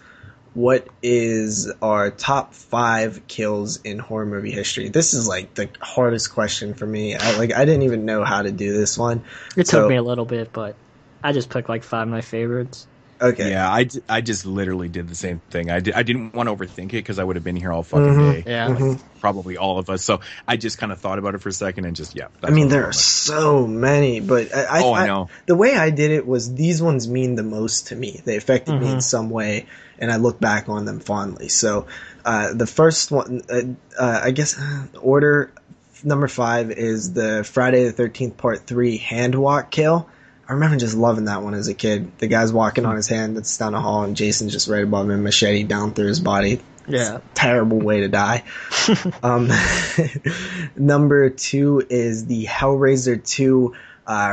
what is our top 5 kills in horror movie history? This is like the hardest question for me. I didn't even know how to do this one. It took me a little bit, but I just picked like 5 of my favorites. Okay. Yeah, I just literally did the same thing. I didn't want to overthink it because I would have been here all fucking day. Yeah. Like, probably all of us. So I just kind of thought about it for a second and just, I mean, there are so many, but I know. The way I did it was these ones mean the most to me. They affected me in some way, and I look back on them fondly. So the first one, I guess, order number 5 is the Friday the 13th Part 3 hand walk kill. I remember just loving that one as a kid. The guy's walking on his hand that's down a hall, and Jason's just right above him, machete down through his body. Yeah. Terrible way to die. Number 2 is the Hellraiser 2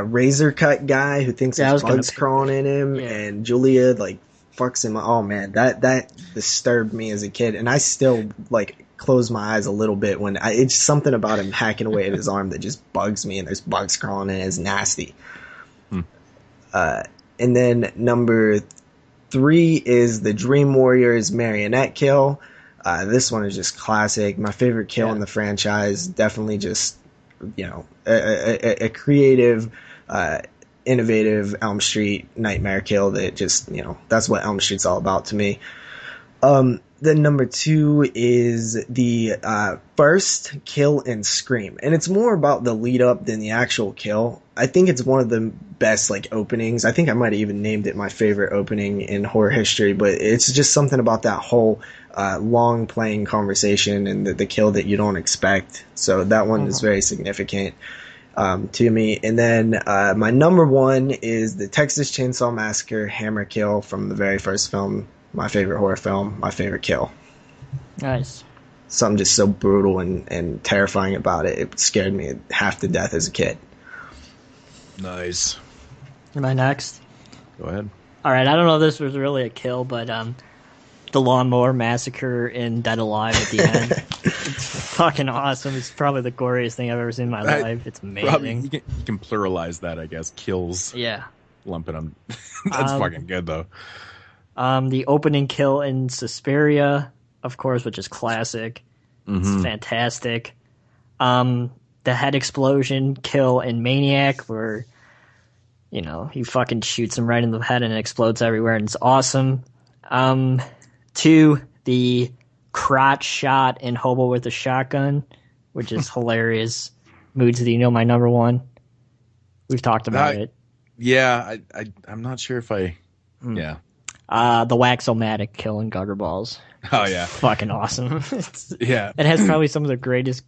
razor cut guy who thinks there's bugs crawling in him, and Julia like fucks him. Oh man, that disturbed me as a kid, and I still like close my eyes a little bit when it's something about him hacking away at his arm that just bugs me, and there's bugs crawling in it. It's nasty. And then number 3 is the Dream Warriors marionette kill. This one is just classic. My favorite kill in the franchise. Definitely just, a creative, innovative Elm Street nightmare kill that just, that's what Elm Street's all about to me. Then number 2 is the first kill in Scream. And it's more about the lead up than the actual kill. I think it's one of the best openings. I think I might have even named it my favorite opening in horror history, but it's just something about that whole long playing conversation and the kill that you don't expect. So that one is very significant to me. And then my number 1 is the Texas Chainsaw Massacre hammer kill from the very first film. My favorite horror film, my favorite kill. Nice. Something just so brutal and terrifying about it. It scared me half to death as a kid. Nice. Am I next? Go ahead. All right, I don't know if this was really a kill, but the Lawnmower Massacre in Dead Alive at the end. It's fucking awesome. It's probably the goriest thing I've ever seen in my life. It's amazing. You can pluralize that, I guess. Kills. Yeah. Lumping them. That's fucking good, though. The opening kill in Suspiria, of course, which is classic. It's fantastic. The head explosion kill in Maniac, where, he fucking shoots him right in the head and it explodes everywhere, and it's awesome. 2, the crotch shot in Hobo with a Shotgun, which is hilarious. Moodz, do you know my number 1? We've talked about it. Yeah, I'm not sure if I... Yeah. The Wax-O-Matic kill in Gutterballs. Oh yeah, fucking awesome. Yeah, it has probably some of the greatest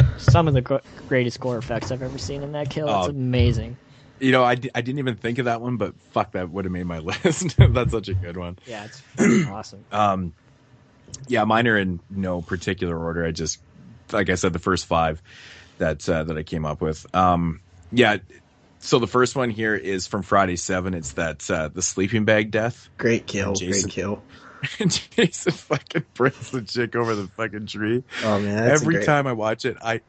gore effects I've ever seen in that kill. It's amazing. I didn't even think of that one, but fuck, that would have made my list. That's such a good one. Yeah, it's fucking awesome. Yeah, mine are in no particular order. I just, like I said, the first 5 that I came up with. Yeah. So the first one here is from Friday 7. It's that the sleeping bag death. Great kill. Jason, great kill. Jason fucking brings the chick over the fucking tree. Oh man! Every time I watch it, I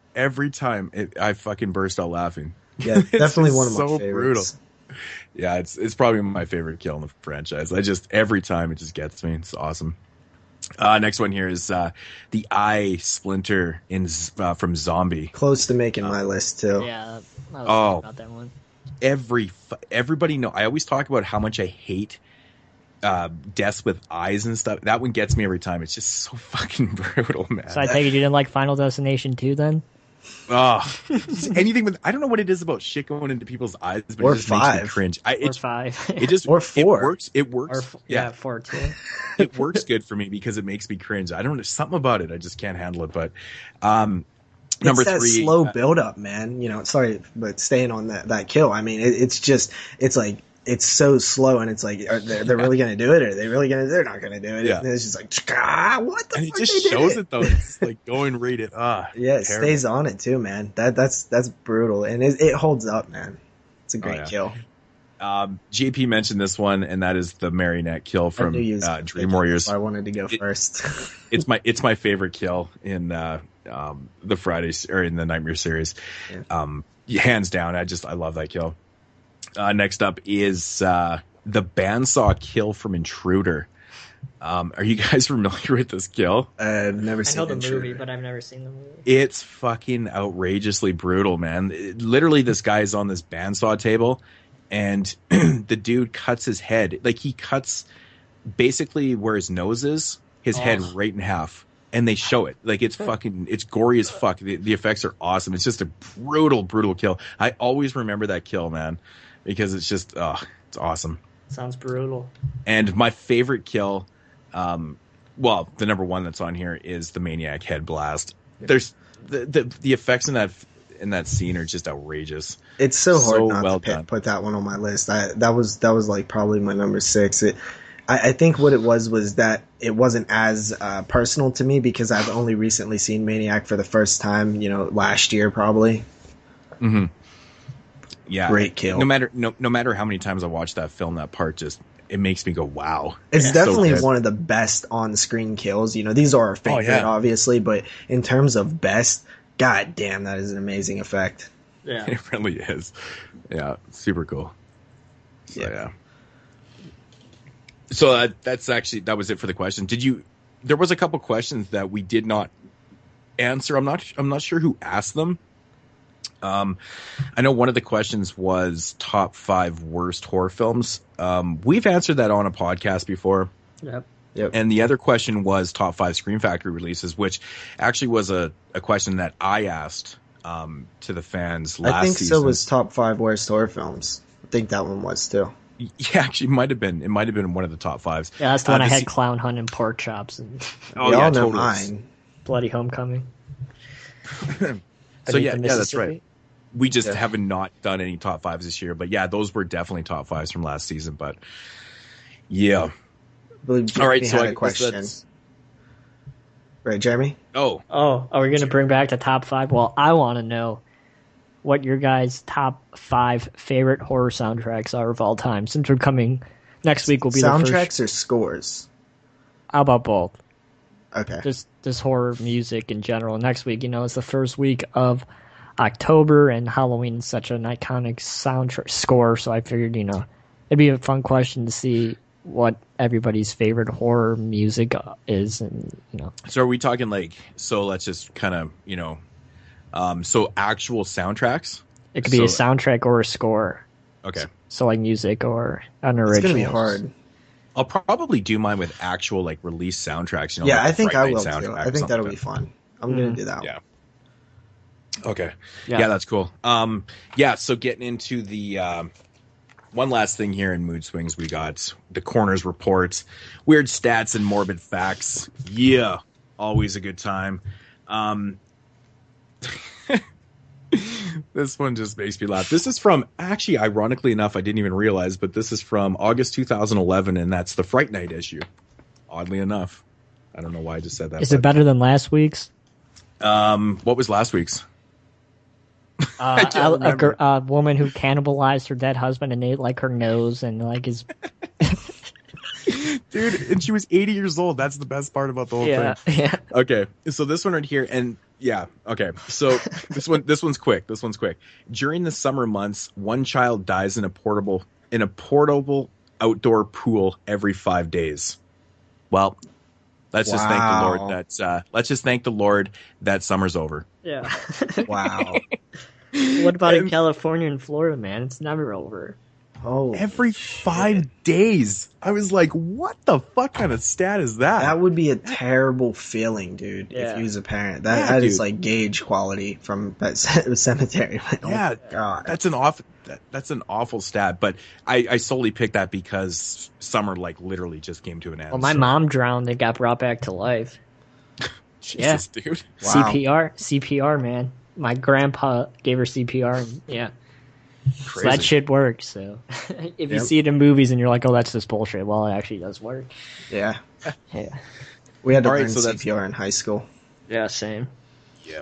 fucking burst out laughing. Yeah, definitely one of my so favorites. Brutal. Yeah, it's probably my favorite kill in the franchise. Every time it just gets me. It's awesome. Next one here is the eye splinter from Zombie. Close to making my list too. Yeah, I was about that one. Everybody know. I always talk about how much I hate deaths with eyes and stuff. That one gets me every time. It's just so fucking brutal, man. So I take it you didn't like Final Destination 2 then? Anything with, I don't know what it is about shit going into people's eyes, but or it just 5. makes me cringe. Or 5. It just or 4. It works. Yeah, 4 too. It works good for me because it makes me cringe. I don't know, something about it. I just can't handle it. But number it's that 3, slow build up, man. Sorry, but staying on that kill. I mean, it's like. It's so slow, and it's like, they're really going to do it? Or are they really going to? They're not going to do it. Yeah. And it's just like, what the and fuck? It just shows it though. It's like going rated. Yeah, it stays on it too, man. That's brutal, and it holds up, man. It's a great kill. JP mentioned this one, and that is the marionette kill from Dream Warriors. I wanted to go first. It's my favorite kill in the Fridays or in the Nightmare series. Hands down, I love that kill. Next up is the bandsaw kill from Intruder. Are you guys familiar with this kill? I've never seen the Intruder. movie, but I've never seen the movie. It's fucking outrageously brutal, man. Literally, this guy's on this bandsaw table, and the dude cuts his head. Like, he cuts basically where his nose is, his head right in half. And they show it. Like, it's gory as fuck. The effects are awesome. It's just a brutal, brutal kill. I always remember that kill, man, because it's just, it's awesome. Sounds brutal. And my favorite kill, well, the number one that's on here is the Maniac head blast. There's the effects in that scene are just outrageous. It's so hard not to put that one on my list. That was like probably my number 6. I think what it was that it wasn't as personal to me because I've only recently seen Maniac for the first time, last year probably. Mm-hmm. Yeah, great kill. No matter how many times I watch that film, that part it makes me go, wow. It's definitely one of the best on-screen kills. These are our favorite, obviously, but in terms of best, god damn, that is an amazing effect. Yeah, it really is. Yeah, super cool. So, yeah. So that was it for the question. There was a couple questions that we did not answer. I'm not sure who asked them. I know one of the questions was top 5 worst horror films. We've answered that on a podcast before. Yep. And the other question was top 5 Scream Factory releases, which actually was a question that I asked to the fans last season. I think so was top 5 worst horror films. I think that one was too. Yeah, actually, it might have been one of the top 5s. Yeah, that's the one I had Clown Hunt and Pork Chops. And yeah, totally. Mine. Bloody Homecoming. So yeah, that's right. We just haven't not done any top 5s this year, but yeah, those were definitely top 5s from last season. But yeah, all right. So a question, right, Jeremy? Oh, are we gonna bring back the top 5? Well, I want to know what your guys' top 5 favorite horror soundtracks are of all time. Since we're coming next week, will be soundtracks or scores. How about both? Okay. Just horror music in general. Next week, it's the first week of October, and Halloween is such an iconic soundtrack score. So I figured, it'd be a fun question to see what everybody's favorite horror music is, and So are we talking so let's just kind of so actual soundtracks? It could be a soundtrack or a score. Okay. So music or an original. It's gonna be hard. I'll probably do mine with actual release soundtracks. Yeah, I think I will too. I think that'll be fun. I'm gonna do that. Yeah. Okay. Yeah, that's cool. So getting into the one last thing here in Mood Swings, we got the Corners Report, weird stats and morbid facts. Yeah, always a good time. This one just makes me laugh. This is from, actually, ironically enough, I didn't even realize, but this is from August 2011, and that's the Fright Night issue. Oddly enough. I don't know why I just said that. Is it better than last week's? What was last week's? A woman who cannibalized her dead husband and ate her nose and his... Dude, and she was 80 years old. That's the best part about the whole thing. Yeah. Okay, so this one right here, and yeah, okay. So this one's quick. This one's quick. During the summer months, one child dies in a portable outdoor pool every 5 days. Well, let's just thank the Lord that summer's over. Yeah. Wow. What about in California and Florida, man? It's never over. Oh, every 5 days. I was like, what the fuck kind of stat is that? That would be a terrible feeling, dude, if you was a parent. That is gauge quality from that cemetery. Yeah, God. That's an awful stat, but I solely picked that because summer literally just came to an end. Well, my mom drowned and got brought back to life. Jesus, dude. Wow. CPR, man. My grandpa gave her CPR, and Crazy. So that shit works. So if you see it in movies and you're like, oh, that's just bullshit, well, it actually does work. Yeah. Yeah. We had to learn CPR in high school. Yeah, same. Yeah.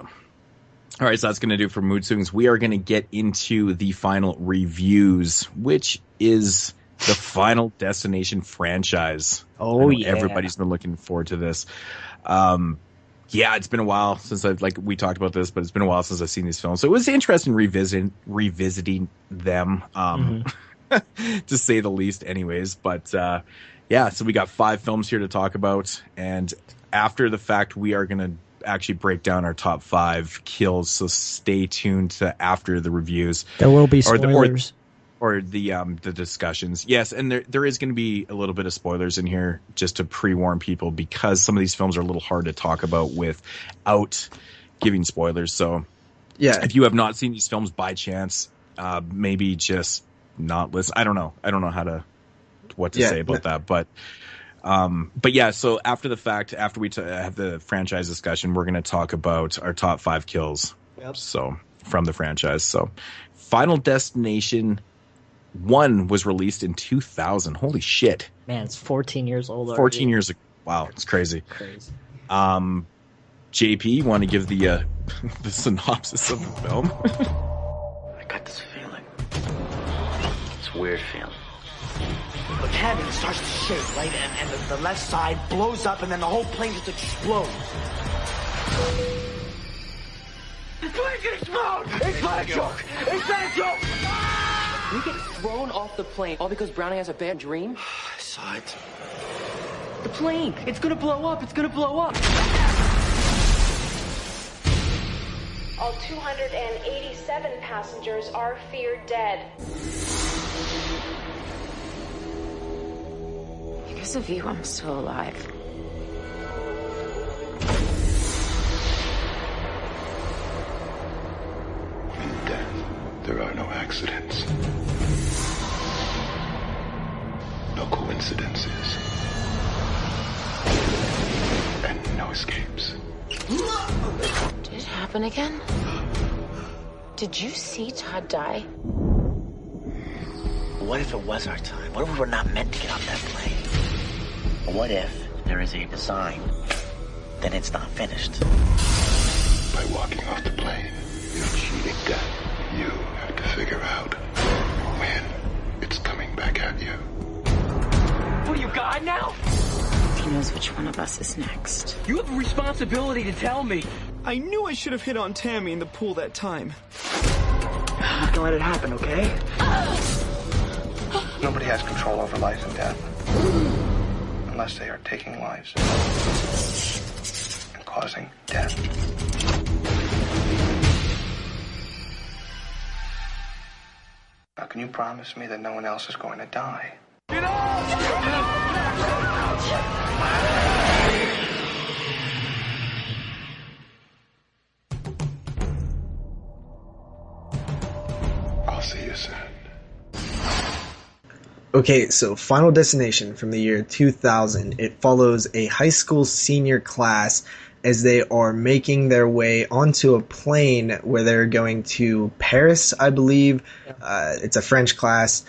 All right, so that's going to do for Mood Swings. We are going to get into the final reviews, which is the Final Destination franchise. Oh, yeah. Everybody's been looking forward to this. Yeah, it's been a while since we talked about this, but it's been a while since I've seen these films. So it was interesting revisiting them, to say the least anyways. But yeah, so we got 5 films here to talk about. And after the fact, we are going to actually break down our top 5 kills. So stay tuned to after the reviews. There will be spoilers. Or the discussions. Yes, and there is going to be a little bit of spoilers in here just to pre-warn people, because some of these films are a little hard to talk about without giving spoilers. So yeah, if you have not seen these films by chance, maybe just not listen. I don't know what to say about that. But yeah, so after the fact, after we have the franchise discussion, we're going to talk about our top 5 kills. Yep. So from the franchise. So Final Destination 1 was released in 2000. Holy shit. Man, it's 14 years old already. 14 years ago. Wow, it's crazy. Crazy. JP, you want to give the the synopsis of the film? I got this feeling. It's a weird feeling. The cabin starts to shake, right? And the left side blows up, and then the whole plane just explodes. The plane can explode! It's not a joke! It's not a joke! We get thrown off the plane all because Brownie has a bad dream? I saw it. The plane! It's gonna blow up! It's gonna blow up! All 287 passengers are feared dead. Because of you, I'm still alive. In death, there are no accidents. No coincidences. And no escapes. Did it happen again? Did you see Todd die? What if it was our time? What if we were not meant to get on that plane? What if there is a design, then it's not finished? By walking off the plane, you're cheating death. You have to figure out when it's coming back at you. What are you, God now? He knows which one of us is next. You have a responsibility to tell me. I knew I should have hit on Tammy in the pool that time. I'm not gonna let it happen, okay? Nobody has control over life and death. Unless they are taking lives and causing death. Now, can you promise me that no one else is going to die? Get out! I'll see you soon. Okay, so Final Destination from the year 2000. It follows a high school senior class as they are making their way onto a plane where they're going to Paris, I believe. It's a French class.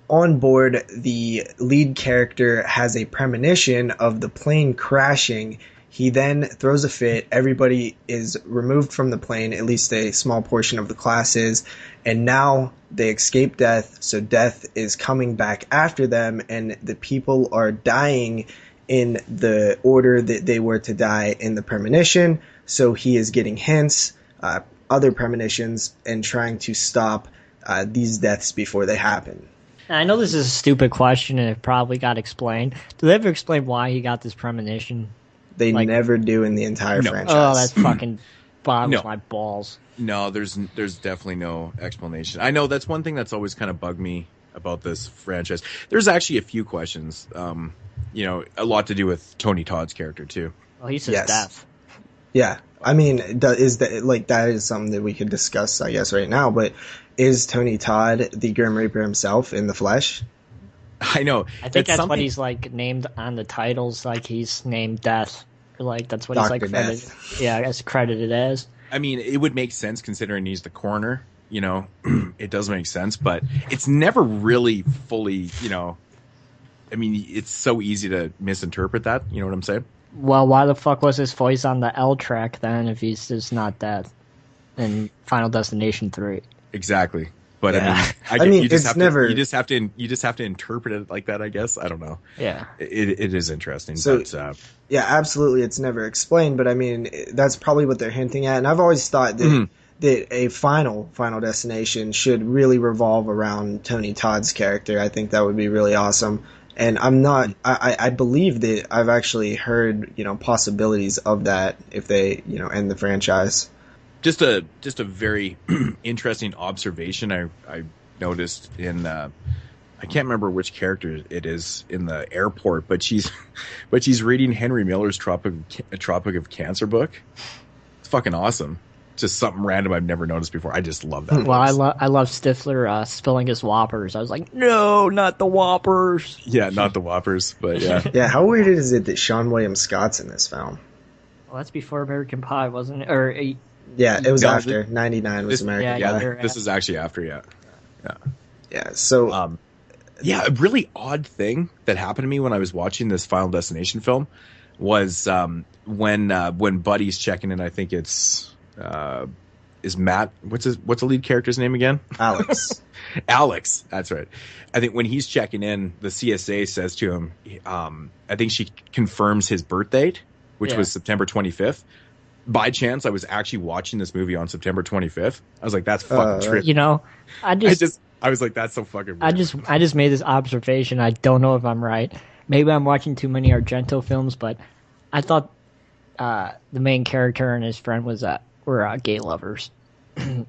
On board, the lead character has a premonition of the plane crashing. He then throws a fit. Everybody is removed from the plane, at least a small portion of the class is, and now they escape death, so death is coming back after them, and the people are dying in the order that they were to die in the premonition, so he is getting hints, other premonitions, and trying to stop these deaths before they happen. I know this is a stupid question, and it probably got explained. Do they ever explain why he got this premonition? They never do in the entire franchise. Oh, that's fucking boggles my balls. No, there's definitely no explanation. I know that's one thing that's always kind of bugged me about this franchise. There's actually a few questions, a lot to do with Tony Todd's character too. Well, he says death. Yeah, I mean, that is something that we could discuss, I guess, right now. But is Tony Todd the Grim Reaper himself in the flesh? I know. I think that's what he's named on the titles. He's named Death. That's what Dr. he's credited. Yeah, it's credited as. I mean, it would make sense considering he's the coroner. It does make sense, but it's never really fully. I mean, it's so easy to misinterpret that. You know what I'm saying? Well, why the fuck was his voice on the L track then if he's just not Death in Final Destination 3? Exactly. But Yeah. I mean, you it's never. you just have to interpret it like that. I guess I don't know. Yeah, it is interesting. So, but, yeah, absolutely, it's never explained. But I mean, that's probably what they're hinting at. And I've always thought that that a final destination should really revolve around Tony Todd's character. I think that would be really awesome. And I believe that I've actually heard, possibilities of that if they, end the franchise. Just a very interesting observation I noticed in I can't remember which character it is in the airport, but she's reading Henry Miller's Tropic of Cancer book. It's fucking awesome. Just something random I've never noticed before. I just love that. Well, I love Stifler spilling his Whoppers. I was like, no, not the Whoppers. Yeah, not the Whoppers, but yeah. Yeah, how weird is it that Sean William Scott's in this film? Well, that's before American Pie, wasn't it? Or yeah, it was after. 99 was American Pie. Yeah, this is actually after, yeah. Yeah, so... a really odd thing that happened to me when I was watching this Final Destination film was when Buddy's checking in, I think it's... is Matt, what's the lead character's name again? Alex. Alex, that's right. I think when he's checking in, the CSA says to him, I think she confirms his birth date, which was September 25th. By chance, I was actually watching this movie on September 25th. I was like, that's fucking trippy. I was like, that's so fucking weird. I just made this observation. I don't know if I'm right. Maybe I'm watching too many Argento films, but I thought the main character and his friend were gay lovers.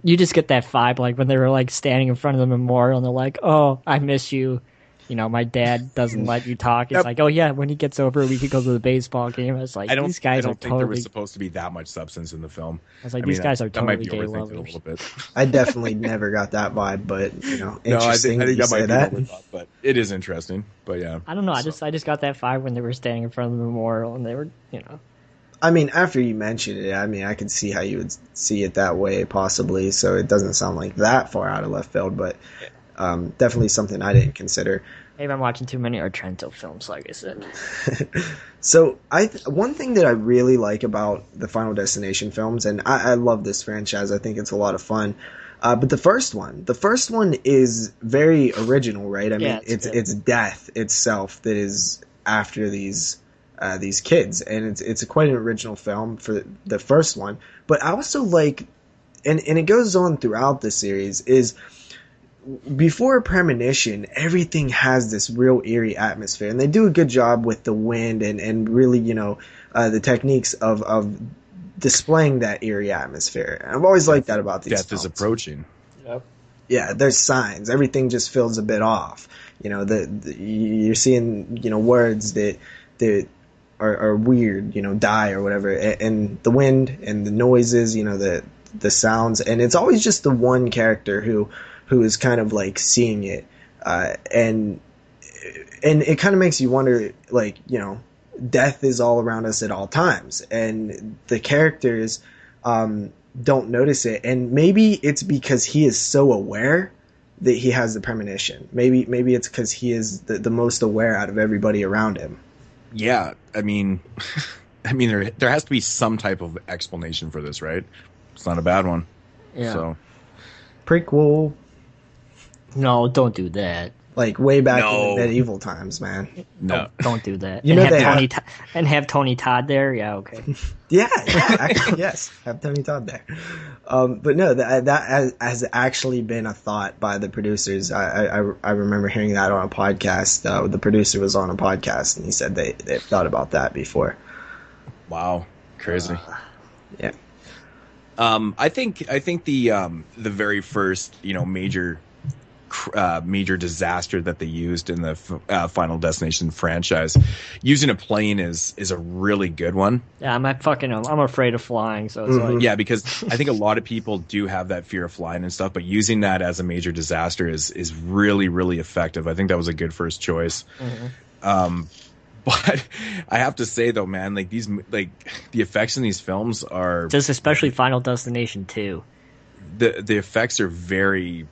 You just get that vibe, like when they were like standing in front of the memorial and they're like, "Oh, I miss you." My dad doesn't let you talk. It's like, "Oh yeah, when he gets over, we could go to the baseball game." I was like, these guys I are don't think totally. there was supposed to be that much substance in the film. I was like, these guys are totally gay a lovers. little bit. I definitely never got that vibe, but interesting. I think that might be that. overthought, but it is interesting. But yeah, I don't know. I just got that vibe when they were standing in front of the memorial and they were, I mean, after you mentioned it, I mean, I could see how you would see it that way, possibly. So it doesn't sound like that far out of left field, but definitely something I didn't consider. Maybe I'm watching too many Argento films, like I said. So one thing that I really like about the Final Destination films, and I love this franchise, I think it's a lot of fun. But the first one is very original, right? I mean, it's death itself that is after these kids, and it's quite an original film for the first one. But I also like, and it goes on throughout the series, is before Premonition, everything has this real eerie atmosphere, and they do a good job with the wind and really, the techniques of displaying that eerie atmosphere. And I've always liked that about these death films. Is approaching. Yep. Yeah, there's signs. Everything just feels a bit off. You're seeing, words that are weird, die or whatever, and the wind and the noises, the sounds, and it's always just the one character who is kind of like seeing it, and it kind of makes you wonder, like, death is all around us at all times, and the characters don't notice it, and maybe it's because he is so aware that he has the premonition. Maybe it's because he is the most aware out of everybody around him. Yeah, I mean, there has to be some type of explanation for this, right? It's not a bad one. Yeah. So, prequel. No, don't do that. Like way back in the medieval times, man. No, don't do that. And have Tony Todd there. Yeah, okay. yeah, actually, yes, have Tony Todd there. But no, that has actually been a thought by the producers. I remember hearing that on a podcast. The producer was on a podcast, and he said they've thought about that before. Wow, crazy. Yeah. I think the very first major disaster that they used in the Final Destination franchise, using a plane is a really good one. Yeah, I'm afraid of flying, so it's like, yeah, because I think a lot of people do have that fear of flying and stuff, but using that as a major disaster is really, really effective. I think that was a good first choice. But I have to say though, man, like the effects in these films are just, especially Final Destination 2. The effects are very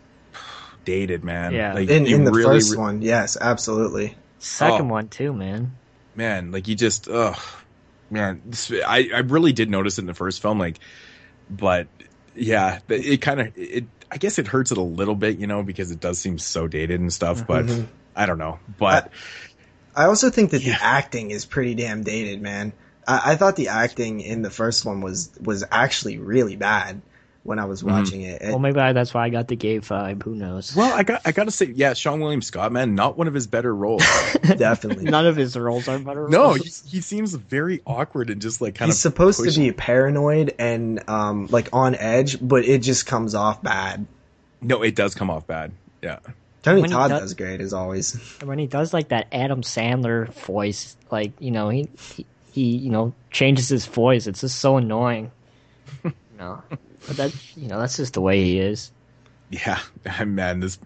dated, man. Yeah, like, in the first one, yes, absolutely. Second one too, man. Man, like you just, man, I really did notice it in the first film, like, but yeah, it kind of I guess it hurts it a little bit, because it does seem so dated and stuff, but I don't know. But I also think that the acting is pretty damn dated, man. I thought the acting in the first one was actually really bad when I was watching it. Well, maybe that's why I got the gay vibe. Who knows? Well, I got to say, Sean William Scott, man, not one of his better roles. Definitely. None of his roles are better roles. No, he seems very awkward and just like He's supposed to be paranoid and like on edge, but it just comes off bad. No, it does come off bad. Yeah. Tony Todd does great as always. When he does like that Adam Sandler voice, like, he changes his voice. It's just so annoying. But that's just the way he is. Yeah, man, this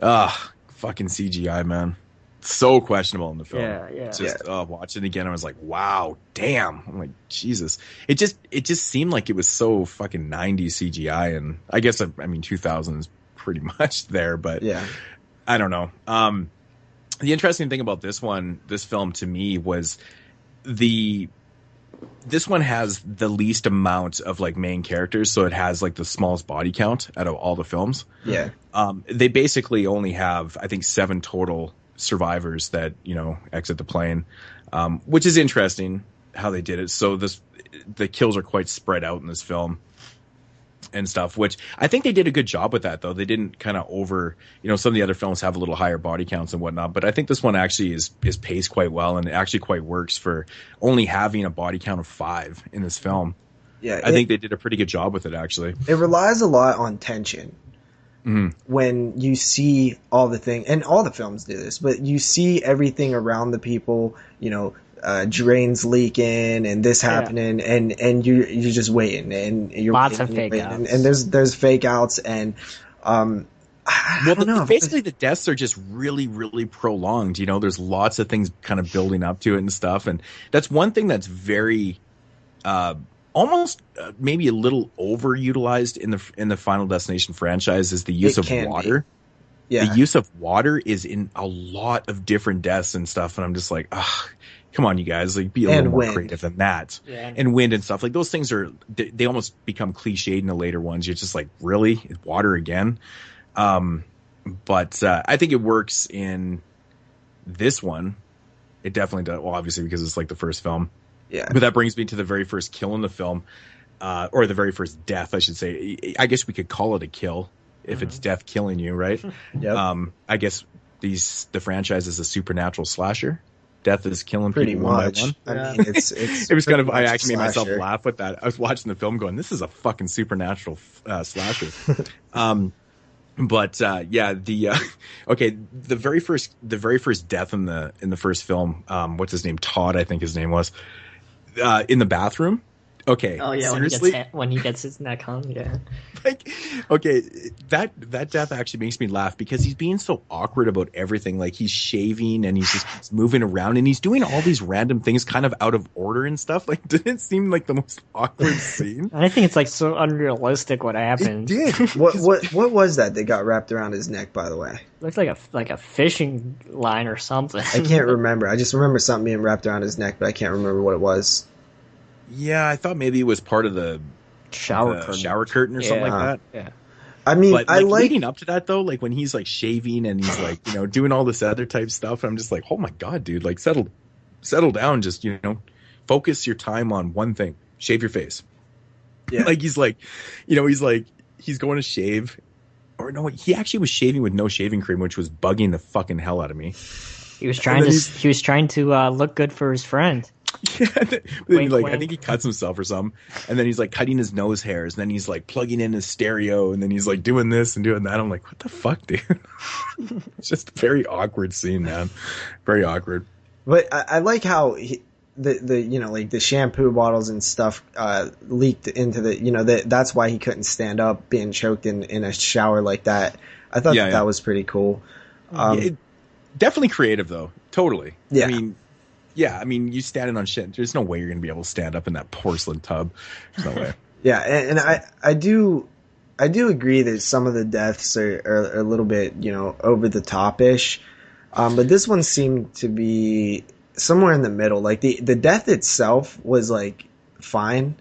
fucking CGI, man. So questionable in the film. Yeah. Just watching it again, I was like, wow, damn. I'm like, Jesus. It just seemed like it was so fucking 90s CGI, and I guess 2000 is pretty much there, but yeah. I don't know. The interesting thing about this film to me was this one has the least amount of like main characters, so it has like the smallest body count out of all the films. Yeah. They basically only have, I think, 7 total survivors that, exit the plane, which is interesting how they did it. So the kills are quite spread out in this film and stuff, which I think they did a good job with that, though. They didn't kind of some of the other films have a little higher body counts and whatnot, but I think this one actually is paced quite well, and it actually quite works for only having a body count of 5 in this film. Yeah, I think they did a pretty good job with it, actually. It relies a lot on tension. When you see all the thing, and all the films do this, but you see everything around the people, drains leaking and this happening, and you're just waiting, and you're lots waiting, of fake outs, and there's fake outs, and I don't know. Basically, the deaths are just really, really prolonged. There's lots of things kind of building up to it and stuff, and that's one thing that's very almost maybe a little overutilized in the Final Destination franchise is the use of water. Yeah. The use of water is in a lot of different deaths and stuff, and I'm just like, come on, you guys, like be a little more creative than that. Yeah. And wind and stuff, like those things they almost become cliched in the later ones. You're just like, really, water again? But I think it works in this one. It definitely does. Well, obviously because it's like the first film. Yeah. But that brings me to the very first kill in the film, or the very first death, I should say. I guess we could call it a kill if it's death killing you, right? Yep. I guess the franchise is a supernatural slasher. Death is killing pretty people much. one by one. I mean, it's it was kind of, I actually made myself slasher. laugh with that. I was watching the film going, this is a fucking supernatural slasher. But okay, the very first death in the first film, what's his name? Todd, I think his name was, in the bathroom. Okay. Oh yeah, seriously? when he gets his neck hung, yeah. Like, okay, that death actually makes me laugh because he's being so awkward about everything. Like he's shaving and he's just moving around and he's doing all these random things kind of out of order and stuff. Like, didn't it seem like the most awkward scene? I think it's like so unrealistic what happened. It did. What was that got wrapped around his neck, by the way? Looks like a fishing line or something. I can't remember. I just remember something being wrapped around his neck, but I can't remember what it was. Yeah, I thought maybe it was part of the shower curtain or something like that. Yeah. I mean, but, I like leading up to that though, like when he's like shaving and he's like, doing all this other type stuff. I'm just like, oh my God, dude, like settle down. Just, focus your time on one thing. Shave your face. Yeah. Like he's like, he's going to shave, or no, he actually was shaving with no shaving cream, which was bugging the fucking hell out of me. He was trying to look good for his friend. Yeah, Wink, I wink. think he cuts himself or something, and then he's like cutting his nose hairs, and then he's like plugging in his stereo, and then he's like doing this and doing that. I'm like, what the fuck, dude? It's just a very awkward scene, man. Very awkward. But I like how the shampoo bottles and stuff leaked into that's why he couldn't stand up being choked in a shower like that. I thought that was pretty cool. Definitely creative though. Totally. Yeah. I mean, you standing on shit. There's no way you're going to be able to stand up in that porcelain tub. There's no way. Yeah, and I do agree that some of the deaths are a little bit, over the top-ish. But this one seemed to be somewhere in the middle. Like the death itself was like fine.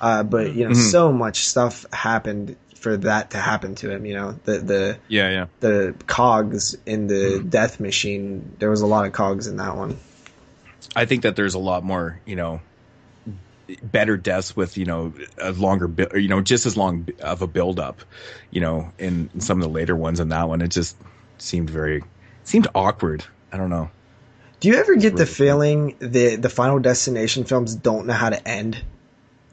But so much stuff happened for that to happen to him. The cogs in the death machine. There was a lot of cogs in that one. I think that there's a lot more, better deaths with, a longer, just as long of a build up, in some of the later ones. In that one, it just seemed awkward. I don't know. Do you ever get the feeling that the Final Destination films don't know how to end?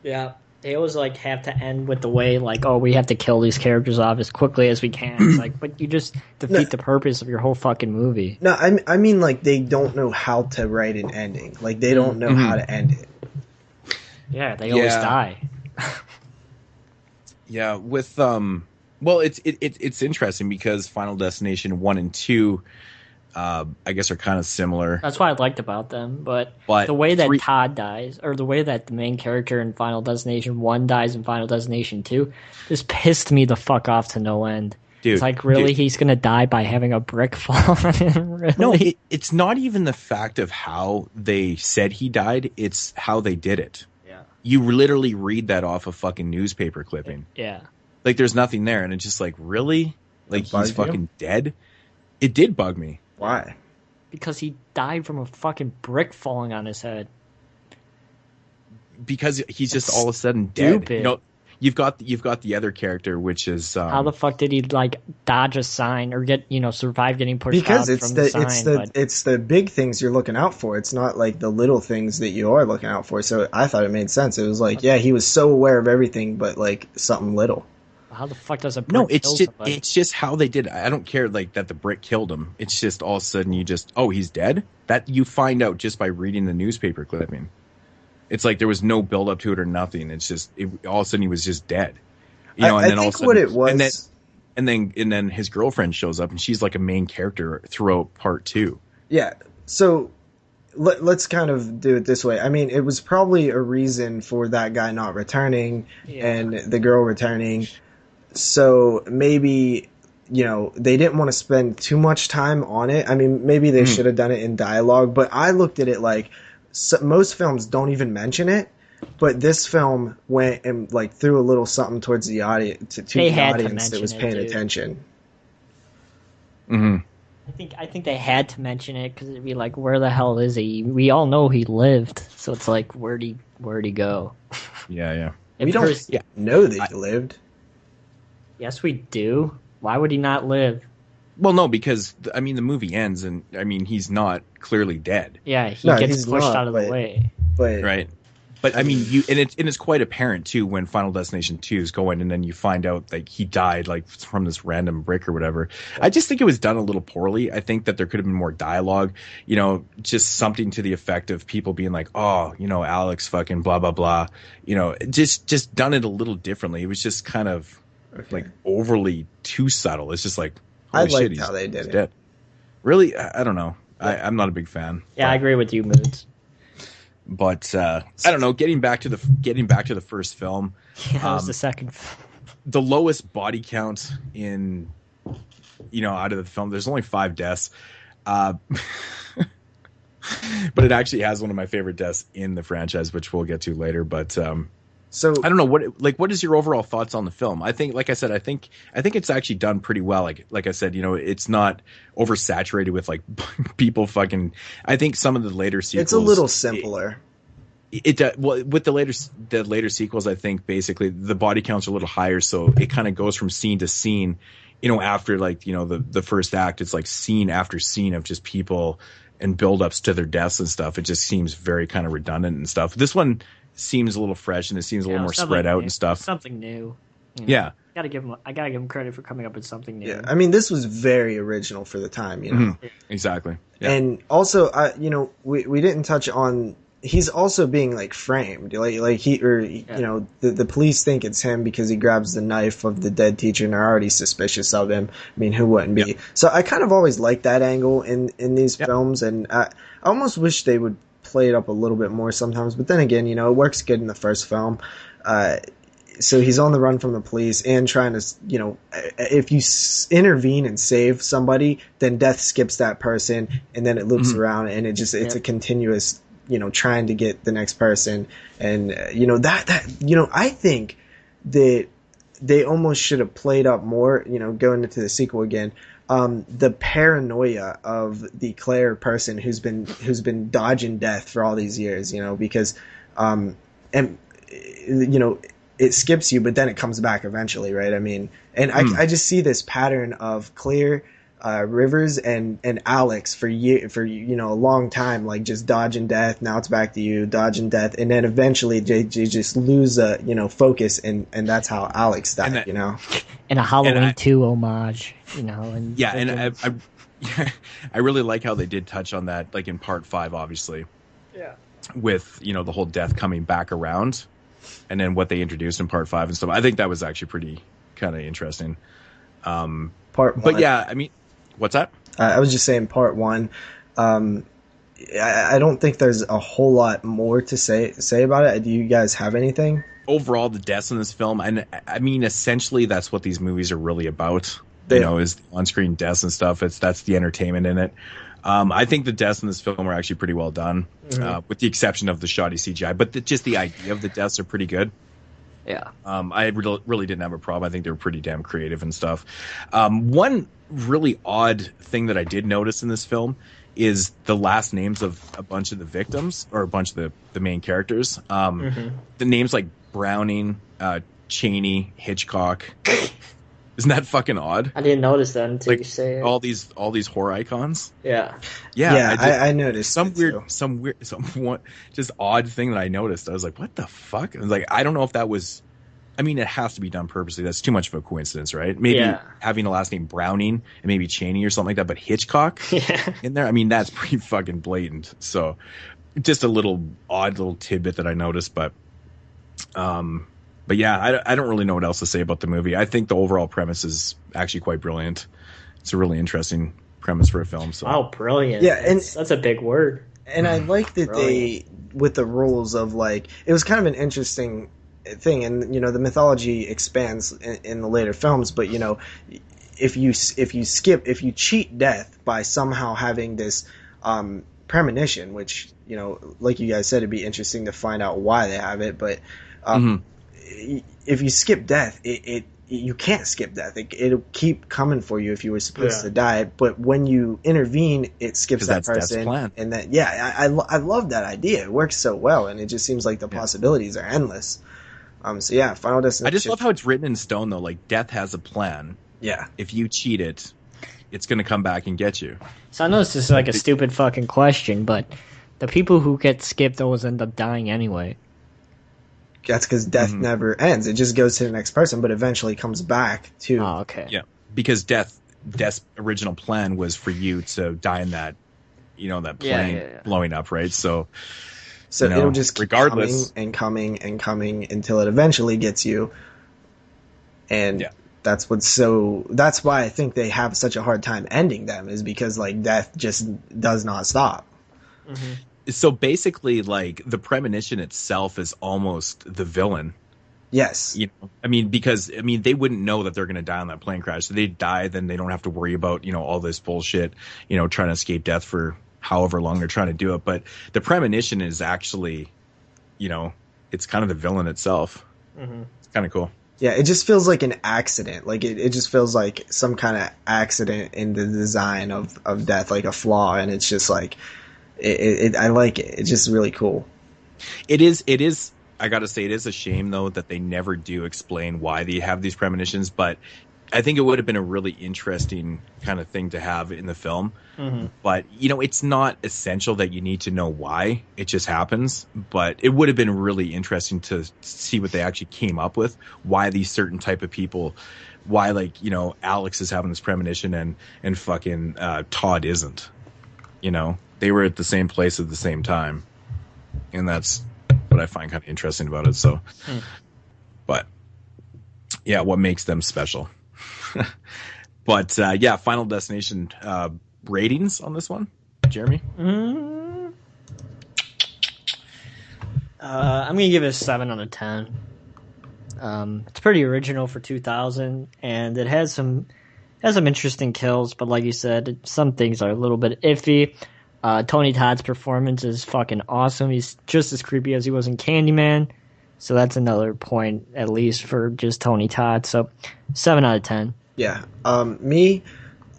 Yeah. They always have to end with the way we have to kill these characters off as quickly as we can. It's but you just defeat the purpose of your whole fucking movie. No, I mean they don't know how to write an ending. They don't know how to end it. Yeah, they always die. Yeah, with well, it's interesting because Final Destination 1 and 2, I guess, are kind of similar. That's what I liked about them, but the way that Todd dies, or the way that the main character in Final Destination 1 dies in Final Destination 2, just pissed me the fuck off to no end. Dude, it's really, he's gonna die by having a brick fall on him? Really? No, it's not even the fact of how they said he died, it's how they did it. Yeah. You literally read that off a fucking newspaper clipping. Yeah. There's nothing there, and it's just really? He's fucking dead? It did bug me. Why? Because he died from a fucking brick falling on his head. Because he's just all of a sudden dead. Stupid. You've got the other character, which is how the fuck did he dodge a sign or get survive getting pushed because out from the sign? It's the big things you're looking out for. It's not the little things that you are looking out for. So I thought it made sense. It was he was so aware of everything, but something little. How the fuck does a brick kill somebody? It's just how they did it. I don't care that the brick killed him. It's just all of a sudden you just, he's dead? That you find out just by reading the newspaper clipping. It's there was no build up to it or nothing. It's just all of a sudden he was just dead. And then I think all of a sudden, what it was, and then his girlfriend shows up and she's a main character throughout part 2. Yeah. So let's kind of do it this way. I mean, it was probably a reason for that guy not returning and the girl returning. So maybe, they didn't want to spend too much time on it. I mean, maybe they should have done it in dialogue, but I looked at it most films don't even mention it, but this film went and threw a little something towards the audience, to the audience that was paying attention. Mm-hmm. I think they had to mention it because it'd be where the hell is he? We all know he lived, so it's where'd he go? Yeah. We don't know that he lived. Yes, we do. Why would he not live? Well, no, because the movie ends, and he's not clearly dead. Yeah, he gets pushed out of the way. But right, but it's quite apparent too when Final Destination 2 is going, and then you find out he died from this random brick or whatever. I just think it was done a little poorly. I think that there could have been more dialogue. Just something to the effect of people being Alex fucking blah blah blah. Just done it a little differently. It was just kind of. Overly too subtle. It's just I liked how they did it. Dead. Really, I don't know. I'm not a big fan. Yeah, I agree with you, Moodz. But I don't know. Getting back to the first film. Yeah, that was the second. The lowest body count in out of the film. There's only 5 deaths. But it actually has one of my favorite deaths in the franchise, which we'll get to later. But so I don't know what is your overall thoughts on the film? I think, like I said, I think it's actually done pretty well. Like I said, it's not oversaturated with people fucking. I think some of the later sequels, it's a little simpler. Well, with the later sequels, I think basically the body counts are a little higher, so it kind of goes from scene to scene. After the first act, it's scene after scene of just people and build-ups to their deaths and stuff. It just seems very kind of redundant and stuff. This one seems a little fresh and it seems a little more spread out and stuff. Something new. Yeah. I gotta give him credit for coming up with something new. Yeah, I mean, this was very original for the time, Mm-hmm. Exactly. Yeah. And also, we didn't touch on. He's also being framed, the police think it's him because he grabs the knife of the dead teacher and they're already suspicious of him. I mean, who wouldn't be? So I kind of always liked that angle in these films, and I almost wish they would play it up a little bit more sometimes. But then again, it works good in the first film. So he's on the run from the police and trying to, if you intervene and save somebody, then death skips that person and then it loops around and it's a continuous, trying to get the next person. And, I think that they almost should have played up more, going into the sequel again. The paranoia of the Claire person who's been dodging death for all these years, because, it skips you, but then it comes back eventually, right? I mean, and I just see this pattern of Claire, Rivers and Alex for a long time, like just dodging death. Now it's back to you, dodging death, and then eventually they just lose focus, and that's how Alex died, And a Halloween 2 homage, and yeah, and I really like how they did touch on that, like in part 5, obviously. Yeah. With the whole death coming back around, and then what they introduced in part 5 and stuff. I think that was actually pretty kind of interesting. Part 1. But yeah, I mean. What's that? I was just saying part 1. I don't think there's a whole lot more to say about it. Do you guys have anything? Overall, the deaths in this film, and I mean, essentially, that's what these movies are really about. Is on-screen deaths and stuff. That's the entertainment in it. I think the deaths in this film are actually pretty well done, with the exception of the shoddy CGI. But just the idea of the deaths are pretty good. Yeah. I really didn't have a problem. I think they were pretty damn creative and stuff. One really odd thing that I did notice in this film is the last names of a bunch of the victims, or a bunch of the main characters. The names like Browning, Chaney, Hitchcock. Isn't that fucking odd? I didn't notice that until you say it. All these horror icons. Yeah. I noticed some just odd thing that I noticed. I was like, what the fuck? I was like, I don't know if that was. I mean, it has to be done purposely. That's too much of a coincidence, right? Maybe having a last name Browning and maybe Chaney or something like that, but Hitchcock in there. I mean, that's pretty fucking blatant. So, just a odd little tidbit that I noticed, but yeah, I don't really know what else to say about the movie. I think the overall premise is actually quite brilliant. It's a really interesting premise for a film. So. Oh, brilliant! Yeah, and that's a big word. And I like that they, with the rules of it was kind of an interesting thing, and the mythology expands in the later films. But if you cheat death by somehow having this premonition, which like you guys said, it'd be interesting to find out why they have it, but. If you skip death, you can't skip death. It'll keep coming for you if you were supposed to die. But when you intervene, it skips that person. And that, I love that idea. It works so well, and it just seems like the possibilities are endless. So yeah, Final Destination. I just love how it's written in stone, though. Like, death has a plan. Yeah. If you cheat it, it's going to come back and get you. So I know this is like a stupid fucking question, but the people who get skipped always end up dying anyway. That's because death never ends. It just goes to the next person, but eventually comes back to. Oh, okay. Yeah, because death's original plan was for you to die in that, that plane blowing up, right? So it'll just keep regardless coming until it eventually gets you. And that's why I think they have such a hard time ending them, is because death just does not stop. Mm-hmm. So basically, the premonition itself is almost the villain. Yes. Because they wouldn't know that they're going to die on that plane crash. So they die, then they don't have to worry about, all this bullshit, trying to escape death for however long they're trying to do it. But the premonition is actually, it's kind of the villain itself. Mm-hmm. It's kind of cool. Yeah, it just feels like an accident. It just feels like some kind of accident in the design of death, like a flaw. And it's just I like it. It's just really cool. It is. I got to say, it is a shame, though, that they never do explain why they have these premonitions. But I think it would have been a really interesting kind of thing to have in the film. Mm-hmm. But, it's not essential that you need to know why. It just happens. But it would have been really interesting to see what they actually came up with, why these certain type of people, why, Alex is having this premonition and fucking Todd isn't, They were at the same place at the same time. And that's what I find kind of interesting about it. So, but yeah, what makes them special? But Final Destination ratings on this one, Jeremy? I'm gonna give it a 7 out of 10. It's pretty original for 2000, and it has some interesting kills, but like you said, some things are a little bit iffy. Tony Todd's performance is fucking awesome. He's just as creepy as he was in Candyman. So that's another point, at least, for just Tony Todd. So 7 out of 10. Yeah. Me,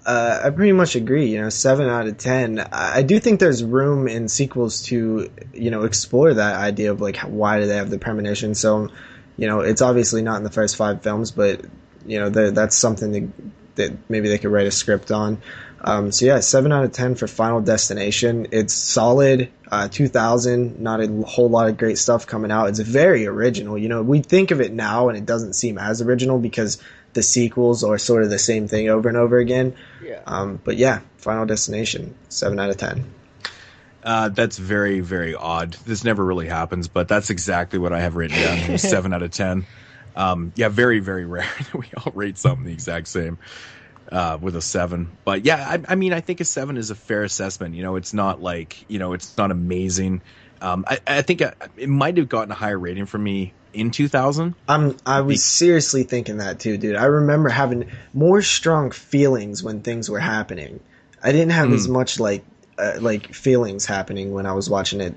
I pretty much agree. 7 out of 10. I do think there's room in sequels to, explore that idea of like why do they have the premonition. So, it's obviously not in the first 5 films, but that's something that maybe they could write a script on. 7 out of 10 for Final Destination. It's solid. 2000, not a whole lot of great stuff coming out. It's very original. We think of it now and it doesn't seem as original because the sequels are sort of the same thing over and over again. Yeah. But yeah, Final Destination, 7 out of 10. That's very, very odd. This never really happens, but that's exactly what I have written down here, 7 out of 10. Very, very rare that we all rate something the exact same with a 7. But yeah, I think a 7 is a fair assessment. It's not like, it's not amazing. I think it might have gotten a higher rating from me in 2000. I was seriously thinking that too, dude. I remember having more strong feelings when things were happening. I didn't have as much like feelings happening when I was watching it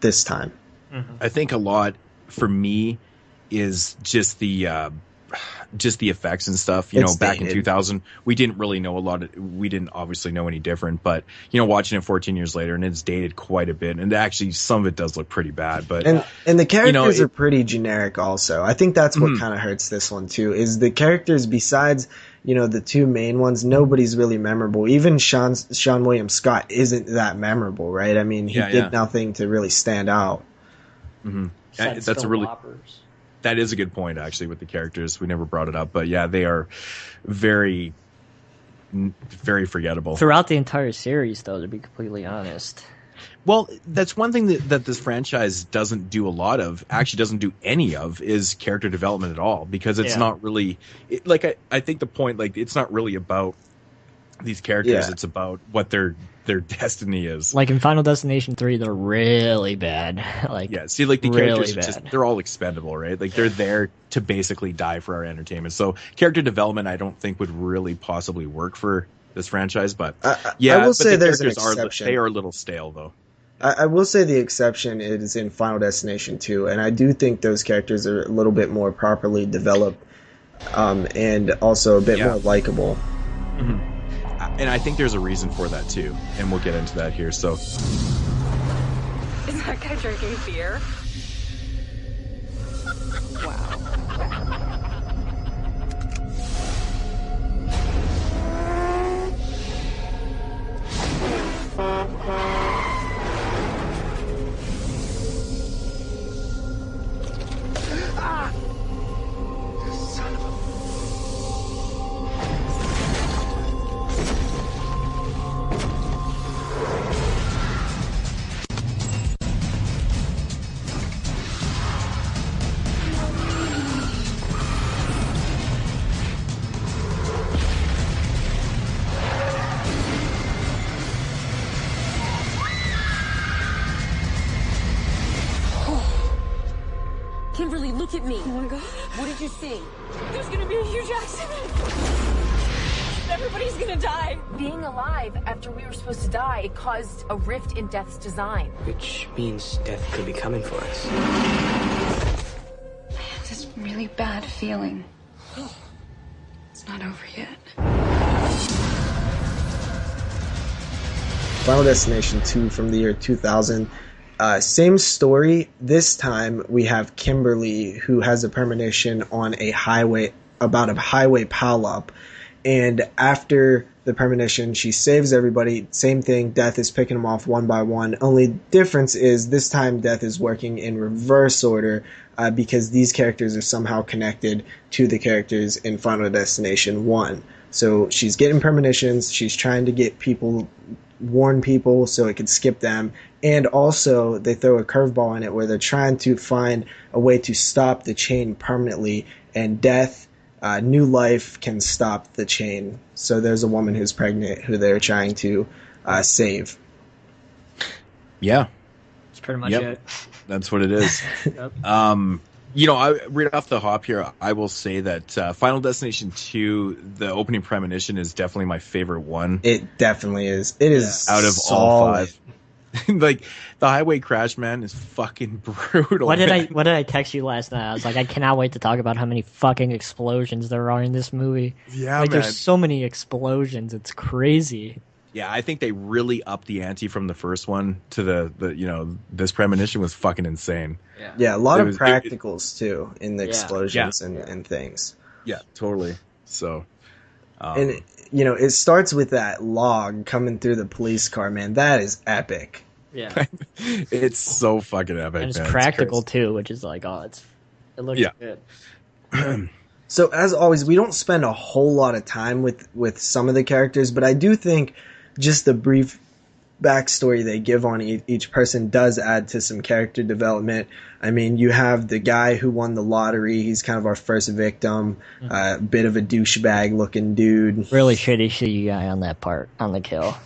this time. Mm-hmm. I think a lot for me is just the effects and stuff. Back in 2000, we didn't really know we didn't obviously know any different, but watching it 14 years later, and it's dated quite a bit, and actually some of it does look pretty bad. But and the characters are pretty generic also. I think that's what kind of hurts this one too, is the characters besides the 2 main ones, nobody's really memorable. Even Sean William Scott isn't that memorable, right? I mean, he did nothing to really stand out. Mm-hmm. That is a good point, actually, with the characters. We never brought it up, but yeah, they are very, very forgettable. Throughout the entire series, though, to be completely honest. Well, that's one thing that this franchise doesn't do a lot of, actually doesn't do any of, is character development at all, because it's not really, I think the point, it's not really about these characters, it's about what their destiny is. Like in Final Destination 3, they're really bad. The really characters they're all expendable, right? They're there to basically die for our entertainment. So character development, I don't think would really possibly work for this franchise. But I will say there's an exception. They are a little stale, though. I will say the exception is in Final Destination 2, and I do think those characters are a little bit more properly developed, and also a bit more likable. Mm-hmm. And I think there's a reason for that too, and we'll get into that here. So, is that guy drinking beer? Wow. Kimberly, look at me. Oh my god. What did you see? There's gonna be a huge accident. Everybody's gonna die. Being alive after we were supposed to die, it caused a rift in Death's design. Which means death could be coming for us. I have this really bad feeling. It's not over yet. Final Destination 2 from the year 2000. Same story. This time we have Kimberly, who has a premonition on a highway about a highway pileup, and after the premonition, she saves everybody. Same thing. Death is picking them off one by one. Only difference is this time Death is working in reverse order because these characters are somehow connected to the characters in Final Destination 1. So she's getting premonitions. She's trying to get people, warn people so it could skip them. And also they throw a curveball in it where they're trying to find a way to stop the chain permanently, and Death, new life, can stop the chain. So there's a woman who's pregnant who they're trying to save. Yeah. That's pretty much it. That's what it is. Yep. Right off the hop here, I will say that Final Destination 2, the opening premonition, is definitely my favorite one. It definitely is. It is out of solid. all 5. Like the highway crash, man, is fucking brutal. What did I text you last night? I was like, I cannot wait to talk about how many fucking explosions there are in this movie. Yeah, like man. There's so many explosions. It's crazy. Yeah, I think they really upped the ante from the first one to the this premonition was fucking insane. Yeah, a lot of practicals too in the explosions and things. Yeah, totally. So, and it starts with that log coming through the police car, man. That is epic. Yeah, it's so fucking epic. And it's man. practical too, which is like, it looks good. So as always, we don't spend a whole lot of time with some of the characters, but I do think just the brief backstory they give on each person does add to some character development. I mean, you have the guy who won the lottery. He's kind of our first victim. Bit of a douchebag looking dude. Really shitty CGI on that part, on the kill.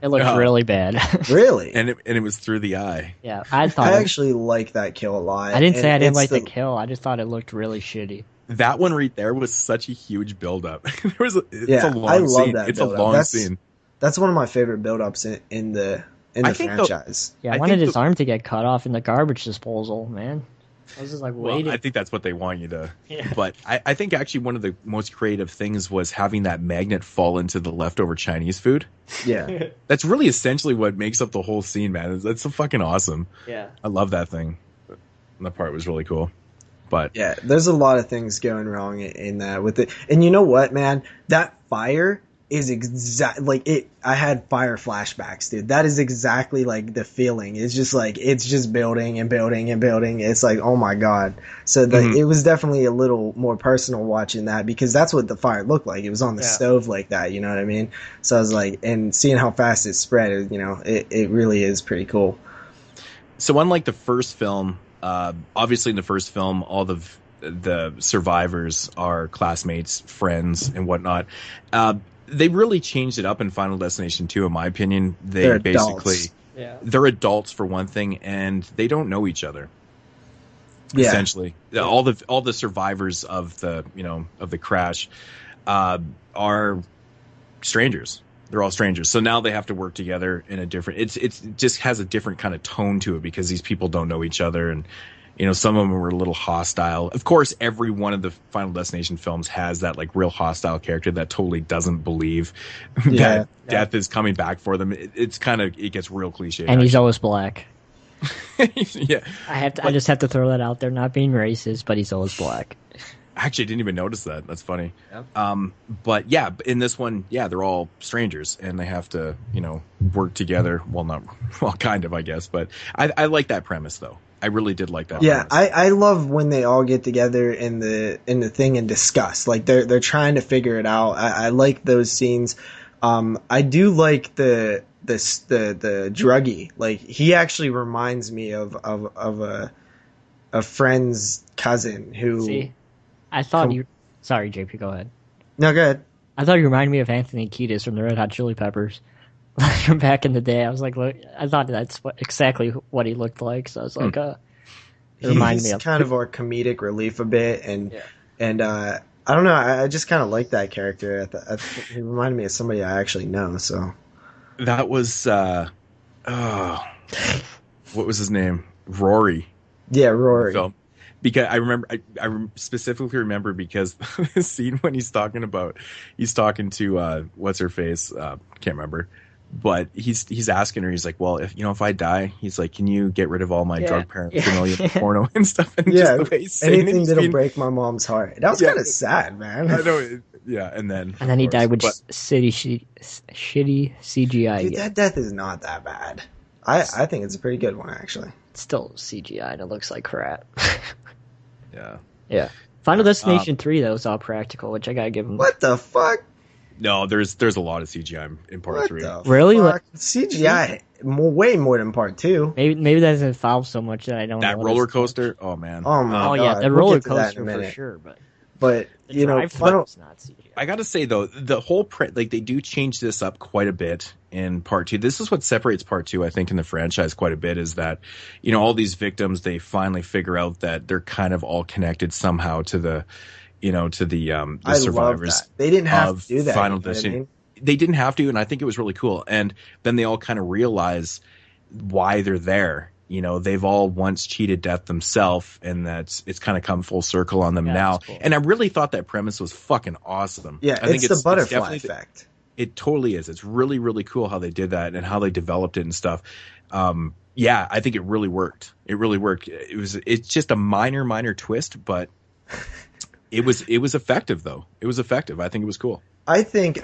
It looked really bad. Really? And it was through the eye. Yeah, I actually like that kill a lot. I didn't say I didn't like the kill. I just thought it looked really shitty. That one right there was such a huge build-up. It's a long I love scene. that. It's a long scene. That's one of my favorite build-ups in the franchise. I wanted his arm to get cut off in the garbage disposal, man. I was just like waiting. Well, I think that's what they want you to. Yeah. But I think actually one of the most creative things was having that magnet fall into the leftover Chinese food. Yeah. That's really essentially what makes up the whole scene, man. That's so fucking awesome. Yeah. I love that thing. That part was really cool. But yeah, there's a lot of things going wrong in that with it. And you know what, man? That fire is I had fire flashbacks, dude. That is exactly like the feeling. It's just like it's just building and building and building. It's like, oh my god. So it was definitely a little more personal watching that, because that's what the fire looked like. It was on the stove like that, you know what I mean? So I was like, and seeing how fast it spread, it really is pretty cool. So unlike the first film, obviously in the first film, all the survivors are classmates, friends, and whatnot. They really changed it up in Final Destination 2, in my opinion. They're basically they're adults for one thing, and they don't know each other. Yeah. Essentially, all the survivors of the crash are strangers. They're all strangers. So now they have to work together in a different. It just has a different kind of tone to it, because these people don't know each other, and some of them were a little hostile. Of course, every one of the Final Destination films has that like real hostile character that totally doesn't believe that death is coming back for them. It gets real cliche. And he's always black. Yeah, I just have to throw that out there, not being racist, but he's always black. Actually, I didn't even notice that. That's funny. Yep. But yeah, in this one, they're all strangers, and they have to, work together. Well, kind of, I guess. But I like that premise, though. I really did like that. Yeah, I love when they all get together in the thing and discuss. Like they're trying to figure it out. I like those scenes. I do like the druggie. Like he actually reminds me of a friend's cousin who. See? I thought you. Sorry, JP. Go ahead. No, go ahead. I thought you reminded me of Anthony Kiedis from the Red Hot Chili Peppers. From back in the day, I was like, look, I thought that's exactly what he looked like. So I was like, it reminded me of kind of our comedic relief a bit, and I don't know. I just kind of like that character. He reminded me of somebody I actually know. So that was what was his name? Rory. Yeah, Rory. Because I remember, I specifically remember because the scene when he's talking to what's her face, can't remember, but he's asking her, he's like, well, if I die, he's like, can you get rid of all my drug paraphernalia, porno and stuff? And just the way he's saying anything that'll break my mom's heart. That was kind of sad, man. I know. Yeah, and then he died with shitty CGI. Dude, that death is not that bad. I think it's a pretty good one, actually. It's still CGI and it looks like crap. Yeah. Final Destination 3 though is all practical, which I gotta give them. What the fuck? No, there's a lot of CGI in part 3. Really? Like, CGI way more than part 2. Maybe that doesn't involve so much that I don't. That roller coaster. Oh man. Oh my god. Yeah, the roller coaster for sure. But not CGI. I gotta say though, the whole they do change this up quite a bit in part 2. This is what separates part 2, I think, in the franchise quite a bit, is that all these victims, they finally figure out that they're kind of all connected somehow to the survivors. They didn't have to do that. Final Destination. they didn't have to, and I think it was really cool. And then they all kind of realize why they're there. You know, they've all once cheated death themselves, and it's kind of come full circle on them now. Cool. And I really thought that premise was fucking awesome. Yeah, I think it's the butterfly effect. It totally is. It's really, really cool how they did that and how they developed it and stuff. Yeah, I think it really worked. It really worked. It's just a minor twist, but it was effective though. It was effective. I think it was cool. I think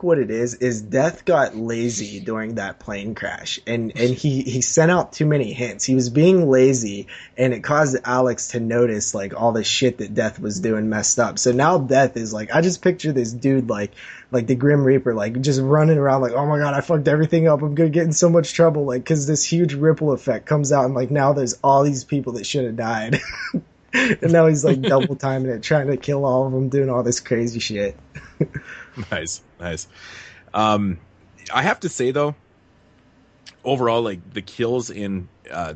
what it is Death got lazy during that plane crash, and he sent out too many hints. He was being lazy, and it caused Alex to notice like all the shit that Death was doing messed up. So now Death is like, I just picture this dude like the Grim Reaper, like just running around like, oh my god, I fucked everything up. I'm gonna get in so much trouble, like, because this huge ripple effect comes out, and like now there's all these people that should have died. And now he's like double timing it, trying to kill all of them, doing all this crazy shit. Nice. I have to say though, overall, like the kills in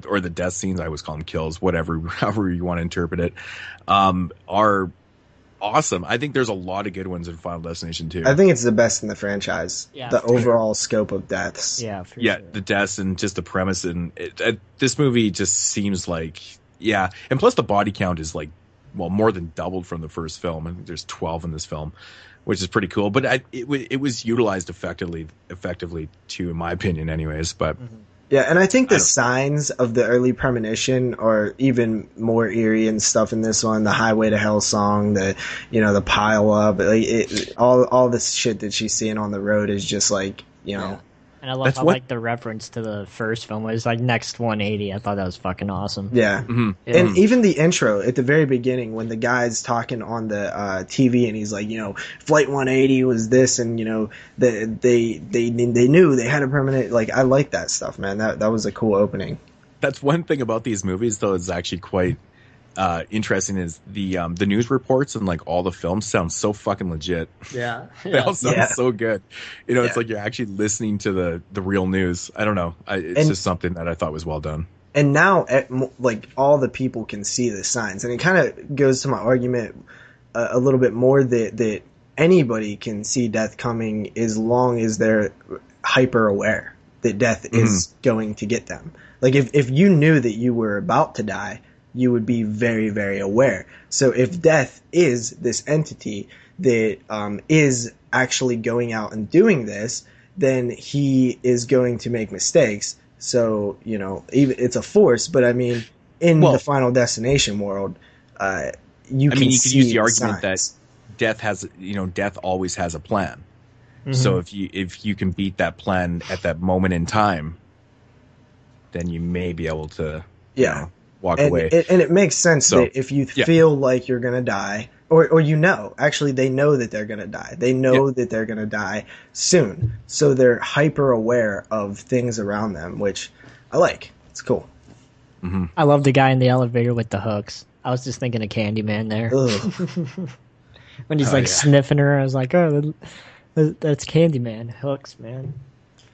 or the death scenes, I always call them kills, however you want to interpret it, are awesome. I think there's a lot of good ones in Final Destination 2. I think it's the best in the franchise. Yeah, the overall scope of deaths. Yeah, sure. The deaths and just the premise, and this movie just seems like. Yeah, and plus the body count is like, well, more than doubled from the first film. I think there's 12 in this film, which is pretty cool. But it was utilized effectively too, in my opinion, anyways. But yeah, and I think the signs of the early premonition are even more eerie and stuff in this one. The Highway to Hell song, the pile up, all this shit that she's seeing on the road is just like, you know. And I love how like the reference to the first film was like next 180. I thought that was fucking awesome. Yeah. Mm-hmm. And even the intro at the very beginning when the guy's talking on the TV and he's like, Flight 180 was this, and they knew they had a permanent. Like, I like that stuff, man. That was a cool opening. That's one thing about these movies, though, is actually quite interesting. Is the news reports and like all the films sound so fucking legit. Yeah, they all sound so good. It's like you're actually listening to the real news. I don't know. It's just something that I thought was well done. And now, like, all the people can see the signs, and it kind of goes to my argument a little bit more that anybody can see death coming as long as they're hyper aware that death is going to get them. Like, if you knew that you were about to die, you would be very, very aware. So if death is this entity that is actually going out and doing this, then he is going to make mistakes. So, even it's a force, but I mean, in the Final Destination world, you could use the argument that death always has a plan. Mm-hmm. So if you can beat that plan at that moment in time, then you may be able to walk away. And it makes sense that if you feel like you're going to die, or actually they know that they're going to die. They know that they're going to die soon. So they're hyper aware of things around them, which I like. It's cool. Mm-hmm. I love the guy in the elevator with the hooks. I was just thinking of Candyman there. When he's sniffing her, I was like, oh, that's Candyman. Hooks, man.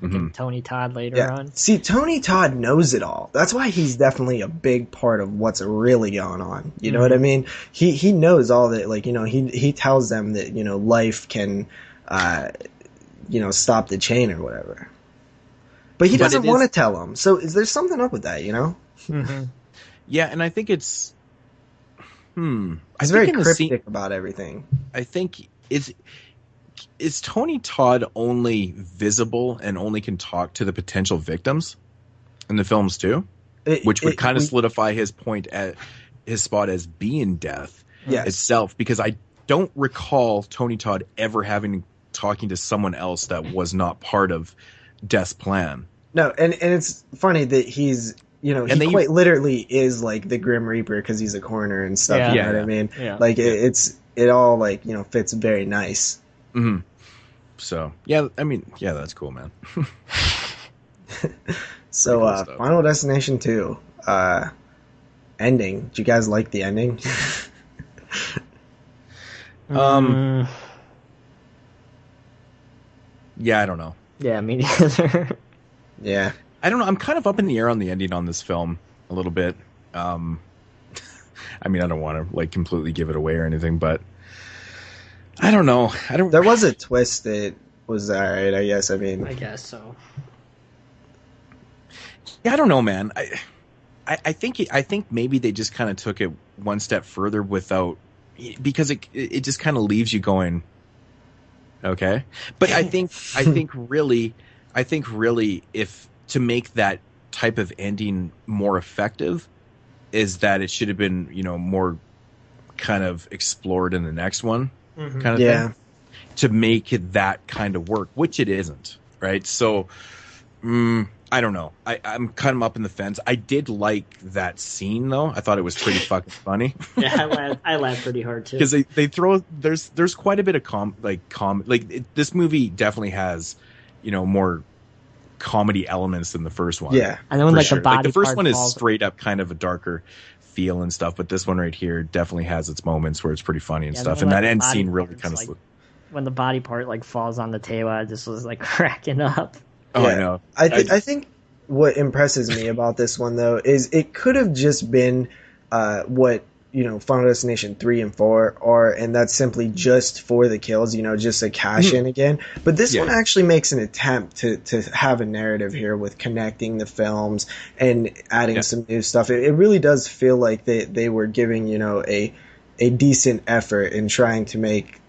Mm-hmm. Tony Todd later on. See, Tony Todd knows it all. That's why he's definitely a big part of what's really going on. You know what I mean? He knows all that. Like, he tells them that life can, stop the chain or whatever. But he doesn't want to tell them. So is there something up with that? Mm-hmm. Yeah, and I think it's. He's very cryptic about everything. I think is Tony Todd only visible and only can talk to the potential victims in the films too? Which would kind of solidify his point at his spot as being death itself, because I don't recall Tony Todd ever talking to someone else that was not part of Death's plan. No, and it's funny that he's he quite literally is like the Grim Reaper because he's a coroner and stuff. You know what I mean? Yeah. Like it all like fits very nice. Mm-hmm. So that's cool, man. So cool Final Destination 2 ending. Did you guys like the ending? Yeah, I don't know. Yeah, me neither. Yeah. I don't know. I'm kind of up in the air on the ending on this film a little bit. I don't want to completely give it away or anything, but I don't know. There was a twist that was all right, I guess. I mean, I guess so. Yeah, I don't know, man. I think maybe they just kind of took it one step further because it just kind of leaves you going, okay. But I think really, if to make that type of ending more effective, is that it should have been, more kind of explored in the next one, kind of thing, to make it that kind of work, which it isn't, right? So, I don't know. I'm kind of up in the fence. I did like that scene though. I thought it was pretty fucking funny. Yeah, I laughed pretty hard too. Because they throw there's quite a bit of this movie definitely has, more comedy elements than the first one. Yeah, and then when the body the first part one is falls, straight up kind of a darker feel and stuff, but this one right here definitely has its moments where it's pretty funny and stuff. And that end scene really kind of when the body part falls on the table, I just was cracking up. Oh, yeah. I know. I think what impresses me about this one though is it could have just been what Final Destination 3 and 4 are, and that's simply just for the kills, just a cash in again. But this one actually makes an attempt to have a narrative here with connecting the films and adding some new stuff. It really does feel like they were giving a decent effort in trying to make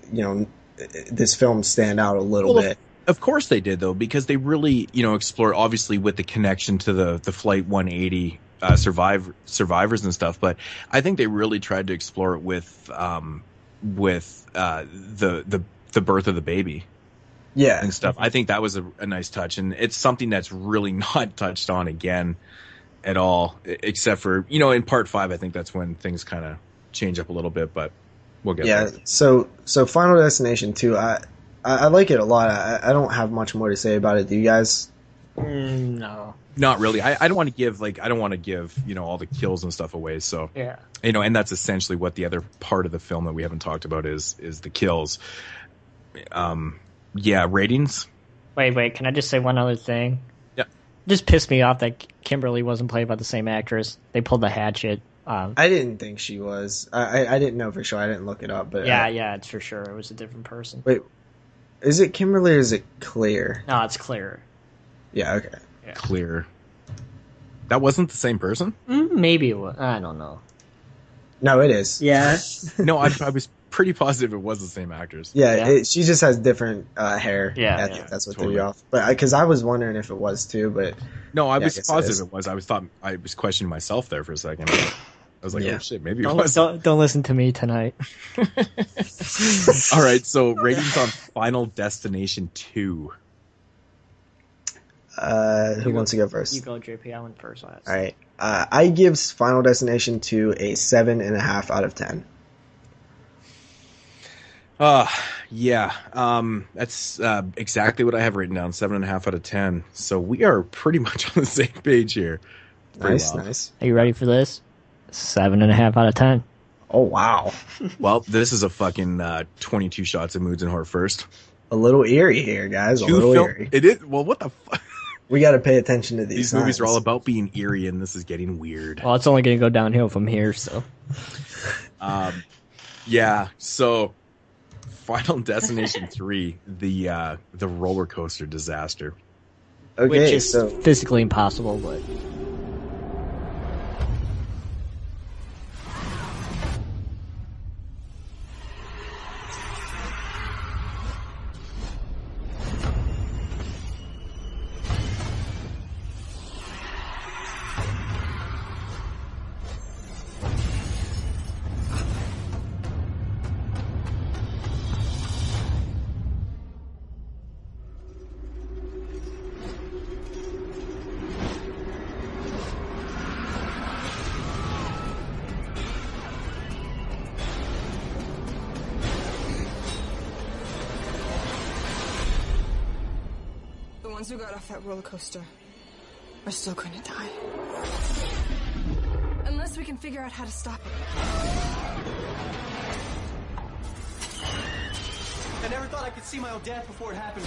this film stand out a little bit. Of course they did, though, because they really, explore, obviously, with the connection to the Flight 180 survivors and stuff. But I think they really tried to explore it with the birth of the baby, and stuff. I think that was a nice touch, and it's something that's really not touched on again at all, except for in Part 5. I think that's when things kind of change up a little bit, but we'll get there. So Final Destination 2, I like it a lot. I don't have much more to say about it. Do you guys? No, not really. I don't want to give all the kills and stuff away. So yeah, and that's essentially what the other part of the film that we haven't talked about is the kills. Ratings. Wait. Can I just say one other thing? Yeah. Just pissed me off that Kimberly wasn't played by the same actress. They pulled the hatchet. I didn't think she was. I didn't know for sure. I didn't look it up. But yeah, it's for sure. It was a different person. Wait. Is it Kimberly or is it Claire? No, it's Claire. Yeah, okay. Yeah. Claire. That wasn't the same person? Maybe it was. I don't know. No, it is. Yeah. No, I was pretty positive it was the same actrors. Yeah. She just has different hair. Yeah, I think that's what threw you off. But because I was wondering if it was too, but no, I was positive it was. I was questioning myself there for a second. I was like, oh shit, maybe it was. Don't listen to me tonight. All right, so ratings on Final Destination 2. Who wants to go first? You go, JP. I went first last. All right. I give Final Destination 2 a 7.5 out of 10. That's exactly what I have written down, 7.5 out of 10. So we are pretty much on the same page here. Nice. Are you ready for this? 7.5 out of 10. Oh, wow. Well, this is a fucking 22 shots of Moodz and Horror first. A little eerie here, guys. Eerie. It is. Well, what the fuck? We got to pay attention to these movies are all about being eerie, and this is getting weird. Well, it's only going to go downhill from here, so. So Final Destination 3, the roller coaster disaster. Okay, which is physically impossible, but. The ones who got off that roller coaster are still going to die. Unless we can figure out how to stop it. I never thought I could see my own death before it happened.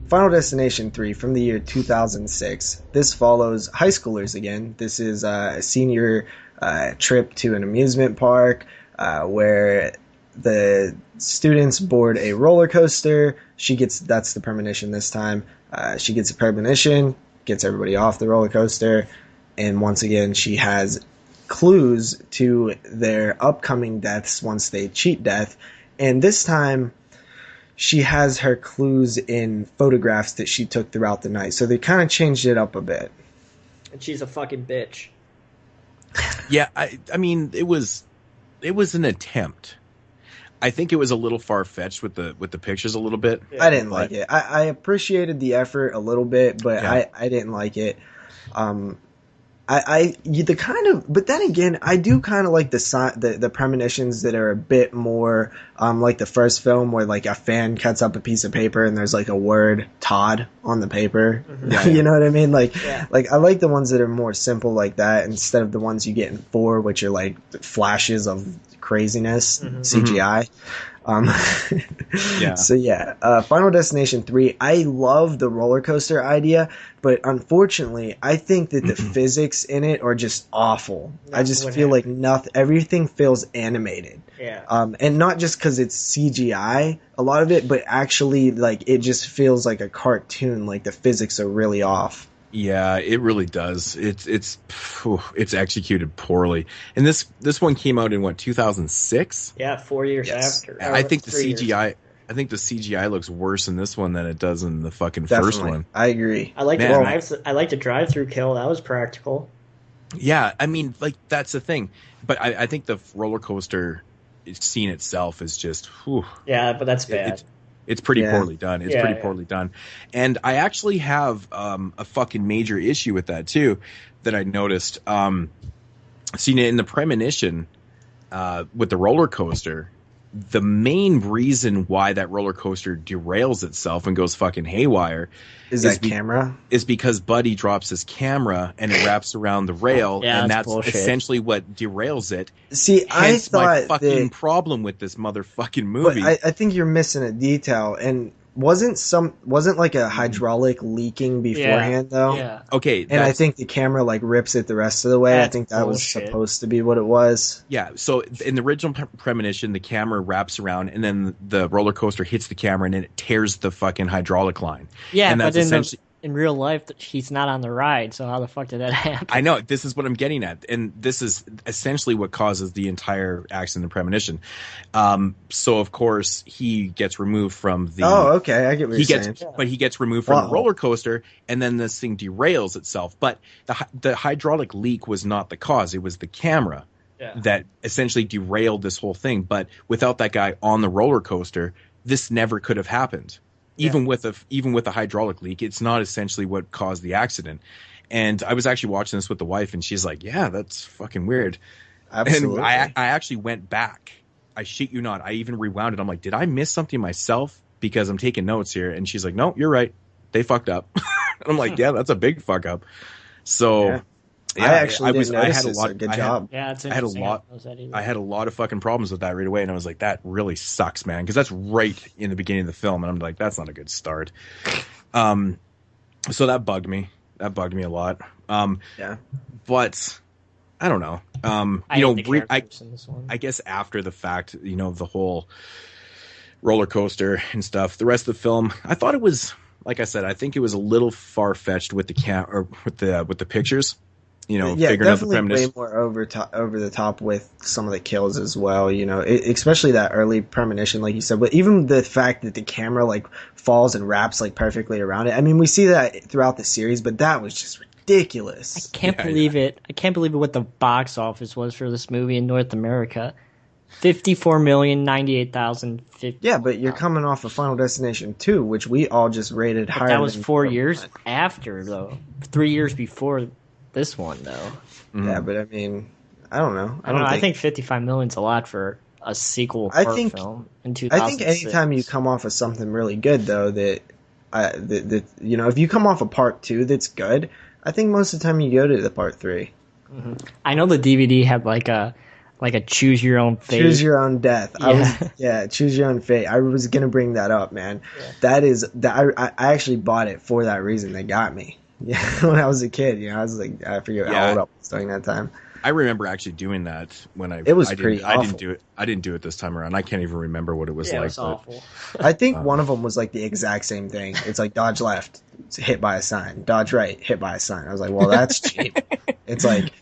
Final Destination 3 from the year 2006. This follows high schoolers again. This is a senior trip to an amusement park where the students board a roller coaster. That's the premonition this time. She gets a premonition, gets everybody off the roller coaster, and once again she has clues to their upcoming deaths once they cheat death. And this time she has her clues in photographs that she took throughout the night. So they kind of changed it up a bit. And she's a fucking bitch. Yeah, I mean, it was an attempt. I think it was a little far-fetched with the pictures a little bit. I didn't like it. I appreciated the effort a little bit, but yeah. I didn't like it. But then again, I do kind of like the premonitions that are a bit more like the first film where like a fan cuts up a piece of paper and there's like a word Todd on the paper. Mm-hmm. Yeah, you know what I mean? Like I like the ones that are more simple like that instead of the ones you get in 4, which are like flashes of craziness, CGI. Yeah. So yeah, Final Destination 3. I love the roller coaster idea, but unfortunately, I think that the physics in it are just awful. I just feel like everything feels animated. Yeah. And not just because it's CGI, a lot of it, but actually like it just feels like a cartoon. Like the physics are really off. Yeah, it really does. It's executed poorly. And this one came out in what, 2006? Yeah, 4 years after. I think the CGI looks worse in this one than it does in the fucking first one. I agree. I like the drive-through kill. That was practical. Yeah, I mean, like that's the thing. But I think the roller coaster scene itself is just whew. Yeah, but that's bad. It's pretty poorly done. It's pretty poorly done. And I actually have a fucking major issue with that, too, that I noticed. Seeing it in the premonition with the roller coaster, the main reason why that roller coaster derails itself and goes fucking haywire is camera? Is because Buddy drops his camera and it wraps around the rail, and that's essentially what derails it. See, hence I thought my fucking problem with this motherfucking movie. But I think you're missing a detail, and wasn't like a hydraulic leaking beforehand though? Yeah. Okay. And I think the camera like rips it the rest of the way. I think that was supposed to be what it was. Yeah. So in the original premonition, the camera wraps around and then the roller coaster hits the camera and then it tears the fucking hydraulic line. Yeah, and that's but essentially in real life, he's not on the ride, so how the fuck did that happen? I know. This is what I'm getting at. And this is essentially what causes the entire accident and premonition. So, of course, he gets removed from the... Oh, okay. I get what you're saying. But he gets removed from the roller coaster, and then this thing derails itself. But the hydraulic leak was not the cause. It was the camera that essentially derailed this whole thing. But without that guy on the roller coaster, this never could have happened. Even with a hydraulic leak, it's not essentially what caused the accident. And I was actually watching this with the wife, and she's like, "Yeah, that's fucking weird." Absolutely. And I actually went back. I shit you not. I even rewound it. I'm like, "Did I miss something myself?" Because I'm taking notes here. And she's like, "No, you're right. They fucked up." And I'm like, "Yeah, that's a big fuck up." So. Yeah, I actually didn't notice this. Good job. Yeah, it's I had a lot of fucking problems with that right away, and I was like, that really sucks, man, because that's right in the beginning of the film, and I'm like, that's not a good start. So that bugged me. That bugged me a lot. But I don't know. I guess after the fact, the whole roller coaster and stuff, the rest of the film, I thought it was, like I said, I think it was a little far fetched with the pictures. Figuring out the premonition. Way more over the top with some of the kills as well. Especially that early premonition, like you said. But even the fact that the camera like falls and wraps like perfectly around it. I mean, we see that throughout the series, but that was just ridiculous. I can't believe it. I can't believe what the box office was for this movie in North America. 54,098,050. Yeah, but you're coming off of Final Destination 2, which we all just rated higher. That was 4 years after, though. 3 years before this one, though. Mm-hmm. Yeah, but I mean, I don't know. I think 55 million's a lot for a sequel film in 2006. I think anytime you come off of something really good, though, that if you come off of part 2 that's good, I think most of the time you go to the part 3. Mm-hmm. I know the DVD had like a Like a choose your own fate. Choose your own death. Yeah. Choose your own fate. I was gonna bring that up, man. Yeah. I actually bought it for that reason. They got me. Yeah, when I was a kid, I was like, I forget how old I was during that time. I remember actually doing that when I. It was pretty. Awful. I didn't do it this time around. I can't even remember what it was like. It was awful. I think one of them was like the exact same thing. It's like dodge left, hit by a sign. Dodge right, hit by a sign. I was like, well, that's cheap. It's like.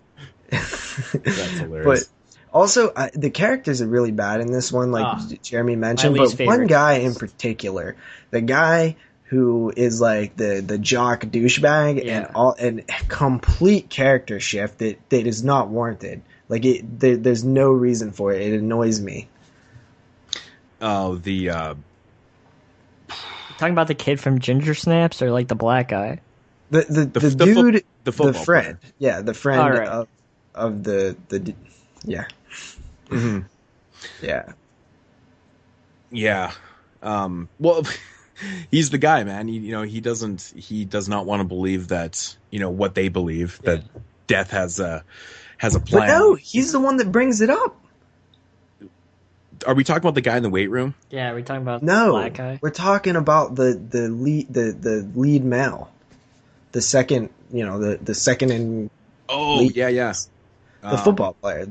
That's hilarious. But also, the characters are really bad in this one, like Jeremy mentioned. But favorite. One guy in particular, the guy who is like the jock douchebag and complete character shift that is not warranted. Like there's no reason for it. It annoys me. Oh, talking about the kid from Ginger Snaps or like the black guy? The dude, the friend. Player. Yeah, the friend of the yeah. Mm-hmm. Yeah. Yeah. Well, he's the guy, man. He does not want to believe that, what they believe, that death has a plan. But no, he's the one that brings it up. Are we talking about the guy in the weight room? Yeah, we're talking about the black guy. We're talking about the lead male. The second, the second in. Oh, yeah. The football player.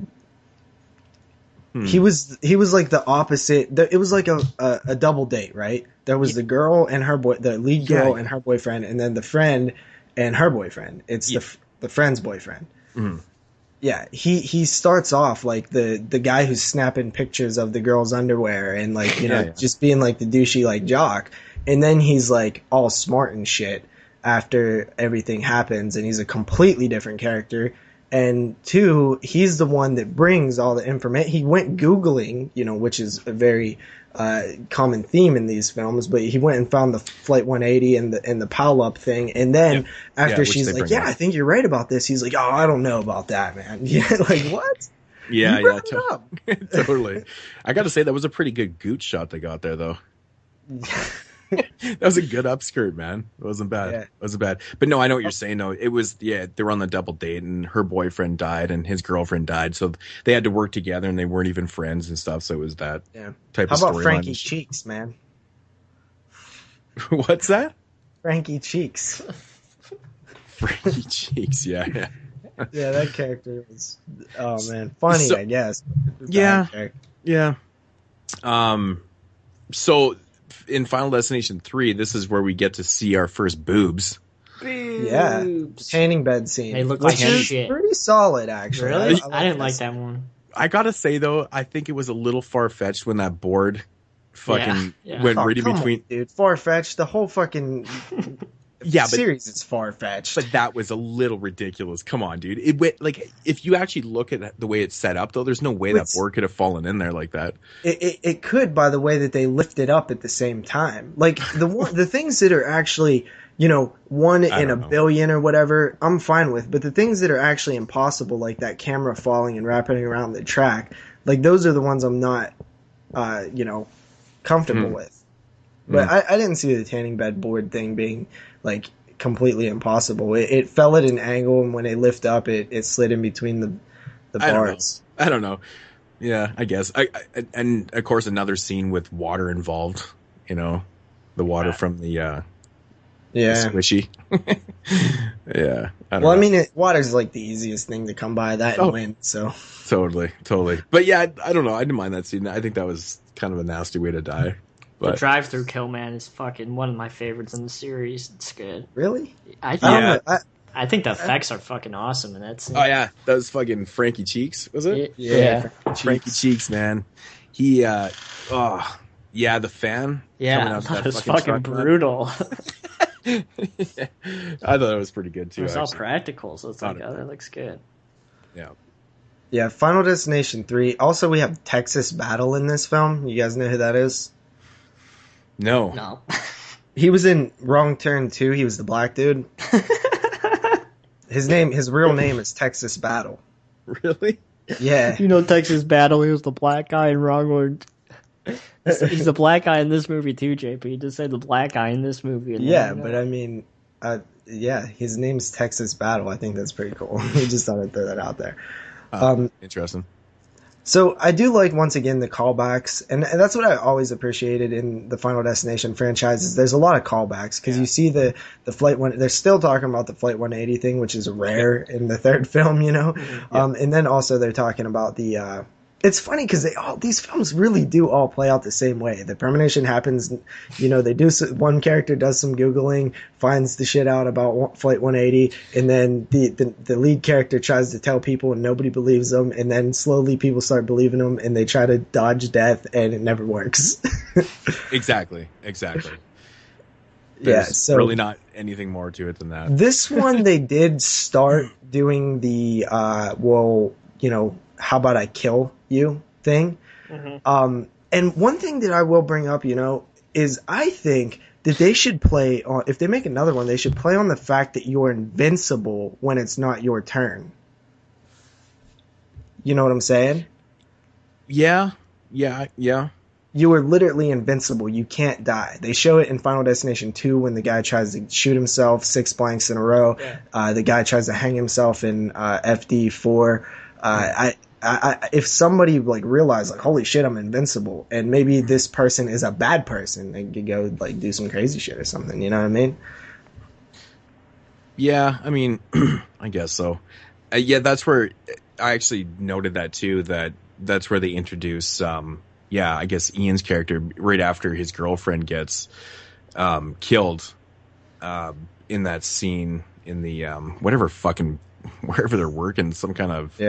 He was like the opposite. It was like a double date, right? There was the girl and her the lead girl and her boyfriend, and then the friend and her boyfriend. It's the friend's boyfriend. Mm. Yeah, he starts off like the guy who's snapping pictures of the girl's underwear and like just being like the douchey like jock, and then he's like all smart and shit after everything happens, and he's a completely different character. And two, he's the one that brings all the information. He went Googling, which is a very common theme in these films, but he went and found the Flight 180 and the Powell-up thing. And then after she's like, I think you're right about this. He's like, oh, I don't know about that, man. Yeah, like, what? Yeah, totally. I got to say, that was a pretty good Gooch shot they got there, though. That was a good upskirt, man. It wasn't bad. Yeah. It wasn't bad. But no, I know what you're saying. No, it was, they were on the double date and her boyfriend died and his girlfriend died. So they had to work together and they weren't even friends and stuff. So it was that type of storyline. How about Frankie Cheeks, man? What's that? Frankie Cheeks. Frankie Cheeks, yeah. Yeah, that character was, oh man, funny, I guess. Yeah. So in Final Destination 3, this is where we get to see our first boobs. Yeah, tanning bed scene. They look like shit. Pretty solid, actually. Really? I didn't like that one. I gotta say though, I think it was a little far fetched when that board fucking went right in between. Dude, far fetched. The whole fucking series is far fetched. But that was a little ridiculous. Come on, dude. It went like, if you actually look at the way it's set up, though, there's no way that board could have fallen in there like that. It could, by the way that they lift it up at the same time. Like the things that are actually, one in a billion or whatever, I'm fine with. But the things that are actually impossible, like that camera falling and wrapping around the track, like those are the ones I'm not, comfortable with. But I didn't see the tanning bed board thing being like completely impossible. It fell at an angle, and when they lift up, it slid in between the bars. I don't know. Yeah, I guess. And of course another scene with water involved. The water from the squishy. Yeah. I mean, water's like the easiest thing to come by. That and wind. So totally. But yeah, I don't know. I didn't mind that scene. I think that was kind of a nasty way to die. But the drive-through kill, man, is fucking one of my favorites in the series. It's good. Really? I think the effects are fucking awesome in that scene. Oh yeah, that was fucking Frankie Cheeks, was it? Yeah. Frankie Cheeks, man. He, the fan. Yeah, that was fucking brutal. I thought it was pretty good too. It was all practical, so it's like, that looks good. Yeah. Yeah, Final Destination 3. Also, we have Texas Battle in this film. You guys know who that is? No. He was in Wrong Turn 2. He was the black dude. His real name is Texas Battle. Really? Yeah. Texas Battle, he was the black guy in Wrong Turn. He's the black guy in this movie too, JP. Just say the black guy in this movie. But I mean, his name's Texas Battle. I think that's pretty cool. We just thought I'd throw that out there. Interesting. So I do like, once again, the callbacks, and that's what I always appreciated in the Final Destination franchises. There's a lot of callbacks because you see the Flight 1. They're still talking about the Flight 180 thing, which is rare in the third film, you know. And then also they're talking about the. It's funny because these films really do all play out the same way. The premonition happens, you know. They do one character does some googling, finds the shit out about Flight 180, and then the lead character tries to tell people and nobody believes them, and then slowly people start believing them and they try to dodge death and it never works. Exactly. There's so really not anything more to it than that. This one they did start doing the how about I kill you thing. And one thing that I will bring up, is I think that they should play on, if they make another one, they should play on the fact that you're invincible when it's not your turn. You know what I'm saying? Yeah. You are literally invincible. You can't die. They show it in Final Destination 2 when the guy tries to shoot himself 6 blanks in a row. Yeah. The guy tries to hang himself in FD4. If somebody realized holy shit, I'm invincible, and maybe this person is a bad person, they could go do some crazy shit or something. You know what I mean? Yeah, I mean, I guess so. That's where I actually noted that too. That's where they introduce, I guess Ian's character right after his girlfriend gets killed in that scene in the wherever they're working, some kind of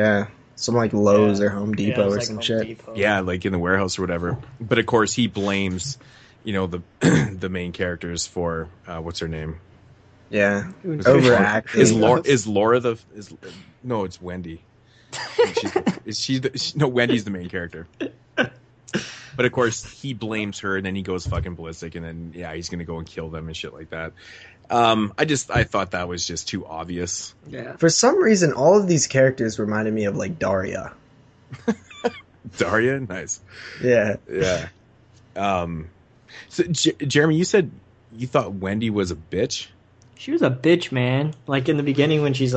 some Lowe's or Home Depot or some shit. Depot. Yeah, in the warehouse or whatever. But of course he blames, the main characters for what's her name? Yeah, overacting. Is Laura no? It's Wendy. Wendy's the main character. But of course he blames her, and then he goes fucking ballistic, and then he's gonna go and kill them and shit like that. I thought that was just too obvious. Yeah. For some reason, all of these characters reminded me of Daria. Daria, nice. Yeah. Yeah. So Jeremy, you said you thought Wendy was a bitch. She was a bitch, man. In the beginning when she's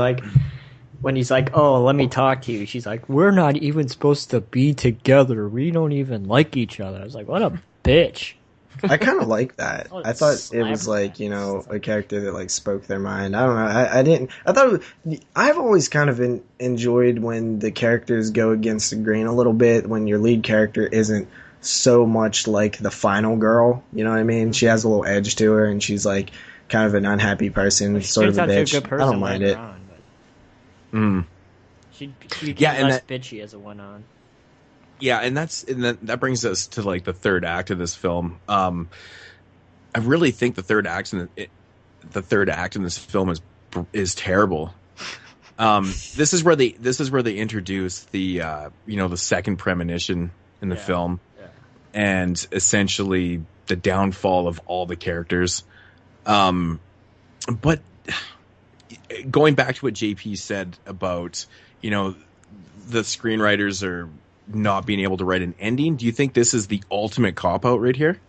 when he's oh, let me talk to you. She's we're not even supposed to be together. We don't even like each other. I was what a bitch. I kind of like that. I thought it was a character that spoke their mind. I don't know. I thought I've always kind of enjoyed when the characters go against the grain a little bit, when your lead character isn't so much like the final girl. You know what I mean? She has a little edge to her, and she's kind of an unhappy person, sort of a bitch. I don't mind it. She became less bitchy as it went on. Yeah, and that brings us to the third act of this film. I really think the third act in this film is terrible. This is where they introduce the the second premonition in the film, and essentially the downfall of all the characters. But going back to what JP said about the screenwriters are not being able to write an ending, do you think this is the ultimate cop-out right here?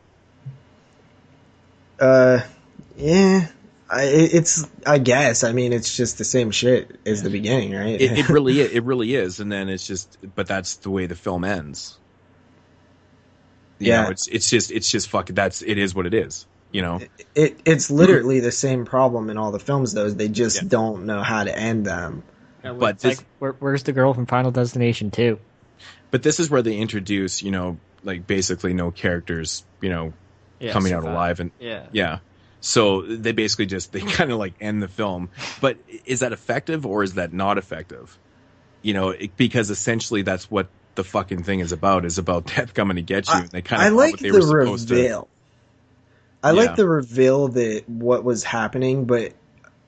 Yeah. I guess. I mean, it's just the same shit as the beginning, right? It really is. And then but that's the way the film ends. It's just fucking, it is what it is, It's literally the same problem in all the films, though. They just don't know how to end them. Yeah, but where's the girl from Final Destination 2? But this is where they introduce, basically no characters, coming out alive. And so they basically they kind of end the film. But is that effective or is that not effective? Because essentially that's what the fucking thing is about death coming to get you. And they kind of like the reveal. I like the reveal that what was happening, but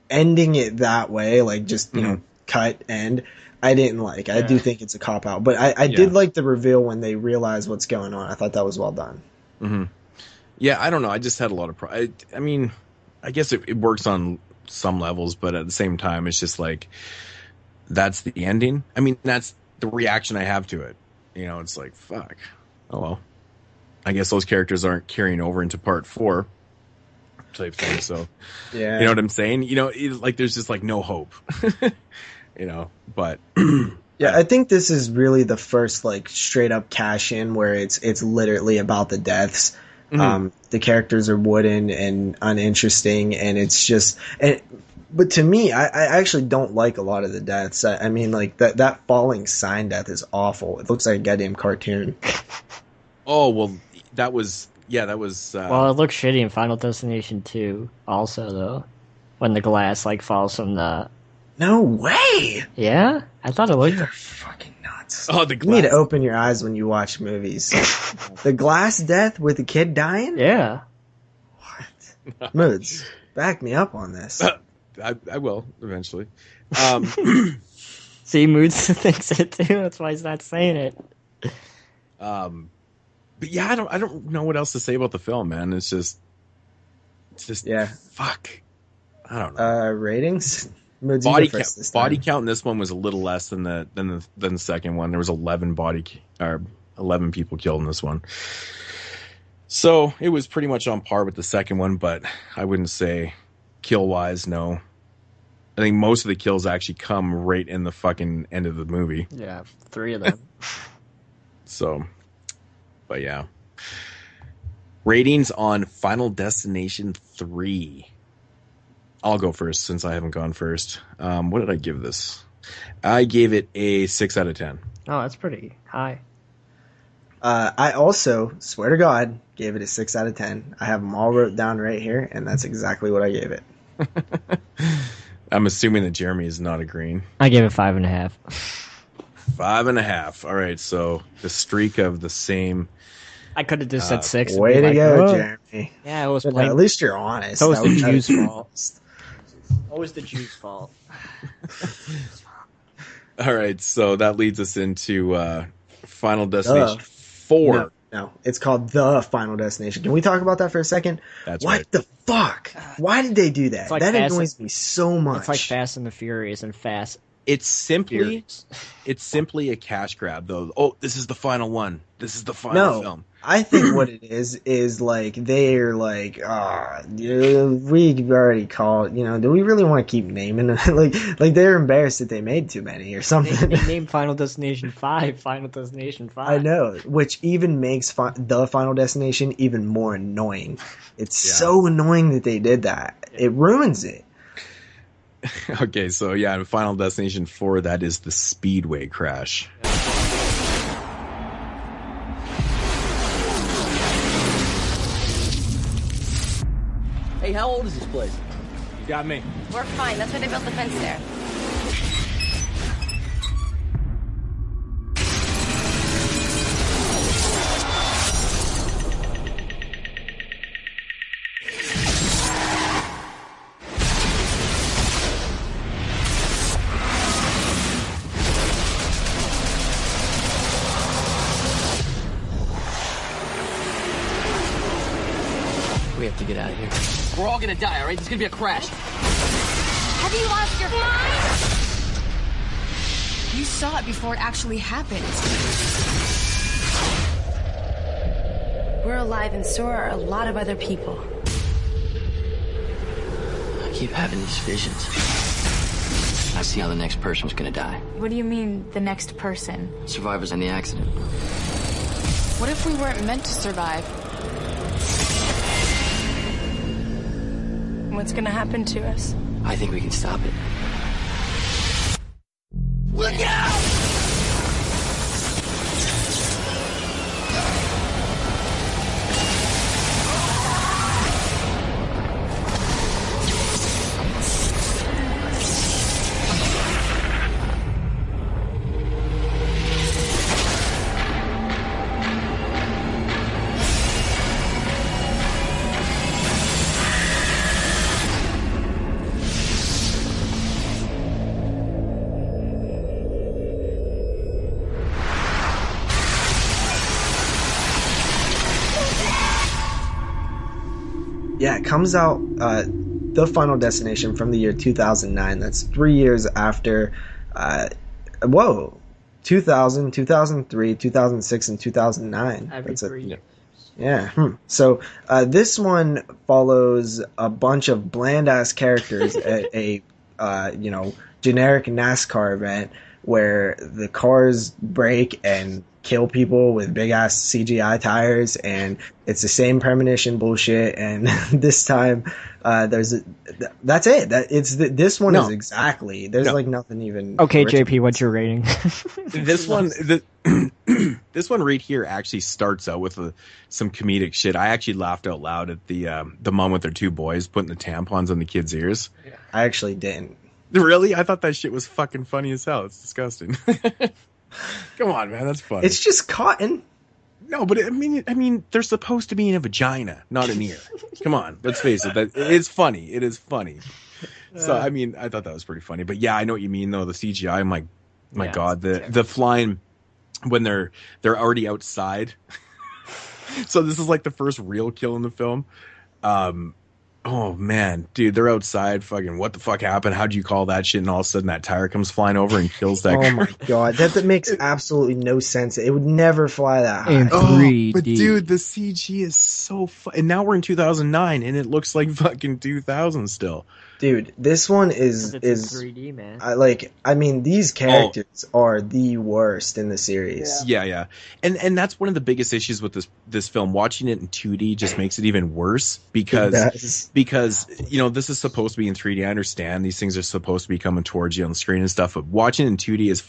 ending it that way, cut, end, I didn't like. I do think it's a cop-out. But I did like the reveal when they realized what's going on. I thought that was well done. Mm-hmm. Yeah, I don't know. I just had a lot of I mean, I guess it works on some levels, but at the same time, it's just that's the ending. I mean, that's the reaction I have to it. It's fuck. Oh, well. I guess those characters aren't carrying over into part 4 type thing. So, you know what I'm saying? There's just no hope, but Yeah, I think this is really the first like straight up cash in where it's literally about the deaths. The characters are wooden and uninteresting, and it's just. But to me, I actually don't like a lot of the deaths. I mean, like that falling sign death is awful. It looks like a goddamn cartoon. Oh well, that was. Well, it looks shitty in Final Destination 2 also, though. When the glass, like, falls from the... No way! Yeah? I thought it looked... You're fucking nuts. Oh, the glass. You need to open your eyes when you watch movies. The glass death with the kid dying? Yeah. What? Moodz, back me up on this. I will, eventually. See, Moodz thinks it, too. That's why he's not saying it. But yeah, I don't know what else to say about the film, man. It's just yeah. Fuck. I don't know. Ratings. Moodz, body count in this one was a little less than the second one. There was 11 people killed in this one. So it was pretty much on par with the second one, but I wouldn't say kill wise. No, I think most of the kills actually come right in the fucking end of the movie. Yeah, 3 of them. So. But yeah. Ratings on Final Destination 3. I'll go first since I haven't gone first. What did I give this? I gave it a 6 out of 10. Oh, that's pretty high. I also, swear to God, gave it a 6 out of 10. I have them all wrote down right here, and that's exactly what I gave it. I'm assuming that Jeremy is not agreeing. I gave it 5.5. 5.5. All right, so the streak of the same. I could have just said 6. Way to go, Jeremy. Yeah, it was. At least you're honest. That was the Jew's fault. Always the Jew's fault. All right, so that leads us into Final Destination 4. No, it's called The Final Destination. Can we talk about that for a second? That's what right. the fuck? Why did they do that? Like that annoys me so much. It's like Fast and the Furious and Fast. It's simply a cash grab, though. Oh, this is the final one. This is the final film. I think what it is like they're like, we already called. You know, do we really want to keep naming them? like they're embarrassed that they made too many or something. They named Final Destination 5. Final Destination 5. I know, which even makes the Final Destination even more annoying. It's so annoying that they did that. It ruins it. Okay, so yeah, in Final Destination 4, that is the Speedway crash. Hey, how old is this place? You got me. We're fine. That's why they built the fence there. We have to get out of here. We're all gonna die, all right? There's gonna be a crash. Have you lost your mind? You saw it before it actually happened. We're alive, and so are a lot of other people. I keep having these visions. I see how the next person's gonna die. What do you mean, the next person? Survivors in the accident. What if we weren't meant to survive? What's gonna happen to us? I think we can stop it. Look out! Yeah, it comes out, The Final Destination from the year 2009. That's 3 years after, 2000, 2003, 2006, and 2009. Every 3 years. Yeah. So this one follows a bunch of bland-ass characters at a, generic NASCAR event where the cars break and kill people with big ass CGI tires, and it's the same premonition bullshit. And this time, that's it. This one is exactly. There's like nothing even. Okay, JP, what's your rating? This one, this one right here actually starts out with some comedic shit. I actually laughed out loud at the mom with their two boys putting the tampons on the kids' ears. I actually didn't. Really? I thought that shit was fucking funny as hell. It's disgusting. Come on, man, that's funny. It's just cotton. No, but I mean, they're supposed to be in a vagina, not an ear. Come on, let's face it. It's funny. It is funny. So I mean, I thought that was pretty funny. But yeah, I know what you mean though. The CGI, I'm like, my God, the flying when they're already outside. So this is like the first real kill in the film. Oh man, dude, they're outside. Fucking, what the fuck happened? How'd you call that shit? And all of a sudden, that tire comes flying over and kills that. Oh my God, that makes absolutely no sense. It would never fly that high. In 3D. But dude, the CG is so and now we're in 2009, and it looks like fucking 2000 still. Dude, this one is 3D, man. I mean, these characters are the worst in the series. Yeah. And that's one of the biggest issues with this film. Watching it in 2D just makes it even worse because you know, this is supposed to be in 3D. I understand these things are supposed to be coming towards you on the screen and stuff, but watching it in 2D is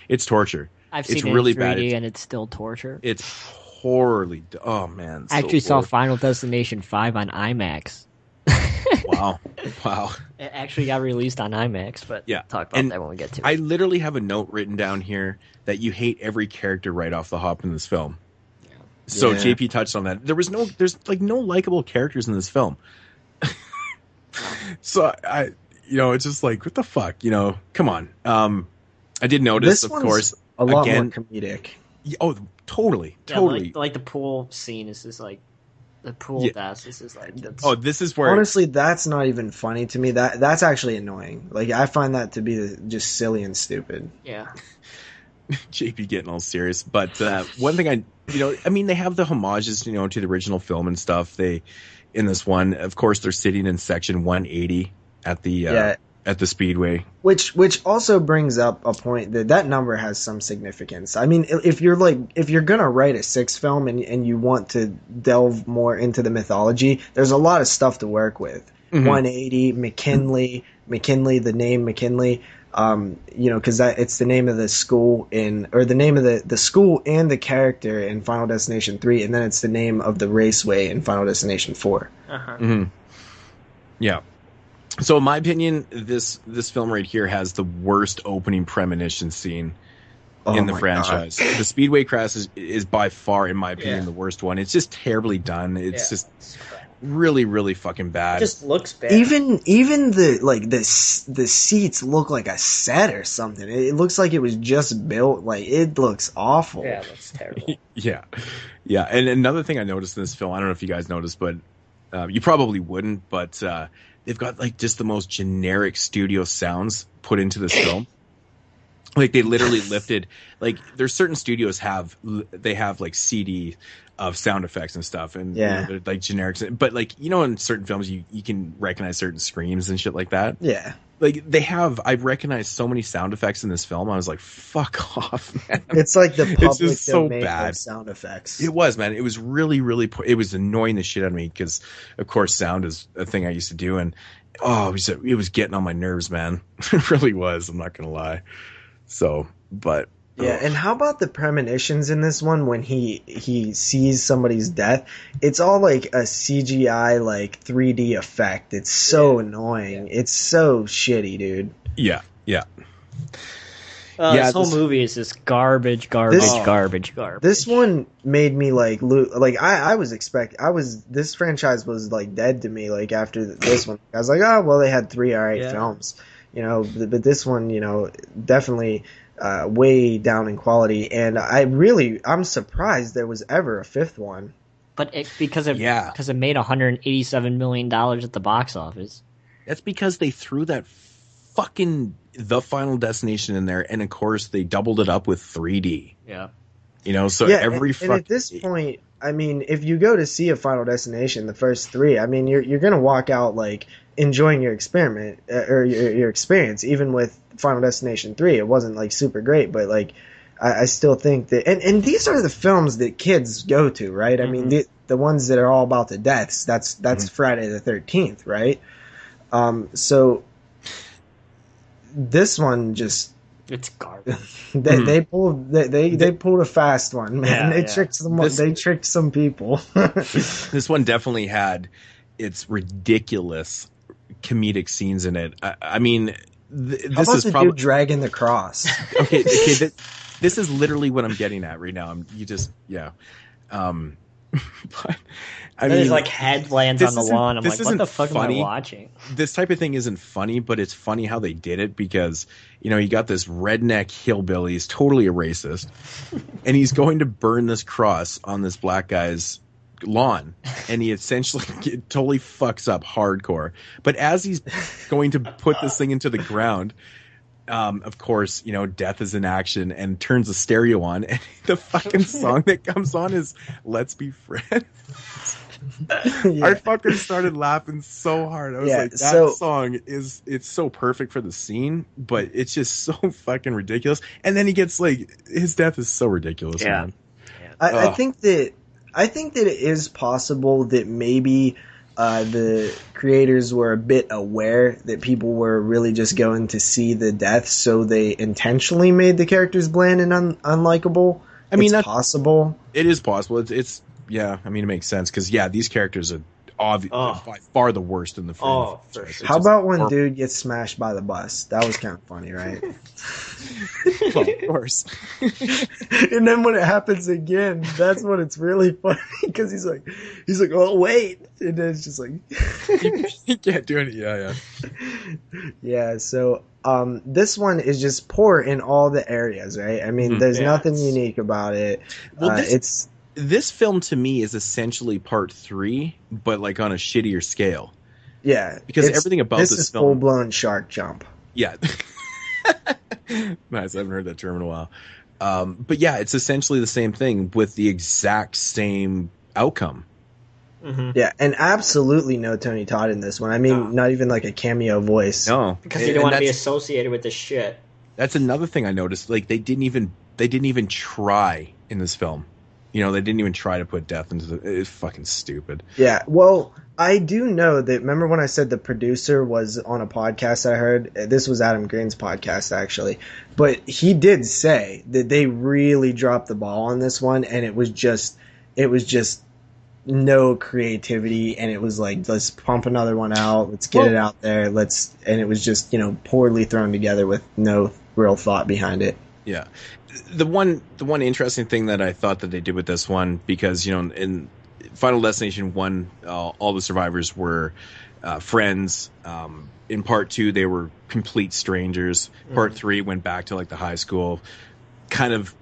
it's torture. I've seen it's it really in 3D bad. and it's still torture. It's horribly. Oh man. I actually saw Final Destination 5 on IMAX. Wow. It actually got released on IMAX, but talk about that when we get to it. I literally have a note written down here that you hate every character right off the hop in this film. Yeah. So JP touched on that. There's no likable characters in this film. So it's just like, what the fuck, come on. I did notice, of course, a lot more comedic. Oh, totally. Like the pool scene is just like the pool death. This is like this is where honestly that's not even funny to me. That's actually annoying. Like I find that to be just silly and stupid. Yeah. JP getting all serious, but one thing they have the homages, to the original film and stuff. In this one, of course, they're sitting in section 180 at the Speedway, which also brings up a point that number has some significance. I mean, if you're gonna write a 6th film and you want to delve more into the mythology, there's a lot of stuff to work with. Mm-hmm. 180, McKinley, the name McKinley. Because it's the name of the school the name of the school and the character in Final Destination 3, and then it's the name of the raceway in Final Destination 4. Uh-huh. Mm-hmm. Yeah. So in my opinion, this film right here has the worst opening premonition scene in the franchise. God. The Speedway crash is by far, in my opinion, the worst one. It's just terribly done. It's just really, really fucking bad. It just looks bad. Even the seats look like a set or something. It looks like it was just built. Like, it looks awful. Yeah, it looks terrible. Yeah. And another thing I noticed in this film, I don't know if you guys noticed, but you probably wouldn't, but they've got like just the most generic studio sounds put into this film. Like they literally lifted, like there's certain studios have like CD of sound effects and stuff, and they're like generic, but like in certain films you can recognize certain screams and shit like that. Yeah, like I've recognized so many sound effects in this film. I was like, fuck off, man. It's like the public it's so domain bad of sound effects. It was, man. It was really, really. It was annoying the shit out of me because, of course, sound is a thing I used to do, and it was getting on my nerves, man. It really was. I'm not gonna lie. So, but. Yeah, and how about the premonitions in this one when he sees somebody's death? It's all like a CGI, like 3D effect. It's so annoying. Yeah. It's so shitty, dude. Yeah. This whole movie is just garbage. This one made me this franchise was like dead to me. Like after this one, I was like, oh well, they had 3 alright films, but this one, definitely. Way down in quality, and I'm surprised there was ever a 5th one. But because it made $187 million at the box office. That's because they threw that fucking The Final Destination in there, and of course they doubled it up with 3D. Yeah. Every and at this point, I mean, if you go to see a Final Destination, the first 3, I mean, you're gonna walk out like enjoying your experiment or your experience. Even with Final Destination 3, it wasn't like super great, but like I still think that, and these are the films that kids go to, right? I mean, the ones that are all about the deaths. That's Friday the 13th, right? So this one just. It's garbage. They pulled a fast one, man. They tricked some people. This one definitely had its ridiculous comedic scenes in it. I mean, this is probably dude dragging the cross. Okay. This is literally what I'm getting at right now. But I mean, his like head lands on the lawn. I'm like, what the fuck funny. am I watching? This type of thing isn't funny, but it's funny how they did it because, you know, you got this redneck hillbilly, he's totally a racist, and he's going to burn this cross on this black guy's lawn, and he essentially totally fucks up hardcore. But as he's going to put this thing into the ground, of course, you know, death is in action and turns the stereo on, and the fucking song that comes on is "Let's Be Friends." I fucking started laughing so hard. I was like, that song it's so perfect for the scene, but it's just so fucking ridiculous. And then he gets like, his death is so ridiculous, man. I think that it is possible that maybe the creators were a bit aware that people were really just going to see the death, so they intentionally made the characters bland and unlikable. I mean, that's possible. It is possible. It's yeah. I mean, it makes sense because these characters are by far the worst in the film. Oh, for sure. How about when dude gets smashed by the bus? That was kind of funny, right? Well, of course. And then when it happens again, that's when it's really funny because he's like, oh wait, and then it's just like he can't do it. Yeah. So this one is just poor in all the areas, right? I mean, there's nothing unique about it. Well, this film to me is essentially part 3, but like on a shittier scale. Yeah, because everything about this is film, full blown shark jump. Yeah. Nice. I haven't heard that term in a while. But yeah, it's essentially the same thing with the exact same outcome. Mm-hmm. Yeah, and absolutely no Tony Todd in this one. I mean, not even like a cameo voice. No, because he didn't want to be associated with this shit. That's another thing I noticed. Like they didn't even try in this film. You know, they didn't even try to put death into it's fucking stupid. Yeah, well, I do know that, remember when I said the producer was on a podcast I heard? This was Adam Green's podcast, actually. But he did say that they really dropped the ball on this one, and it was just no creativity, and it was like, let's pump another one out, let's get it out there, and it was just, you know, poorly thrown together with no real thought behind it. Yeah. The one interesting thing that I thought that they did with this one, because, you know, in Final Destination 1, all the survivors were friends. In part 2, they were complete strangers. Part 3 went back to like the high school. Kind of,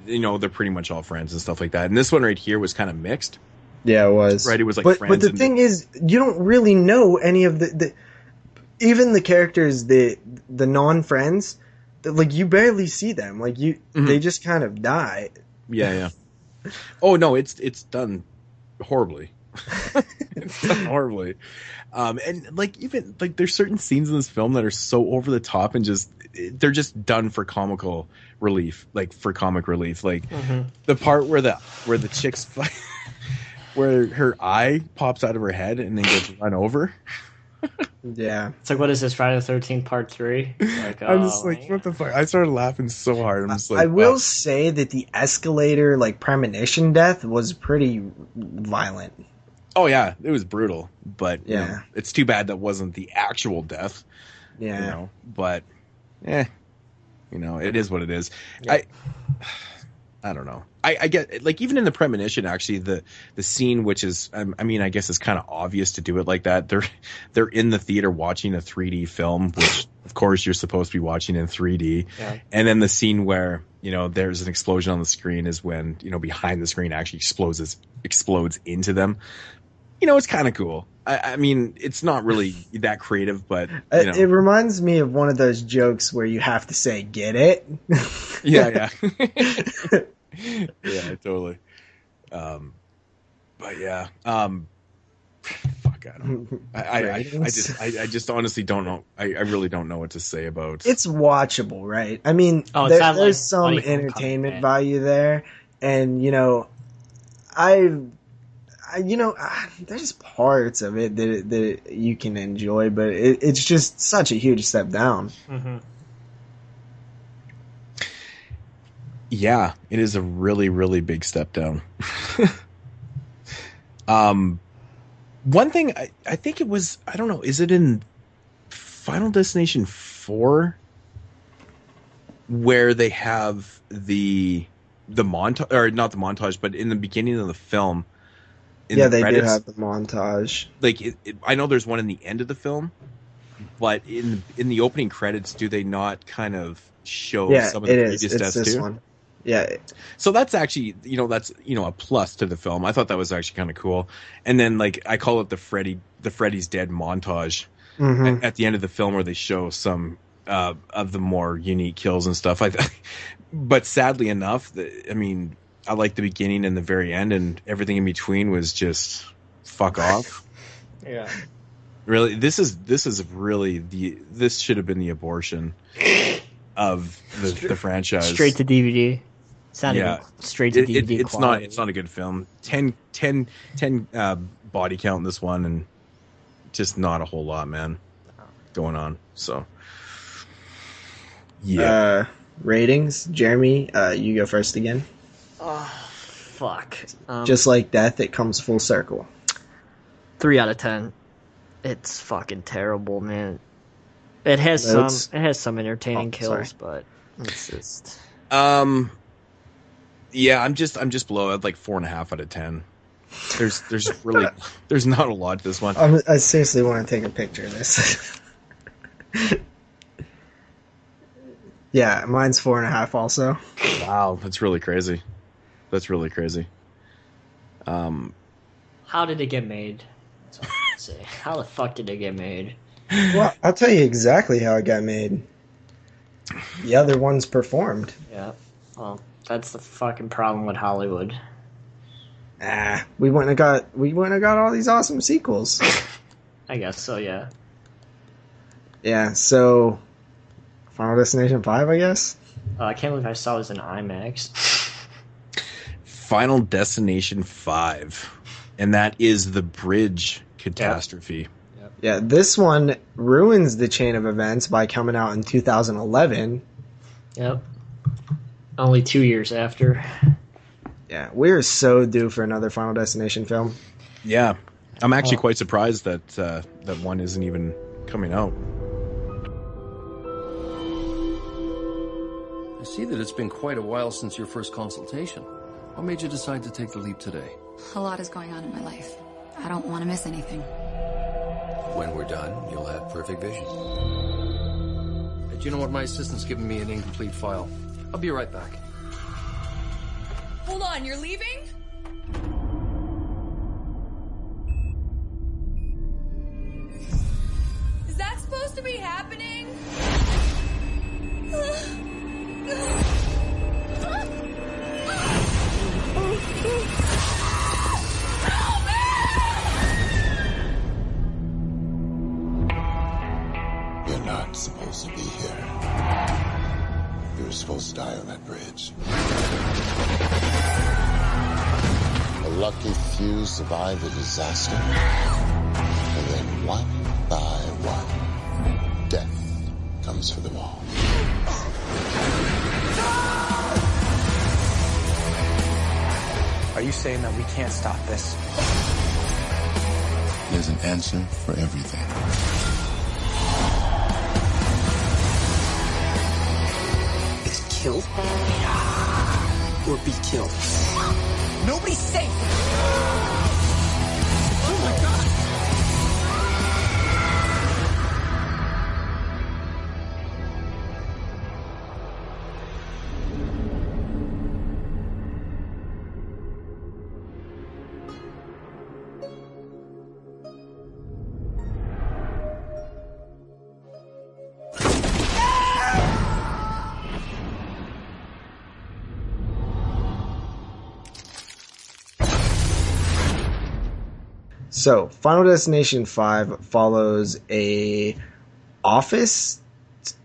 you know, they're pretty much all friends and stuff like that. And this one right here was kind of mixed. Yeah, it was. Right, it was like friends. But the thing is, you don't really know any of the even the characters, the non-friends. Like, you barely see them. Like, they just kind of die. Yeah. Oh no, it's done horribly. It's done horribly. And like, even like, there's certain scenes in this film that are so over the top and they're just done for comical relief, like for comic relief. Like the part where the chick's fight, where her eye pops out of her head and then gets run over. Yeah, it's like, what is this, Friday the 13th Part 3? Like, I'm just like, what the fuck? I started laughing so hard. I'm just like, I will say that the escalator, like, premonition death was pretty violent. Oh yeah, it was brutal, but you know, it's too bad that wasn't the actual death. Yeah, you know, but you know, it is what it is. Yeah. I don't know. I get, like, even in the premonition, actually, the scene, which is, I mean, I guess it's kind of obvious to do it like that. They're in the theater watching a 3D film, which of course you're supposed to be watching in 3D. Yeah. And then the scene where, you know, there's an explosion on the screen is when, you know, behind the screen actually explodes into them. You know, it's kind of cool. I mean, it's not really that creative, but you know. It reminds me of one of those jokes where you have to say, "Get it?" Yeah. Yeah, totally. But yeah. Fuck. fuck, I don't. I just honestly don't know. I really don't know what to say about. It's watchable, right? I mean, there's some entertainment value there, and there's parts of it that you can enjoy, but it's just such a huge step down. Mm-hmm. Yeah, it is a really, really big step down. One thing, I think it was, I don't know, is it in Final Destination 4 where they have the montage, or not the montage, but in the beginning of the film, they do have the montage. Like, I know there's one in the end of the film, but in the opening credits, do they not kind of show some of the previous deaths too? This one. Yeah. So that's actually, that's a plus to the film. I thought that was actually kind of cool. And then, like, I call it the Freddy's Dead montage at the end of the film, where they show some of the more unique kills and stuff. But sadly enough, I like the beginning and the very end, and everything in between was just fuck off. Yeah. Really, this should have been the abortion of the franchise. Straight to DVD. Straight to DVD. It's not a good film. 10 body count in this one, and just not a whole lot, man, going on. So yeah. Ratings, Jeremy, you go first again. Oh, fuck. Just like death, it comes full circle. 3 out of 10. It's fucking terrible, man. It has some entertaining kills, but it's just. Yeah, I'm just below it, like 4.5 out of 10. There's not a lot to this one. I seriously want to take a picture of this. Yeah, mine's 4.5 also. Wow, that's really crazy. How did it get made? That's all I can say. How the fuck did it get made? Well, I'll tell you exactly how it got made. The other ones performed. Yeah. Well, that's the fucking problem with Hollywood. We wouldn't have got all these awesome sequels. I guess so, yeah. Yeah, so Final Destination 5, I guess? I can't believe I saw this in IMAX. Final Destination 5. And that is the bridge catastrophe. Yep. Yeah, this one ruins the chain of events by coming out in 2011. Yep. Only 2 years after. Yeah, we're so due for another Final Destination film. Yeah. I'm actually quite surprised that that one isn't even coming out. I see that it's been quite a while since your first consultation. What made you decide to take the leap today? A lot is going on in my life. I don't want to miss anything. When we're done, you'll have perfect vision. But you know what? My assistant's giving me an incomplete file. I'll be right back. Hold on, you're leaving? Is that supposed to be happening? You're not supposed to be here. You were supposed to die on that bridge. A lucky few survive the disaster. And then one by one, death comes for them all. Are you saying that we can't stop this? There's an answer for everything. It's kill or be killed. Nobody's safe. Oh my God. So, Final Destination 5 follows a office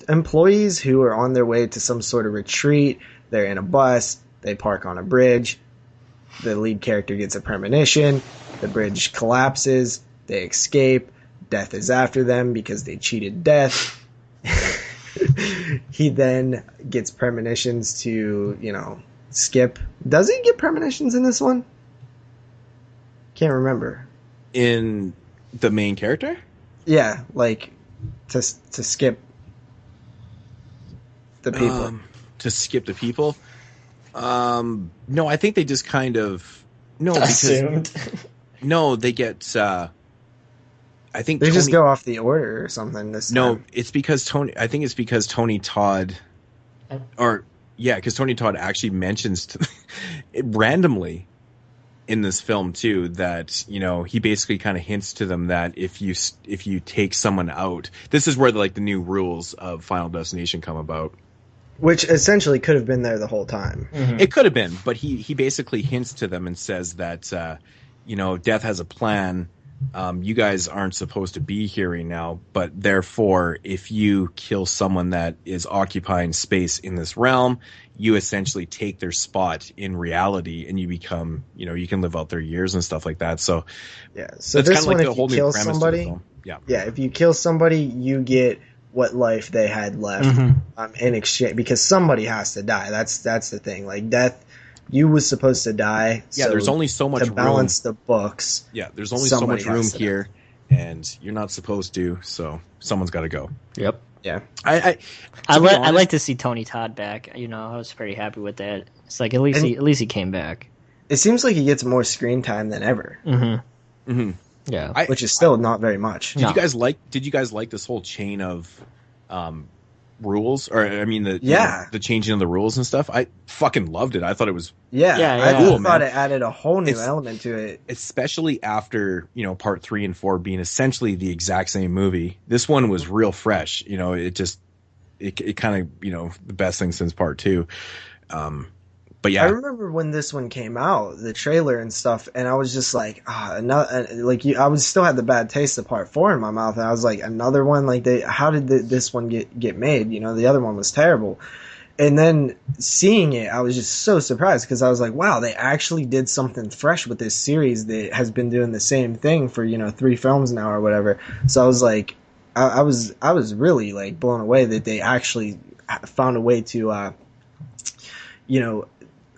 employees who are on their way to some sort of retreat. They're in a bus. They park on a bridge. The lead character gets a premonition. The bridge collapses. They escape. Death is after them because they cheated death. He then gets premonitions to, skip. Does he get premonitions in this one? Can't remember. In the main character? Yeah, like to skip the people. To skip the people? No, I think they just kind of assumed. No, they get. I think they just go off the order or something. This time. No, it's because Tony. I think it's because Tony Todd, because Tony Todd actually mentions randomly in this film too that he basically kind of hints to them that if you take someone out, this is where the new rules of Final Destination come about. Which essentially could have been there the whole time. Mm-hmm. It could have been, but he basically hints to them and says that, Death has a plan. You guys aren't supposed to be here right now, but therefore, if you kill someone that is occupying space in this realm, you essentially take their spot in reality and you become, you can live out their years and stuff like that. So, yeah. So this one, if you kill somebody, if you kill somebody, you get what life they had left in exchange, because somebody has to die. That's the thing. Like death, you was supposed to die. Yeah, so there's only so much to balance the books. Yeah, there's only so much room here, and you're not supposed to. So someone's got to go. Yep. Yeah. I like to see Tony Todd back. I was pretty happy with that. It's like at least he came back. It seems like he gets more screen time than ever. Mm-hmm. Mm-hmm. Yeah, which is still not very much. Did you guys like this whole chain of rules, or the changing of the rules and stuff? I fucking loved it. I thought it was I thought it added a whole new element to it, especially after part 3 and 4 being essentially the exact same movie. This one was real fresh. It kind of the best thing since part 2. But yeah, I remember when this one came out, the trailer and stuff, and I was just like, I was still had the bad taste of part 4 in my mouth, and I was like, another one? Like, how did this one get made? The other one was terrible. And then seeing it, I was just so surprised, because I was like, wow, they actually did something fresh with this series that has been doing the same thing for 3 films now or whatever. So I was like, I was really like blown away that they actually found a way to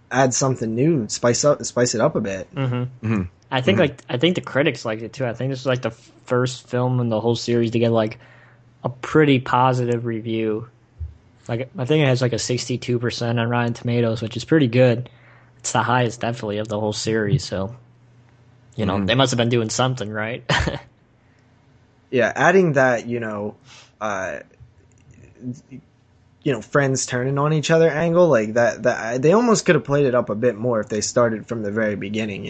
add something new, spice it up a bit. Mm-hmm. Mm-hmm. I think the critics liked it too. I think this is the first film in the whole series to get a pretty positive review. I think it has a 62% on Rotten Tomatoes, which is pretty good. It's the highest definitely of the whole series. So, they must have been doing something right. Yeah, adding that, friends turning on each other angle, like that they almost could have played it up a bit more if they started from the very beginning.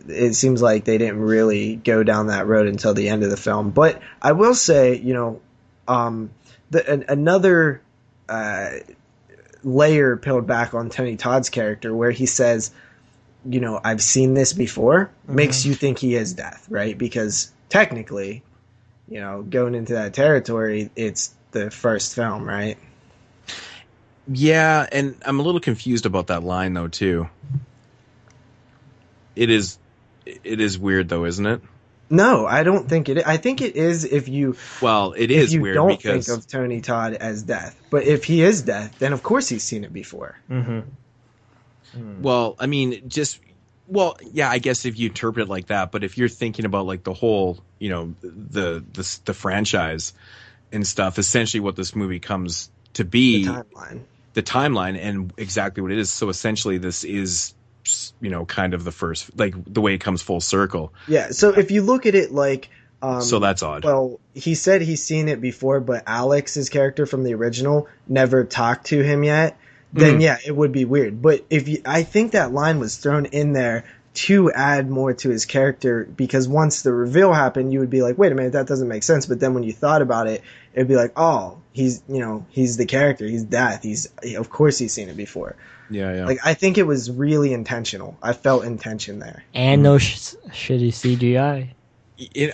It seems like they didn't really go down that road until the end of the film. But I will say, another layer peeled back on Tony Todd's character, where he says, I've seen this before, makes you think he is Death, right? Because technically, going into that territory, it's the first film, right? Yeah, and I'm a little confused about that line though too. It is weird though, isn't it? No, I don't think it is. I think it is if you weird don't because think of Tony Todd as Death. But if he is Death, then of course he's seen it before. Mm-hmm. Well, I guess if you interpret it like that, but if you're thinking about the whole, the franchise and stuff, essentially what this movie comes to be, the timeline and exactly what it is. So essentially this is, kind of the first, the way it comes full circle. Yeah. So if you look at it so that's odd. Well, he said he's seen it before, but Alex, his character from the original, never talked to him yet. Then yeah, it would be weird. But I think that line was thrown in there to add more to his character, because once the reveal happened, you would be like, wait a minute, that doesn't make sense. But then when you thought about it, it'd be like, oh, he's the character, he's Death, of course he's seen it before. Yeah. Like, I think it was really intentional. I felt intention there. And no shitty CGI.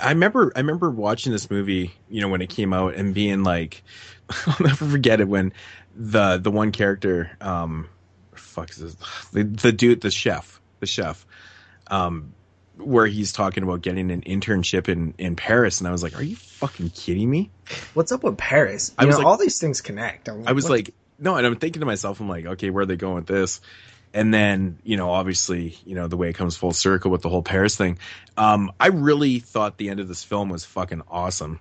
I remember watching this movie, when it came out, and being like, I'll never forget it when the one character, fuck is this? The dude, the chef, where he's talking about getting an internship in Paris, and I was like, are you fucking kidding me? What's up with Paris? All these things connect. I was like, no, and I'm thinking to myself, I'm like, okay, where are they going with this? And then, obviously, the way it comes full circle with the whole Paris thing. I really thought the end of this film was fucking awesome.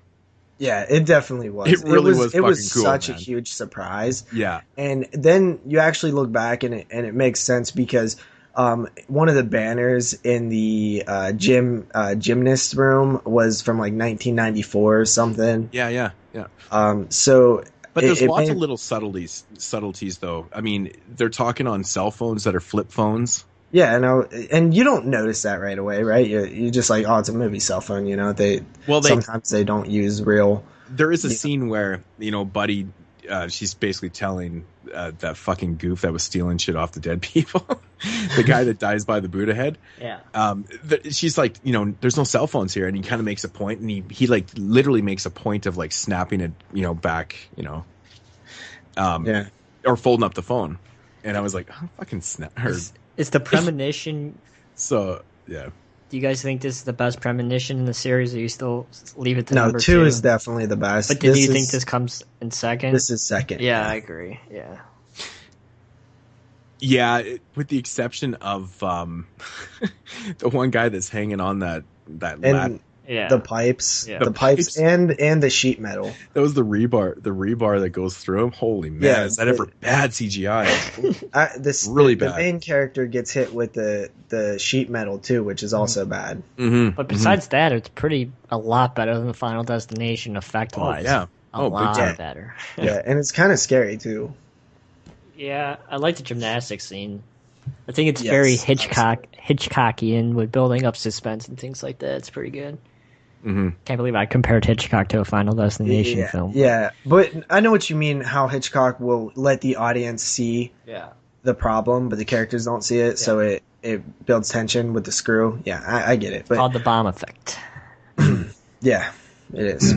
Yeah, it definitely was. It really was It was cool, such man. a huge surprise. Yeah. And then you actually look back and it makes sense, because one of the banners in the gymnast room was from like 1994 or something. Yeah. But there's lots of little subtleties though. I mean, they're talking on cell phones that are flip phones. Yeah, and you don't notice that right away, right? You're just like, oh, it's a movie cell phone, sometimes they don't use real. There is a scene where, Buddy, she's basically telling that fucking goof that was stealing shit off the dead people, the guy that dies by the Buddha head. Yeah. She's like, there's no cell phones here, and he kind of makes a point, and he like literally makes a point of like snapping it, back, or folding up the phone, and I was like, oh, fucking snap. Is the premonition? So yeah. Do you guys think this is the best premonition in the series, or you still leave it to number 2? 2 is definitely the best. But do you think this comes in second? This is second. Yeah, I agree. Yeah. Yeah, with the exception of the one guy that's hanging on that lat. Yeah. The pipes, the pipes, and the sheet metal. That was the rebar that goes through him. Holy man, Yeah, is that ever bad CGI? Really bad. The main character gets hit with the sheet metal too, which is also bad. Mm-hmm. But besides that, it's a lot better than the Final Destination effect-wise. Oh yeah, a lot better. Yeah, and it's kind of scary too. Yeah, I like the gymnastics scene. I think it's very Hitchcockian with building up suspense and things like that. It's pretty good. Mm-hmm. Can't believe I compared Hitchcock to a Final Destination film. Yeah, but I know what you mean, how Hitchcock will let the audience see the problem, but the characters don't see it, so it builds tension with the screw. Yeah, I get it. But called the bomb effect. Yeah, it is.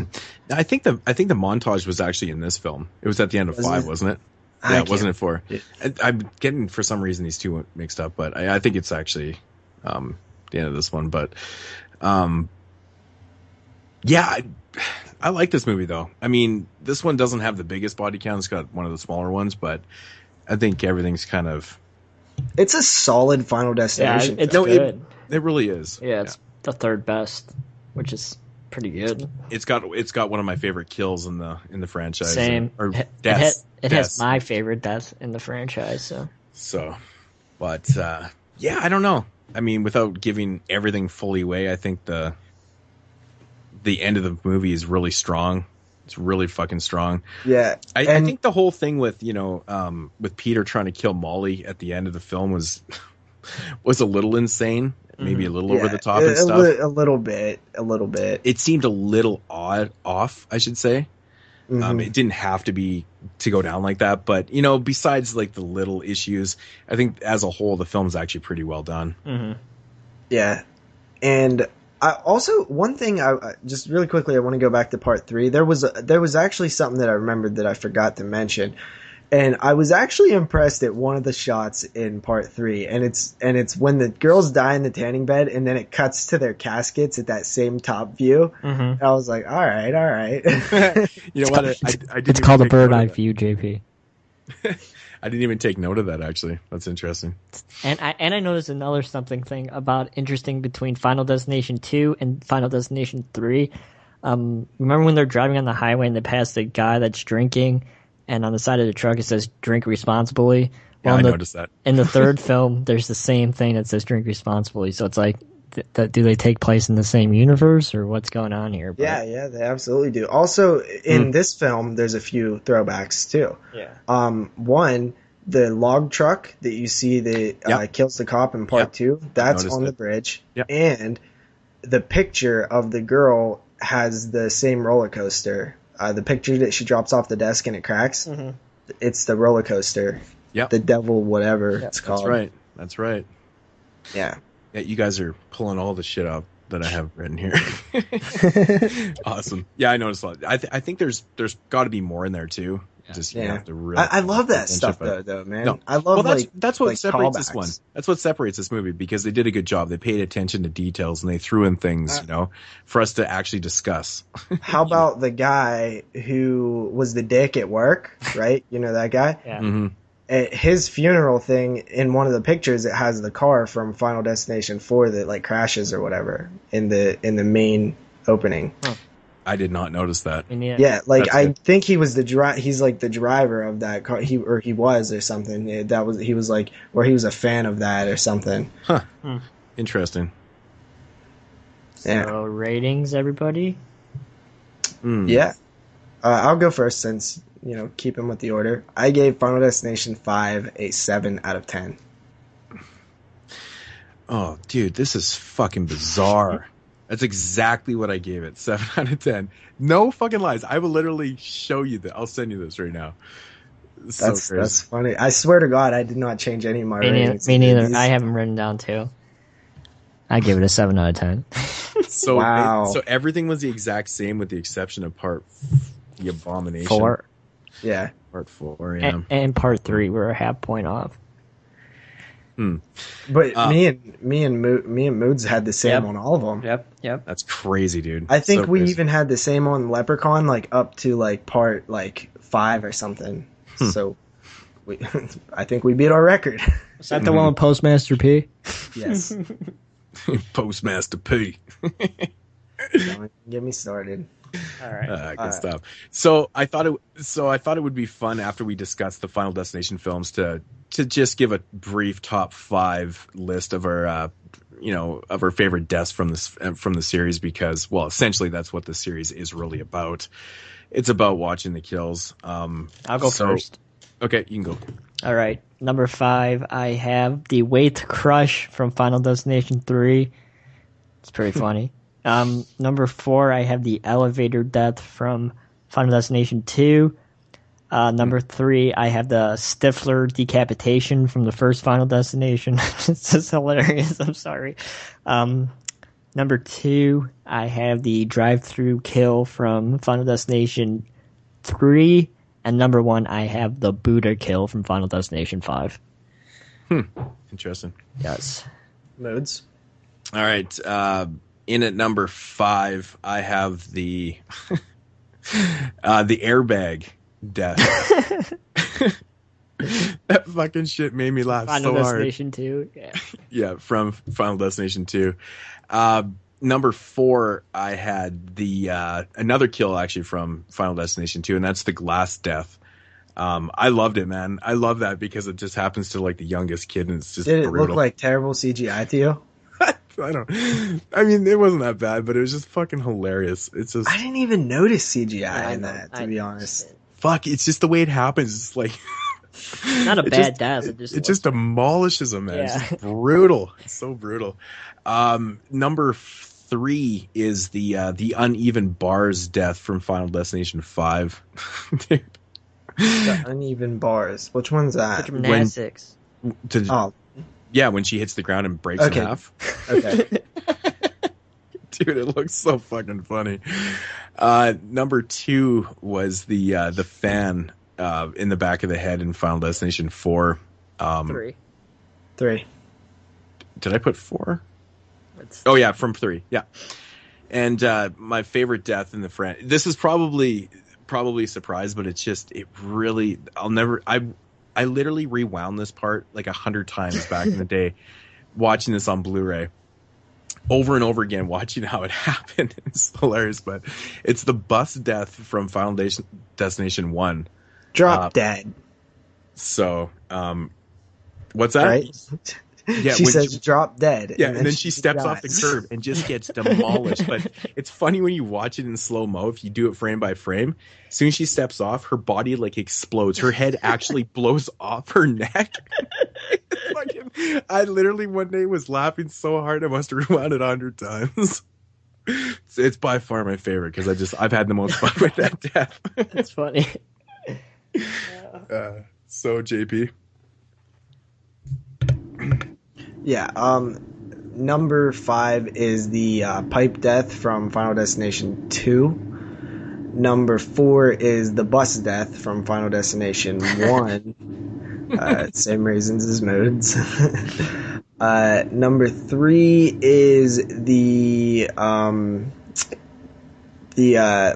I think the montage was actually in this film. It was at the end of 5, wasn't it? Yeah, wasn't it 4? Yeah. I'm getting, for some reason, these two mixed up, but I think it's actually the end of this one. But yeah, I like this movie, though. I mean, this one doesn't have the biggest body count. It's got one of the smaller ones, but I think everything's kind of... It's a solid Final Destination. Yeah, it's good. It really is. Yeah, it's the third best, which is pretty good. It's got one of my favorite kills in the franchise. Same. Or deaths. It has my favorite death in the franchise. But yeah, I don't know. I mean, without giving everything fully away, I think the end of the movie is really strong. It's really fucking strong. Yeah, I think the whole thing with with Peter trying to kill Molly at the end of the film was a little insane. Maybe a little over the top and stuff. A little bit. It seemed a little off, I should say. Mm-hmm. It didn't have to go down like that, but besides like the little issues, I think as a whole the film's actually pretty well done. Mm-hmm. Yeah, and I also, one thing I just really quickly, I want to go back to part 3. There was actually something that I remembered that I forgot to mention. And I was actually impressed at one of the shots in part 3, and it's when the girls die in the tanning bed, and then it cuts to their caskets at that same top view. Mm-hmm. I was like, all right. You know what? I didn't it's called a bird eye view, JP. I didn't even take note of that. Actually, that's interesting. And I noticed another thing about interesting between Final Destination 2 and Final Destination 3. Remember when they're driving on the highway and they pass the guy that's drinking? And on the side of the truck, it says "drink responsibly." Well, I noticed that. In the third film, there's the same thing that says "drink responsibly." So it's like, do they take place in the same universe, or what's going on here? But, yeah, they absolutely do. Also, in this film, there's a few throwbacks too. Yeah. One, the log truck that you see that kills the cop in part 2, that's on the bridge. Yep. And the picture of the girl has the same roller coaster. The picture that she drops off the desk and it cracks, it's the roller coaster. Yep. The devil, whatever it's called. That's right. Yeah. Yeah, you guys are pulling all the shit up that I have written here. Awesome. Yeah, I noticed a lot. I think there's got to be more in there too. Just you have to really. I love that stuff though, man. No. I love that's what separates callbacks. this one. That's what separates this movie because they did a good job. They paid attention to details and they threw in things, for us to actually discuss. How about the guy who was the dick at work, right? You know that guy? Yeah. Mm-hmm. At his funeral thing, in one of the pictures, it has the car from Final Destination 4 that like crashes or whatever in the main opening. Huh. I did not notice that. Yeah, like I think he was he's like the driver of that car. He was or something. He was like, or he was a fan of that or something. Huh. Interesting. So ratings, everybody. Yeah, I'll go first since keep him with the order. I gave Final Destination 5 a 7 out of 10. Oh, dude, this is fucking bizarre. That's exactly what I gave it. 7 out of 10. No fucking lies. I will literally show you that. I'll send you this right now. That's funny. I swear to God, I did not change any of my ratings. Me neither. I have them written down too. I give it a 7 out of 10. So wow. So everything was the exact same with the exception of the Abomination. 4. Yeah. Part 4, yeah. And part 3, we're a half point off. But me and Moodz had the same on all of them. Yep. That's crazy, dude. I think we even had the same on Leprechaun, like up to like part 5 or something. So I think we beat our record. Is that the one with Postmaster P? Yes. Postmaster P. Don't get me started. All right. Good stuff. So I thought it would be fun after we discuss the Final Destination films to just give a brief top 5 list of our of our favorite deaths from the series because essentially that's what the series is really about. It's about watching the kills. I'll go first. Okay, you can go. All right, number 5, I have the Weight Crush from Final Destination 3. It's pretty funny. Number 4, I have the elevator death from Final Destination 2. Number 3, I have the Stifler decapitation from the first Final Destination. It's just hilarious. I'm sorry. Number 2, I have the drive-through kill from Final Destination 3. And number 1, I have the Buddha kill from Final Destination 5. Interesting. Yes. Moodz. All right. In at number 5, I have the airbag death. That fucking shit made me laugh Final so hard. Final Destination 2. Yeah. Yeah, from Final Destination 2. Number 4, I had the another kill actually from Final Destination 2, and that's the glass death. I loved it, man. I love that because it just happens to like the youngest kid, and it's just Did it brutal. look like terrible CGI to you? I mean, it wasn't that bad, but it was just fucking hilarious. It's just I didn't even notice CGI in that, to be honest. Fuck, it's just the way it happens. It's like not a bad death. It just demolishes them, man. Yeah. It's brutal. It's so brutal. Number 3 is the uneven bars death from Final Destination 5. Dude. The uneven bars. Which one's that? Gymnastics. Yeah, when she hits the ground and breaks in half. Okay. Dude, it looks so fucking funny. Number 2 was the fan in the back of the head in Final Destination 4. 3. Did I put 4? Oh yeah, from 3. Yeah. And my favorite death in the friend. This is probably a surprise, but it really I literally rewound this part like 100 times back in the day, watching this on Blu-ray over and over again, watching how it happened. It's hilarious, but it's the bus death from Final Destination 1. Drop dead. So, what's that? Right? Yeah, she says drop dead. Yeah, and then she steps off the curb and just gets demolished. But it's funny when you watch it in slow-mo, if you do it frame by frame, as soon as she steps off, her body like explodes. Her head actually blows off her neck. I literally one day was laughing so hard I must have rewound it 100 times. It's by far my favorite because I've had the most fun with that death. That's funny. So JP. Yeah, number 5 is the pipe death from Final Destination 2. Number 4 is the bus death from Final Destination 1. Same reasons as Moodz. Number 3 is the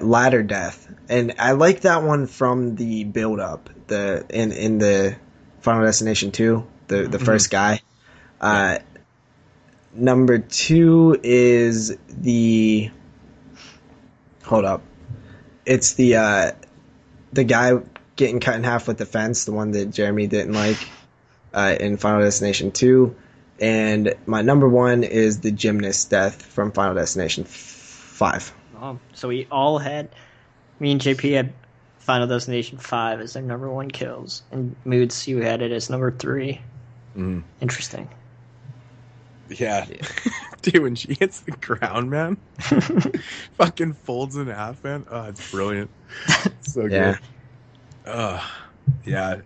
ladder death, and I like that one from the build up. In the Final Destination 2, the first guy. Number 2 is the. Hold up. It's the guy getting cut in half with the fence, the one that Jeremy didn't like in Final Destination 2. And my number 1 is the gymnast death from Final Destination 5. Oh, so we all had. Me and JP had Final Destination 5 as their number 1 kills, and Moodz, you had it as number 3. Interesting. Yeah. Dude, when she hits the ground, man, fucking folds in half, man. Oh, it's brilliant. So good. Yeah.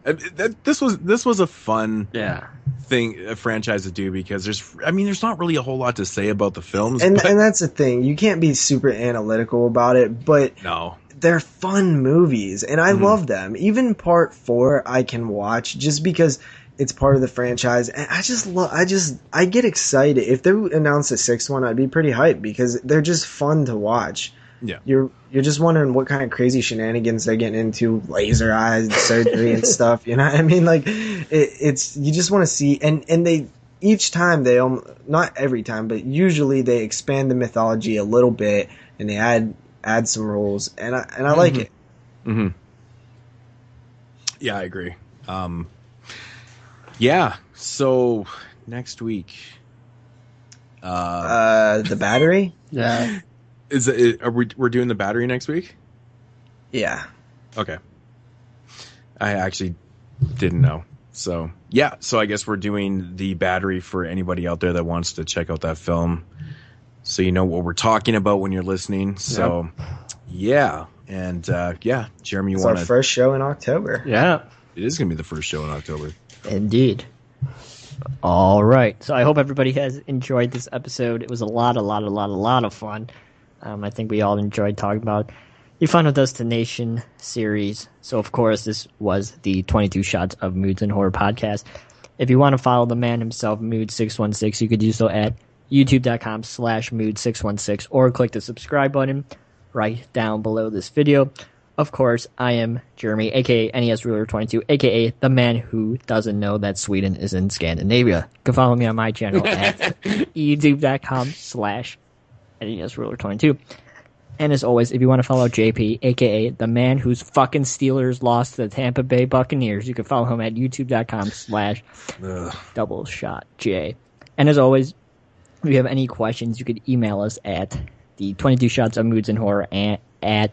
This was a fun a franchise to do because there's not really a whole lot to say about the films. And that's the thing. You can't be super analytical about it, but no. They're fun movies, and I love them. Even part 4 I can watch just because it's part of the franchise, and I get excited. If they announce a 6th one, I'd be pretty hyped because they're just fun to watch. Yeah. You're just wondering what kind of crazy shenanigans they're getting into, laser eyes, surgery and stuff, you know what I mean? Like it's you just want to see, and they each time not every time, but usually they expand the mythology a little bit and they add some rules, and I like it. Yeah, I agree. Yeah, so next week the battery? Yeah. We're doing the battery next week? Yeah. Okay. I actually didn't know. So, yeah, so I guess we're doing the battery for anybody out there that wants to check out that film. So you know what we're talking about when you're listening. So, yeah. And, Jeremy, it's our first show in October. Yeah. It is going to be the first show in October. Indeed. All right. So I hope everybody has enjoyed this episode. It was a lot of fun. I think we all enjoyed talking about the Final Destination series. So, of course, this was the 22 Shots of Moodz and Horror podcast. If you want to follow the man himself, Moodz616, you could do so at youtube.com/Moodz616 or click the subscribe button right down below this video. Of course, I am Jeremy, aka NES Ruler 22, aka the man who doesn't know that Sweden is in Scandinavia. You can follow me on my channel at youtube.com/NES Ruler 22. And as always, if you want to follow JP, aka the man whose fucking Steelers lost to the Tampa Bay Buccaneers, you can follow him at youtube.com/doubleshotj. And as always, if you have any questions, you could email us at the 22 Shots of Moodz and Horror at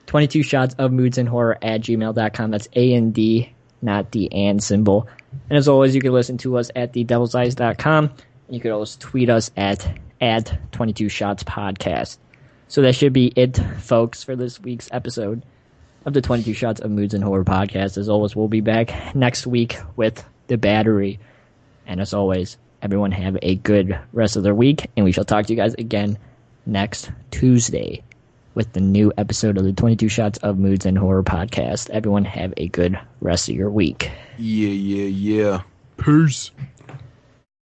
22 Shots of Moodz and Horror at gmail.com. That's A&D, not the and symbol. And as always, you can listen to us at thedevilseyes.com. And you could always tweet us at 22 Shots Podcast. So that should be it, folks, for this week's episode of the 22 Shots of Moodz and Horror podcast. As always, we'll be back next week with the battery. And as always, everyone have a good rest of their week, and we shall talk to you guys again next Tuesday with the new episode of the 22 Shots of Moodz and Horror podcast. Everyone have a good rest of your week. Yeah. Peace.